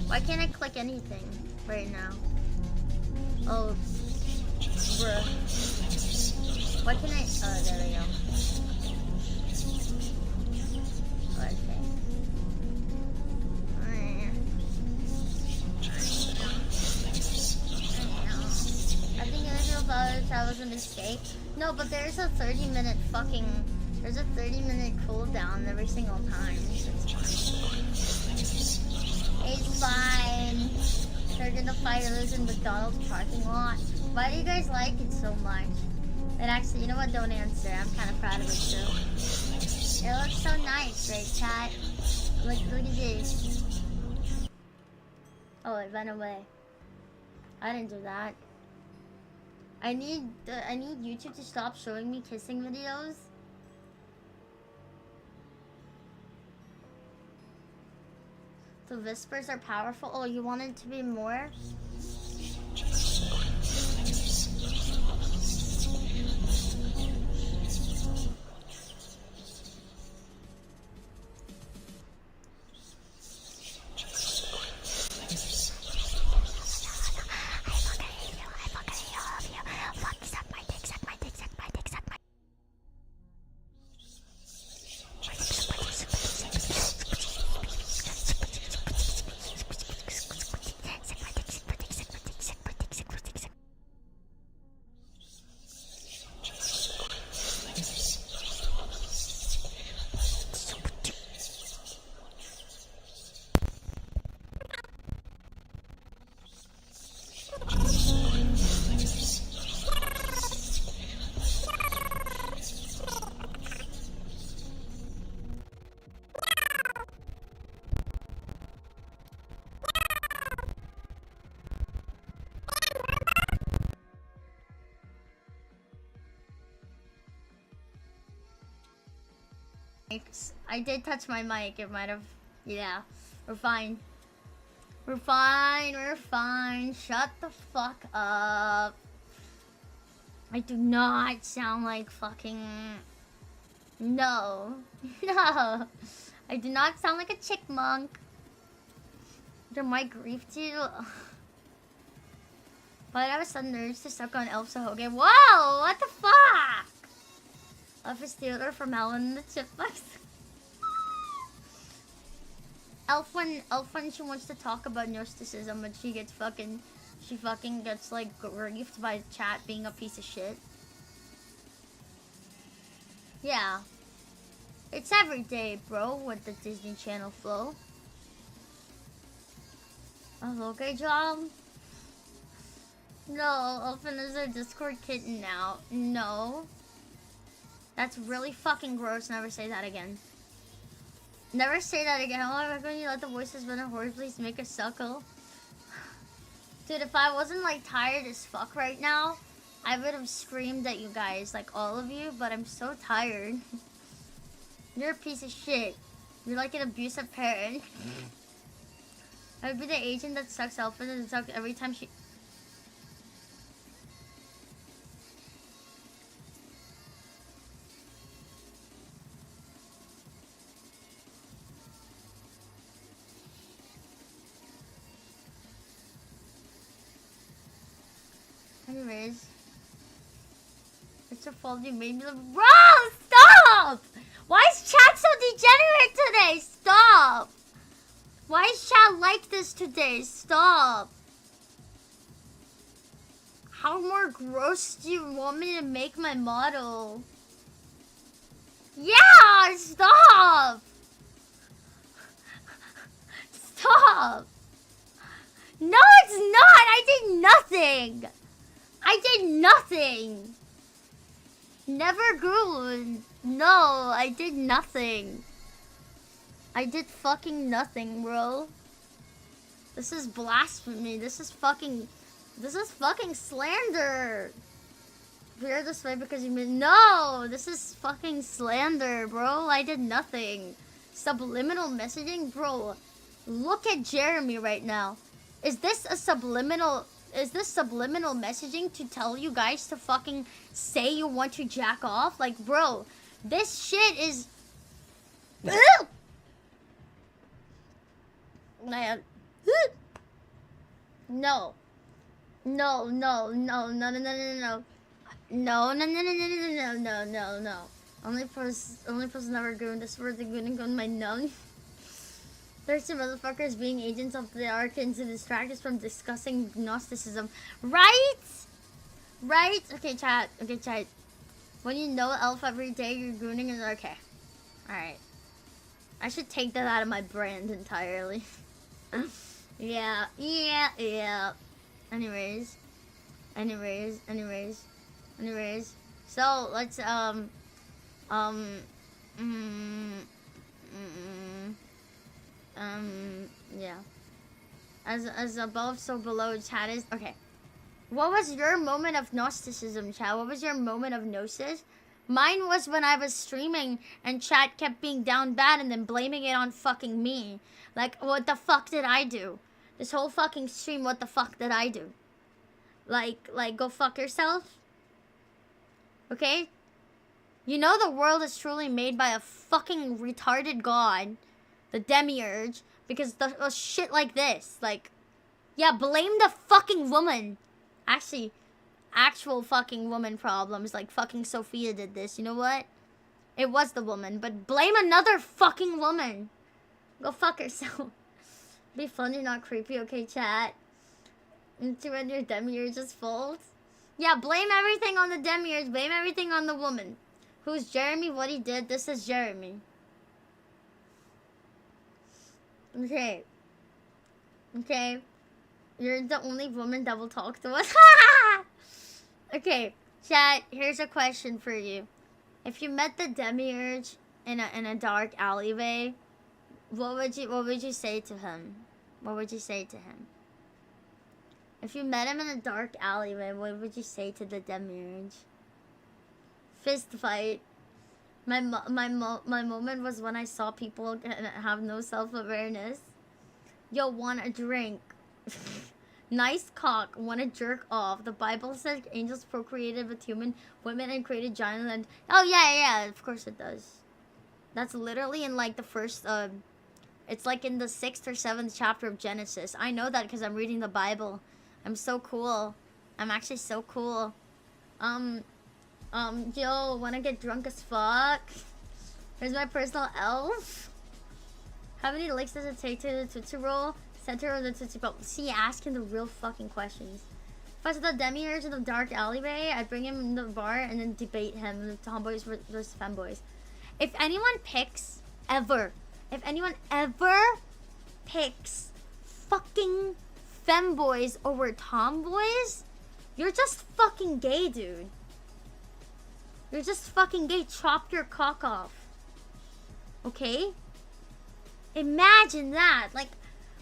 [SPEAKER 2] Why can't I click anything right now? Oh, bruh. Why can't I? Oh, there we go. Okay. I think initial thought that was a mistake. No, but there's a 30-minute fucking. There's a 30-minute cooldown every single time. So it's fine. They're gonna fight others in McDonald's parking lot. Why do you guys like it so much? And actually, you know what? Don't answer. I'm kind of proud of it too. It looks so nice, right, chat? Look at this. Oh, it ran away. I didn't do that. I need YouTube to stop showing me kissing videos. The whispers are powerful. Oh, you want it to be more? I did touch my mic. It might have. Yeah. We're fine. We're fine. We're fine. Shut the fuck up. I do not sound like fucking. No. No. I do not sound like a chickmunk. There might grief too. But I was so nerds to suck on Elfinpsyop. Whoa! What the fuck? Office theater from Alan and the Chipmunks. Elf when she wants to talk about Gnosticism, but she fucking gets like griefed by chat being a piece of shit. Yeah. It's every day, bro, with the Disney Channel flow. Oh, okay, job. No, Elfin is a Discord kitten now. No. That's really fucking gross. Never say that again. Never say that again. Oh, I recommend you let the voices run a horse. Please make a suckle. Dude, if I wasn't like tired as fuck right now, I would have screamed at you guys, like all of you, but I'm so tired. You're a piece of shit. You're like an abusive parent. I would be the agent that sucks Elfin and sucks every time she... Anyways. It's your fault you made me... Bro, stop! Why is chat so degenerate today? Stop! Why is chat like this today? Stop! How more gross do you want me to make my model? Yeah! Stop! Stop! No, it's not! I did nothing! I did nothing! Never grew. No, I did nothing. I did fucking nothing, bro. This is blasphemy. This is fucking slander. We're this way because you mean no. This is fucking slander, bro. I did nothing. Subliminal messaging, bro. Look at Jeremy right now. Is this subliminal messaging to tell you guys to fucking say you want to jack off? Like, bro, this shit is... Man. No. No, no, no, no, no, no, no, no. No, no, no, no, no, no, no, no, no, no. Only person never gooned this word the goon and goon my nung. Thirsty motherfuckers being agents of the Arcans to distract us from discussing Gnosticism. Right? Right? Okay, chat. Okay, chat. When you know Elf every day, you're gooning and okay. Alright. I should take that out of my brand entirely. Yeah. Anyways. So, let's, yeah. As above, so below, chat is... Okay. What was your moment of Gnosticism, chat? What was your moment of Gnosis? Mine was when I was streaming and chat kept being down bad and then blaming it on fucking me. Like, what the fuck did I do? This whole fucking stream, what the fuck did I do? Like, go fuck yourself? Okay? You know the world is truly made by a fucking retarded god. The demiurge, because the shit like this, like, yeah, blame the fucking woman. Actually, actual fucking woman problems, like fucking Sophia did this. You know what? It was the woman, but blame another fucking woman. Go fuck yourself. Be funny, not creepy, okay, chat? Into when your demiurge's fault. Yeah, blame everything on the demiurge. Blame everything on the woman. Who's Jeremy? What he did? This is Jeremy. Okay. Okay. You're the only woman that will talk to us. Okay, chat, here's a question for you. If you met the demiurge in a dark alleyway, what would you say to him? What would you say to him? If you met him in a dark alleyway, what would you say to the demiurge? Fist fight. My moment was when I saw people have no self-awareness. Yo, want a drink? Nice cock. Want to jerk off? The Bible says angels procreated with women and created giant land. Oh yeah, of course it does. That's literally in like the first it's like in the 6th or 7th chapter of Genesis. I know that because I'm reading the Bible. I'm so cool. I'm actually so cool. Yo, wanna get drunk as fuck? Here's my personal elf. How many licks does it take to the Tootsie Roll? Center of the Tootsie Pop. See, asking the real fucking questions. If I saw the demiurge in the dark alleyway, I'd bring him in the bar and then debate him. The tomboys versus femboys. If anyone picks, if anyone ever picks fucking femboys over tomboys, you're just fucking gay, dude. You're just fucking gay. Chop your cock off. Okay? Imagine that. Like,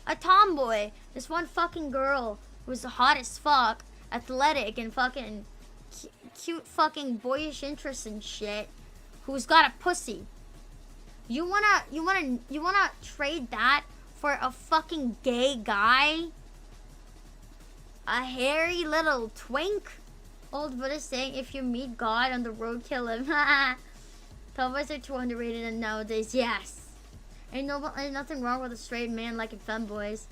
[SPEAKER 2] a tomboy, this one fucking girl who's hot as fuck, athletic and fucking cute fucking boyish interests and shit, who's got a pussy. You wanna trade that for a fucking gay guy? A hairy little twink? Old Buddha saying, if you meet God on the road, kill him. Tomboys are too underrated and nowadays, yes. Ain't nothing wrong with a straight man liking femboys.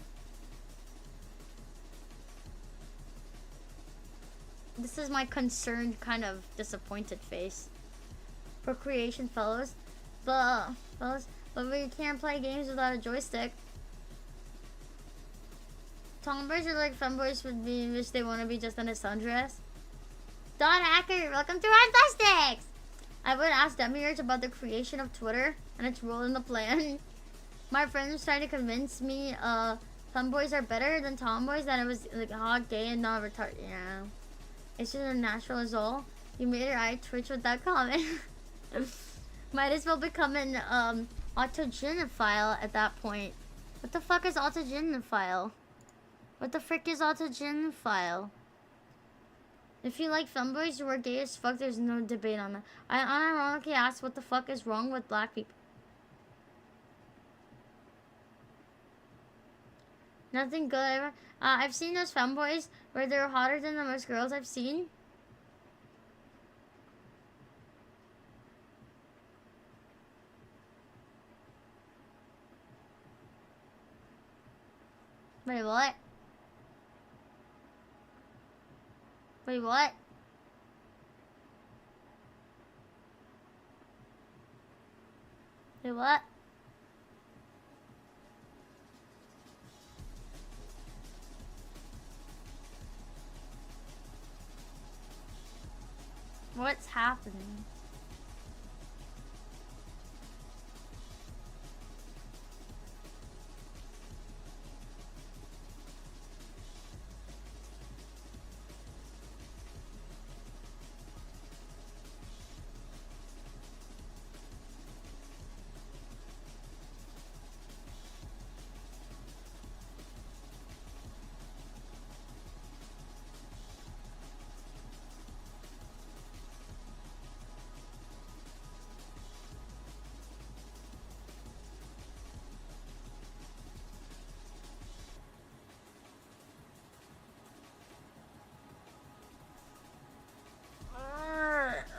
[SPEAKER 2] This is my concerned, kind of disappointed face. Procreation, fellows. But we can't play games without a joystick. Tomboys are like femboys would be, wish they want to be just in a sundress. Don Hacker, welcome to Fantastics! I would ask Demiurge about the creation of Twitter and its role in the plan. My friend was trying to convince me femboys are better than tomboys, that it was like hot, gay, and not retarded. Yeah. It's just as natural as all. You made her eye twitch with that comment. Might as well become an autogenophile at that point. What the fuck is autogenophile? What the frick is autogenophile? If you like femboys, you are gay as fuck. There's no debate on that. I unironically asked what the fuck is wrong with black people. Nothing good ever. I've seen those femboys where they're hotter than the most girls I've seen. Wait, what? Wait, what? Wait, what? What's happening?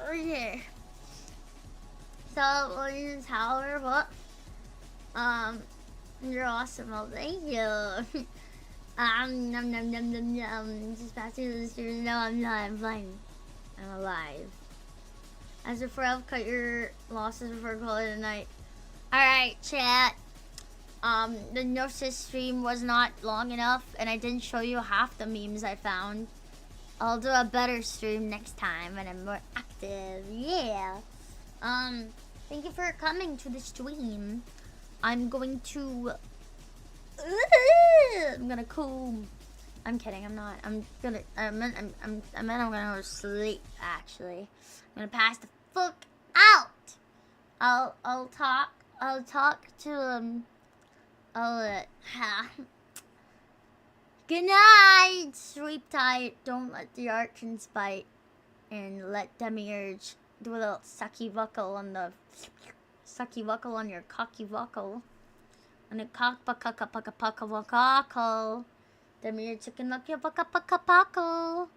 [SPEAKER 2] Okay. So, Williams Howler, what? You're awesome. Well, thank you. Just passing to the student. No, I'm not. I'm fine. I'm alive. As before, I'll cut your losses before calling it a night. Alright, chat. The Gnosis stream was not long enough, and I didn't show you half the memes I found. I'll do a better stream next time when I'm more active. Yeah. Thank you for coming to the stream. I'm going to comb. I'm kidding, I'm not. I'm meant I'm gonna go to sleep, actually. I'm gonna pass the fuck out. I'll talk to good night. Sleep tight. Don't let the archons bite. And let Demiurge do a little sucky vuckle on the your cocky vuckle. And a cock pucka pucka pucka vuckle. Demiurge chicken luck your pucka pucka puckle.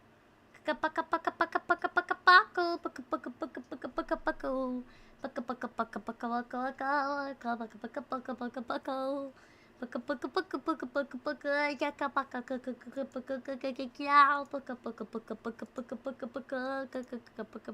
[SPEAKER 2] Pucka pucka pucka pucka pucka pucka puckle. Pucka pucka pucka pucka pucka puckle. Pucka pucka pucka pucka vuckle. Pucka pucka pucka pucka puckle. Pucka pucka pucka pucka pucka pucka. Yaka pucka pucka pucka pucka pucka pucka pucka pucka pucka pucka pucka pucka pucka pucka pucka